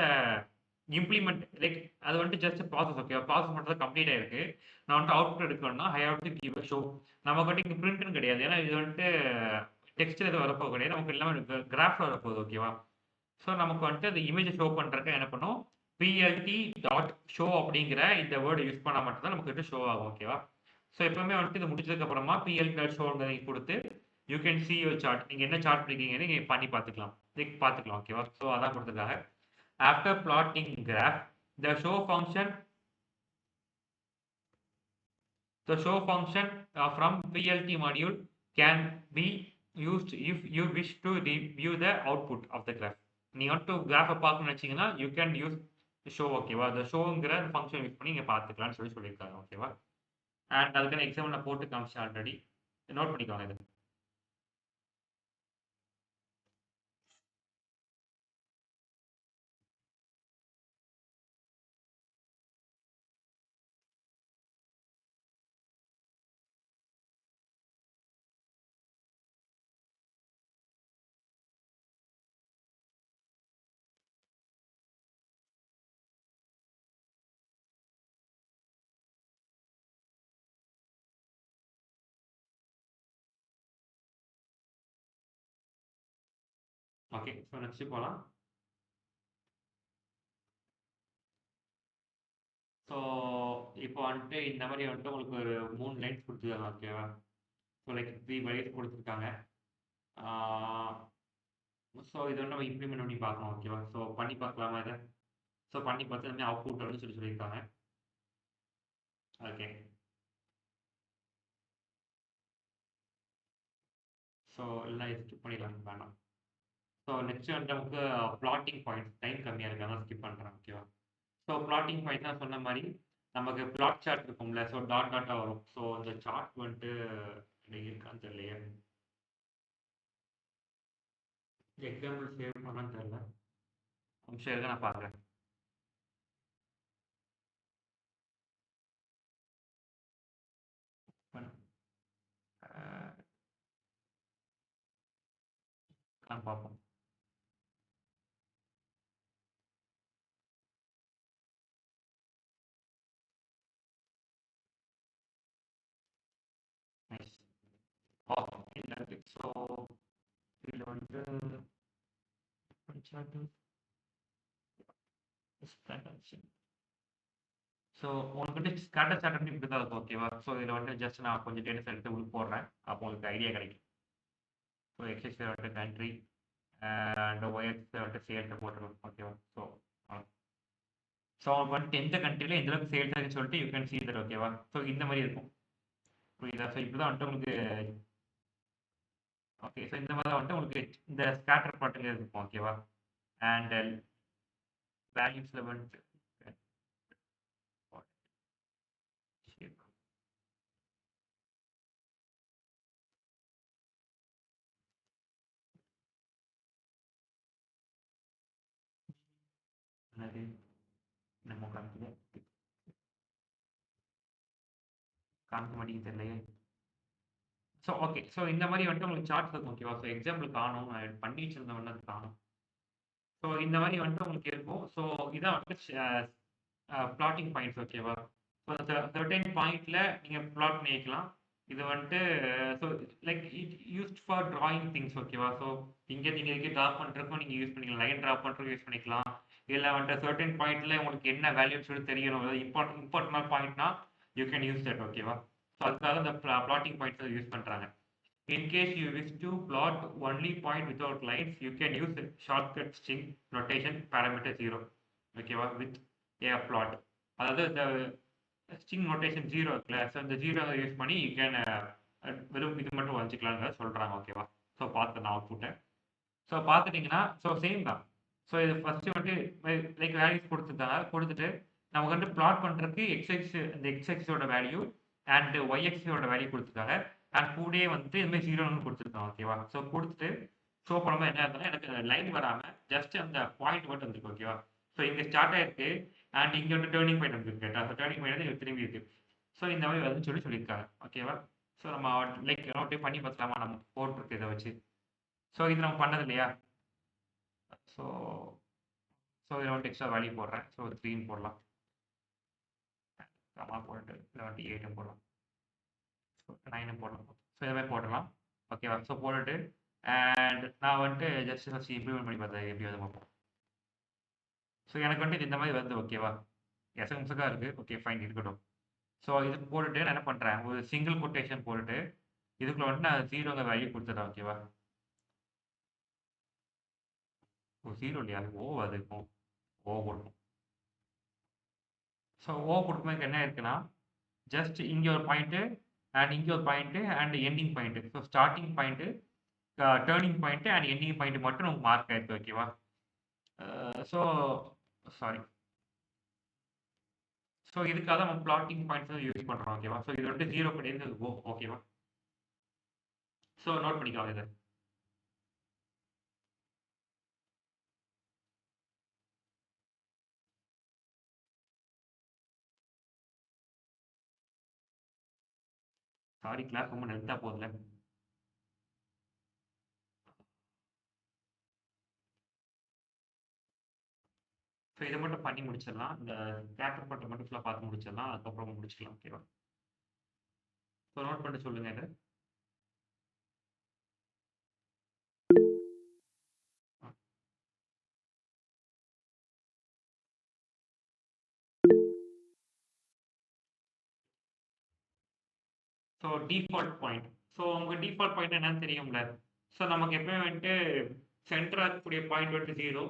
இம்ப்ளிமெண்ட் லைக் அது வந்துட்டு ஜஸ்ட் ப்ராசஸ். ஓகேவா? ப்ராசஸ் மட்டும் தான் கம்ப்ளீட் ஆயிருக்கு. நான் வந்துட்டு அவுட்புட் எடுக்கணும்னா ஐ ஹேவ் டு கிவ் ஷோ. நமக்கு வந்துட்டு இங்கே பிரிண்ட்னு கிடையாது. ஏன்னா இது வந்துட்டு டெக்ஸ்ட்டில் எதுவும் வரப்போக கிடையாது. நமக்கு எல்லாமே கிராஃபில் வரப்போகுது. ஓகேவா? ஸோ நமக்கு வந்துட்டு அந்த இமேஜை ஷோ பண்ணுறதுக்கு என்ன பண்ணும், பிஎல்டி டாட் ஷோ அப்படிங்கிற இந்த வேர்டு யூஸ் பண்ணால் மட்டும்தான் நமக்கு வந்துட்டு ஷோ ஆகும். ஓகேவா? ஸோ எப்பவுமே வந்துட்டு இது முடிச்சதுக்கு அப்புறமா பிஎல்டி டாட் ஷோங்கிறத கொடுத்து you can see your chart. நீங்கள் என்ன சார்ட் பண்ணிருக்கீங்கன்னு நீங்கள் பண்ணி பார்த்துக்கலாம். பார்த்துக்கலாம். ஓகேவா? ஸோ அதான் கொடுத்துருக்காங்க. After plotting graph, the show function from PLT module can be used if you wish to review the output of the graph. நீங்க வந்துட்டு கிராஃபை பார்க்கணும்னு வச்சீங்கன்னா யூ கேன் யூஸ் ஷோ. ஓகேவா? அந்த ஷோங்கிற ஃபங்க்ஷன் யூஸ் பண்ணி நீங்கள் பார்த்துக்கலாம்னு சொல்லியிருக்காங்க. ஓகேவா? அண்ட் அதுக்கான எக்ஸாம்பிள் நான் போட்டு காமிச்சேன் ஆல்ரெடி. நோட் பண்ணிக்கோங்க இது. ஓகே. ஸோ நெக்ஸ்ட் போலாம். ஸோ இப்போ வந்துட்டு இந்த மாரி வந்துட்டு உங்களுக்கு ஒரு 3 லைன்ஸ் குடுத்துருக்காங்க ஓகேவா? ஸோ லைக் 3 வரிஸ் குடுத்துருக்காங்க. ஆ ஸோ இத வந்து நம்ம இம்ப்ளிமெண்ட் பண்ணி பார்க்கணும் ஓகேவா? ஸோ பண்ணி பார்க்கலாமா இத? ஸோ பண்ணி பார்த்து இந்த மாரி அவுட்புட் வரும்னு சொல்லியிருக்காங்க. ஓகே. ஸோ இல்ல இது ஸ்கிப் பண்ணிடலாம் வேணாம். ஸோ நெக்ஸ்ட் வந்து நமக்கு பிளாட்டிங் பாயிண்ட்ஸ் டைம் கம்மியா இருக்கு. அதான் ஸ்கிப் பண்றேன் ஓகேவா? ஸோ பிளாட்டிங் பாயிண்ட் தான் சொன்ன மாரி நமக்கு பிளாட் சார்ட் இருக்கும்ல. ஸோ டாட் டாட்டா வரும். ஸோ அந்த சார்ட் வந்துட்டு இன்னைக்கு இருக்கான்னு தெரியலையே. எக்ஸாம்பிள் சேவ் பண்ணான்னு தெரியல. ஒரு நிமிஷம் இருங்க நான் பார்க்குறேன். அ பார்ப்போம். நைஸ். இல்ல இருக்கு. ஸோ இதுல வந்து சார்ட் ஸோ உங்களுக்கு வந்து ஸ்கேட்டர் சார்ட் வந்து இப்படி தான் இருக்கும் ஓகேவா? ஸோ இதில் வந்து ஜஸ்ட் நான் கொஞ்சம் டேட்டா எடுத்து உள்ள போடுறேன். அப்போ உங்களுக்கு ஐடியா கிடைக்கும். ஸோ எக்ஸஸ் வந்து கண்ட்ரி அண்ட் ஒய்எக்ஸ் வந்து சேல்ஸை போட்டுருக்கோம் ஓகேவா? ஸோ ஸோ அவங்க வந்துட்டு எந்த கண்ட்ரியில் எந்த அளவுக்கு சேல்ஸ் ஆகுதுன்னு சொல்லிட்டு யூ கேன் சீ தட் ஓகேவா? ஸோ இந்த மாதிரி இருக்கும். புரியுதா? ஸோ இப்படி தான் வந்துட்டு உங்களுக்கு ஓகே. ஸோ இந்த மாதிரி தான் வந்துட்டு உங்களுக்கு இந்த ஸ்கேட்டர் பாட்டுங்க இருக்கும் ஓகேவா? அண்ட் வேல்யூஸில் வந்துட்டு என்னது நம்ம காமிக்குது காமிக்க மாட்டேங்குது தெரியலையே. So okay. ஸோ இந்த மாதிரி வந்துட்டு உங்களுக்கு சார்ட்ஸ் இருக்கும் ஓகேவா? ஸோ எக்ஸாம்பிள் காணும். நான் பண்ணி வச்சிருந்தவொன்னே அது காணும். ஸோ இந்த மாதிரி வந்துட்டு உங்களுக்கு இருக்கும். ஸோ இதான் வந்துட்டு blotting points okay? So certain பாயிண்ட்ல நீங்க பிளாட் பண்ணிக்கலாம். இது வந்துட்டு so like it used for drawing things ஓகேவா? ஸோ இங்க நீங்க இதுக்கு டிரா பண்றதுக்கும் நீங்க யூஸ் பண்ணிக்கலாம். லைன் டிரா பண்றதுக்கும் யூஸ் பண்ணிக்கலாம். இல்ல வந்துட்டு சர்டைன் பாயிண்ட்ல உங்களுக்கு என்ன வேல்யூன்னு சொல்லி தெரியணும். அதாவது இம்பார்ட்டன்ட் பாயிண்ட்னா யூ கேன் யூஸ் தட் ஓகேவா? ஸோ அதுக்காக இந்த பிளாட்டிங் பாயிண்ட்ஸ் யூஸ் பண்றாங்க. In case you wish to plot only point without lines, you can use the shortcut string notation parameter 0. ஓகேவா? With a plot. அதாவது இந்த ஸ்ட்ரிங் நோட்டேஷன் 0 இருக்குல்ல. ஸோ இந்த 0 யூஸ் பண்ணி யூ கேன் வெறும் இது மட்டும் வச்சுக்கலாம்னு சொல்றாங்க ஓகேவா? ஸோ பார்த்து நான் அவுட்புட்டை. ஸோ பார்த்துட்டீங்கன்னா ஸோ சேம் தான். ஸோ இது ஃபர்ஸ்ட் வந்து லைக் வேல்யூஸ் கொடுத்துருக்காங்க. கொடுத்துட்டு நமக்கு வந்து பிளாட் பண்ணுறதுக்கு எக்ஸ்எக்ஸ் இந்த எக்ஸ்எக்ஸோட வேல்யூ அண்ட் ஒய்எக்ஸோட வேல்யூ கொடுத்துருக்காங்க. அண்ட் கூடயே வந்துட்டு இதுமாதிரி ஜீரோன்னு கொடுத்துருக்காங்க ஓகேவா? ஸோ கொடுத்துட்டு ஷோ பண்ணும்போது என்ன ஆகுதுன்னா எனக்கு லைன் வராமல் ஜஸ்ட் அந்த பாயிண்ட் மட்டும் வந்துருக்கு ஓகேவா? ஸோ இங்கே ஸ்டார்ட் ஆயிருக்கு அண்ட் இங்கே வந்து டேர்னிங் பாயிண்ட் வந்துருக்கு கேட்டா. ஸோ டேர்னிங் பாயிண்ட் வந்து திரும்பி இருக்கு. ஸோ இந்த மாதிரி வருதுன்னு சொல்லியிருக்காங்க ஓகேவா? ஸோ நம்ம லைக் நோட்டே பண்ணி பார்த்துலாமா நம்ம போட்டிருக்கு இதை வச்சு. ஸோ இது நம்ம பண்ணது இல்லையா? ஸோ ஸோ இதில் வந்துட்டு எக்ஸ்ட்ரா வேல்யூ போடுறேன். ஸோ 3ன்னு போடலாம். கமா போட்டு இதில் வந்துட்டு 8 போடலாம். ஸோ 9 போடலாம். ஸோ இதை மாதிரி போடலாம் ஓகேவா? ஸோ போட்டுட்டு அண்ட் நான் வந்துட்டு ஜஸ்ட் ஃபஸ்ட் இம்ப்ளிமெண்ட் பண்ணி பார்த்தேன் எப்படி வந்து பார்ப்போம். ஸோ எனக்கு வந்துட்டு இது இந்த மாதிரி வருது ஓகேவா? எசகம்சக்காக இருக்குது. ஓகே ஃபைன் இருக்கட்டும். ஸோ இது போட்டுட்டு நான் என்ன பண்ணுறேன் ஒரு சிங்கிள் கொட்டேஷன் போட்டுட்டு இதுக்குள்ள வந்துட்டு நான் 0ங்க வேல்யூ கொடுத்துட்றேன் ஓகேவா? ஓ 0 இல்லையா? ஓ அது இருக்கும். ஓ கொடுக்கும். ஸோ ஓ கொடுக்கும்போது என்ன இருக்குன்னா ஜஸ்ட் இங்கே ஒரு பாயிண்ட்டு அண்ட் இங்கே ஒரு point and ending point. So starting point turning point and ending point மட்டும் நமக்கு மார்க் ஆயிருக்கு ஓகேவா? So sorry. ஸோ இதுக்காக நம்ம பிளாட்டிங் பாயிண்ட்ஸ் யூஸ் பண்ணுறோம் ஓகேவா? ஸோ இது வந்து 0 கிடையாது ஓ ஓகேவா? ஸோ நோட் பண்ணிக்கலாம் இதை. சாரி கிளாஸ் ரொம்ப லென்த்தாக போகுதுல. ஸோ இதை மட்டும் பண்ணி முடிச்சிடலாம். இந்த கேப்டர் பட்டை மட்டும் ஃபுல்லாக பார்த்து முடிச்சிடலாம். அதுக்கப்புறம் முடிச்சுக்கலாம் ஓகேவா? ஸோ நோட் பண்ணிட்டு சொல்லுங்கள் இதை. So default point. ஸோ உங்க டிஃபால்ட் பாயிண்ட் என்னன்னு தெரியும்ல. ஸோ நமக்கு எப்பவுமே வந்துட்டு சென்டரா இருக்கக்கூடிய பாயிண்ட் வந்துட்டு 0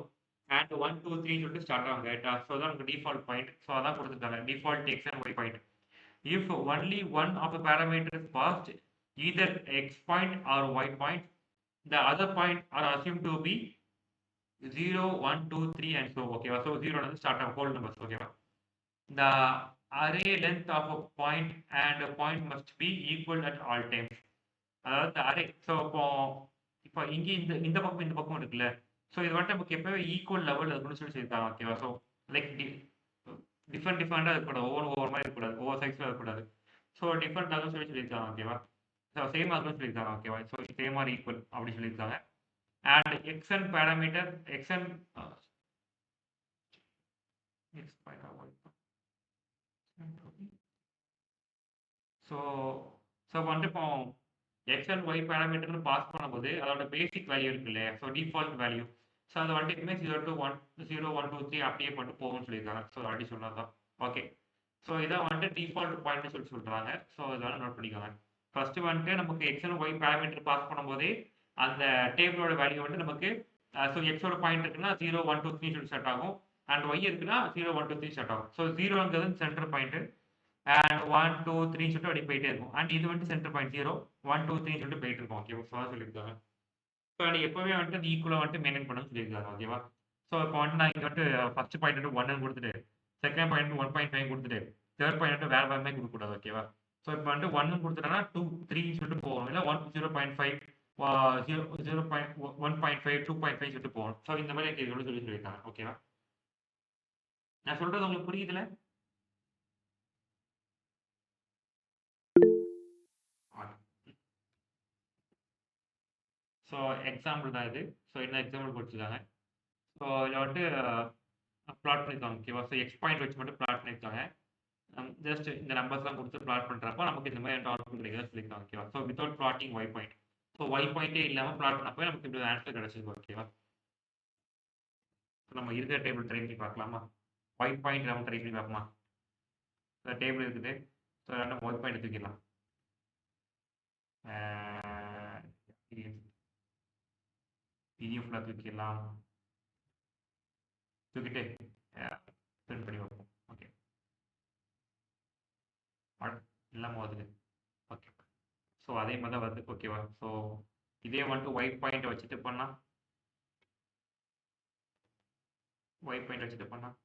அண்ட் 1, 2, 3 சொல்லிட்டு ஸ்டார்ட் ஆகும் ரைட்டா. ஸோ அதான் நமக்கு டிஃபால்ட் பாயிண்ட். ஸோ அதான் கொடுத்துருக்காங்க default X and Y point. If only one of the parameters passed, either x point or y point, the other point are assumed to be 0, 1, 2, 3 and so okay. So 0 is start of whole numbers. Okay. The array length of a point and a point must be equal at all times. அதாவது இந்த அரே ஸோ இப்போ இங்கே இந்த பக்கம் இருக்குல்ல. ஸோ இது வந்துட்டு நமக்கு எப்பவுமே ஈக்குவல் லெவல் இருக்குன்னு சொல்லியிருக்காங்க. ஓகேவா. ஸோ லைக் டிஃப்ரெண்டாக இருக்கக்கூடாது. ஒவ்வொரு மாதிரி இருக்கக்கூடாது. ஒவ்வொரு சைஸில் இருக்கக்கூடாது. ஸோ டிஃப்ரெண்ட் ஆகும் சொல்லியிருக்காங்க. ஓகேவா. ஸோ சேம் ஆகும்னு சொல்லியிருக்காங்க. ஓகேவா. ஸோ சேம் ஆர் ஈக்குவல் அப்படி சொல்லியிருக்காங்க. And X N parameter X N so வந்துட்டு இப்போ எக்ஸ் அண்ட் ஒய் பேராமீட்டர்னு பாஸ் பண்ணும்போது அதோட பேசிக் வேல்யூ இருக்கு இல்லையா. So default value. ஸோ அது வந்துட்டு எப்பவுமே 0 to 1, 0, 1, 2, 3 அப்படியே மட்டும் போகும்னு சொல்லியிருக்காங்க. ஸோ அப்படி சொன்னதான். ஓகே. ஸோ இதான் வந்துட்டு டிஃபால்ட் பாயிண்ட்னு சொல்கிறாங்க. ஸோ இதெல்லாம் நோட் பண்ணிக்கோங்க. ஃபர்ஸ்ட் வந்துட்டு நமக்கு X and Y parameter pass பண்ணும்போதே அந்த டேபிளோட வேல்யூ வந்துட்டு நமக்கு ஸோ எக்ஸோட பாயிண்ட் இருக்குன்னா 0, 1, 2, 3 சொல்லி ஸ்டார்ட் ஆகும். அண்ட் ஒய் இருக்குன்னா 0, 1, 2, 3 ஸ்டார்ட் ஆகும். ஸோ 0ங்கிறது சென்டர் பாயிண்ட் அண்ட் 1, 2, 3 சொல்லிட்டு அப்படி போயிட்டே இருக்கும். அண்ட் இது வந்துட்டு சென்டர் பாயிண்ட் 0, 1, 2, 3 சொல்லிட்டு போயிட்டு இருக்கும். ஓகே. ஸோ சொல்லியிருக்காங்க. ஸோ அது எப்பவுமே வந்துட்டு அது ஈக்குவலாக வந்துட்டு மெயின்டைன் பண்ணணும்னு சொல்லியிருக்காங்க. ஓகேவா. ஸோ இப்போ வந்துட்டு நான் இங்கே வந்துட்டு ஃபர்ஸ்ட் பாயிண்ட் வந்துட்டு 1 கொடுத்துட்டு செகண்ட் பாயிண்ட் 1.5 கொடுத்துட்டு தேர்ட் பாயிண்ட் வந்துட்டு வேற மாதிரி கொடுக்கக்கூடாது. ஓகேவா. ஸோ இப்போ வந்துட்டு 1 கொடுத்துட்டோம்னா 2, 3 சொல்லிட்டு போகணும். இல்லை 0.5 1.5 2.5 சொல்லிட்டு போகணும். ஸோ இந்த மாதிரி எனக்கு சொல்லியிருக்காங்க. ஓகேவா. நான் சொல்றது உங்களுக்கு புரியுதுல. ஸோ எக்ஸாம்பிள் தான் இது. ஸோ என்ன எக்ஸாம்பிள் கொடுத்துருக்காங்க. ஸோ இதில் வந்துட்டு பிளாட் பண்ணியிருக்காங்க. ஓகேவா. ஸோ எக்ஸ் பாயிண்ட் வச்சு மட்டும் பிளாட் பண்ணியிருக்காங்க. ஜஸ்ட் இந்த நம்பர்ஸ்லாம் கொடுத்து பிளாட் பண்ணுறப்போ நமக்கு இந்த மாதிரி அவுட்புட் கிடைக்கிறதா சொல்லியிருக்காங்க. ஓகேவா. So without plotting Y point. So Y பாயிண்டே இல்லாமல் பிளாட் பண்ணப்போ நமக்கு இப்படி ஆன்சர் கிடைச்சிருக்கு. ஓகேவா. ஸோ நம்ம இருக்கிற டேபிள் ட்ரை பண்ணி பார்க்கலாமா. ஒய் பாயிண்ட் நம்ம ட்ரை பண்ணி பார்க்கலாமா. ஸோ டேபிள் இருக்குது. ஸோ நம்ம ஒய் பாயிண்ட் தூக்கிடலாம். பிடிஎஃப்ல தூக்கிடலாம். தூக்கிட்டு பிரிண்ட் பண்ணி வைப்போம். ஓகே. இல்லாமல் வருது. ஓகே. ஸோ அதே மாதிரி தான் வருது. ஓகேவா. ஸோ இதே வந்துட்டு ஒயிட் பாயிண்ட் வச்சுட்டு பண்ணால் ஒயிட் பாயிண்ட் வச்சுட்டு பண்ணால்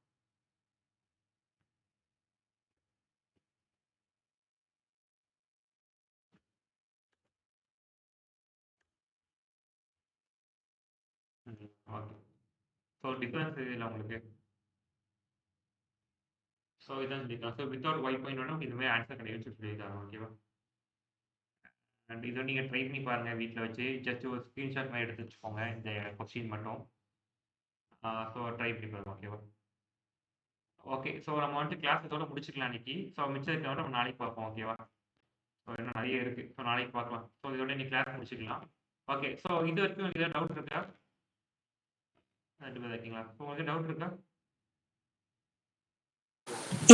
ஓகே. ஸோ டிஃப்ரென்ஸ் இல்லை உங்களுக்கு. ஸோ இதான் சொல்லியிருக்காங்க. ஸோ வித்தவுட் ஒய் பாயிண்ட் வேணும் இதுவே ஆன்சர் கிடைக்குன்னு சொல்லியிருக்காங்க. ஓகேவா. அண்ட் இதை நீங்கள் ட்ரை பண்ணி பாருங்கள் வீட்டில் வச்சு. ஜஸ்ட் ஒரு ஸ்க்ரீன்ஷாட் மாதிரி எடுத்து வச்சுக்கோங்க இந்த கொஸ்டின் மட்டும். ஸோ ட்ரை பண்ணி பாருங்கள். ஓகேவா. ஓகே. ஸோ நம்ம வந்துட்டு கிளாஸ் இதோட முடிச்சுக்கலாம் இன்னைக்கு. ஸோ மிச்சம் இருக்கிறத நம்ம நாளைக்கு பார்ப்போம். ஓகேவா. ஸோ இன்னும் நிறைய இருக்குது. ஸோ நாளைக்கு பார்க்கலாம். ஸோ இதோட இன்னைக்கு கிளாஸ் முடிச்சுக்கலாம். ஓகே. ஸோ இது வரைக்கும் ஏதாவது டவுட் இருக்கா? 2 பேர் இருக்கீங்களா? ஸோ உங்களுக்கு டவுட் இருக்கா?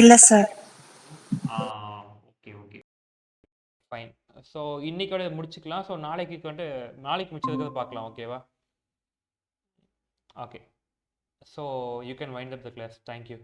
இல்ல sir. Okay okay fine. So இன்னைக்கோட முடிச்சுக்கலாம். ஸோ நாளைக்கு மிச்சம் இருக்கிறத பார்க்கலாம். ஓகேவா. Okay. So you can wind up the class. Thank you.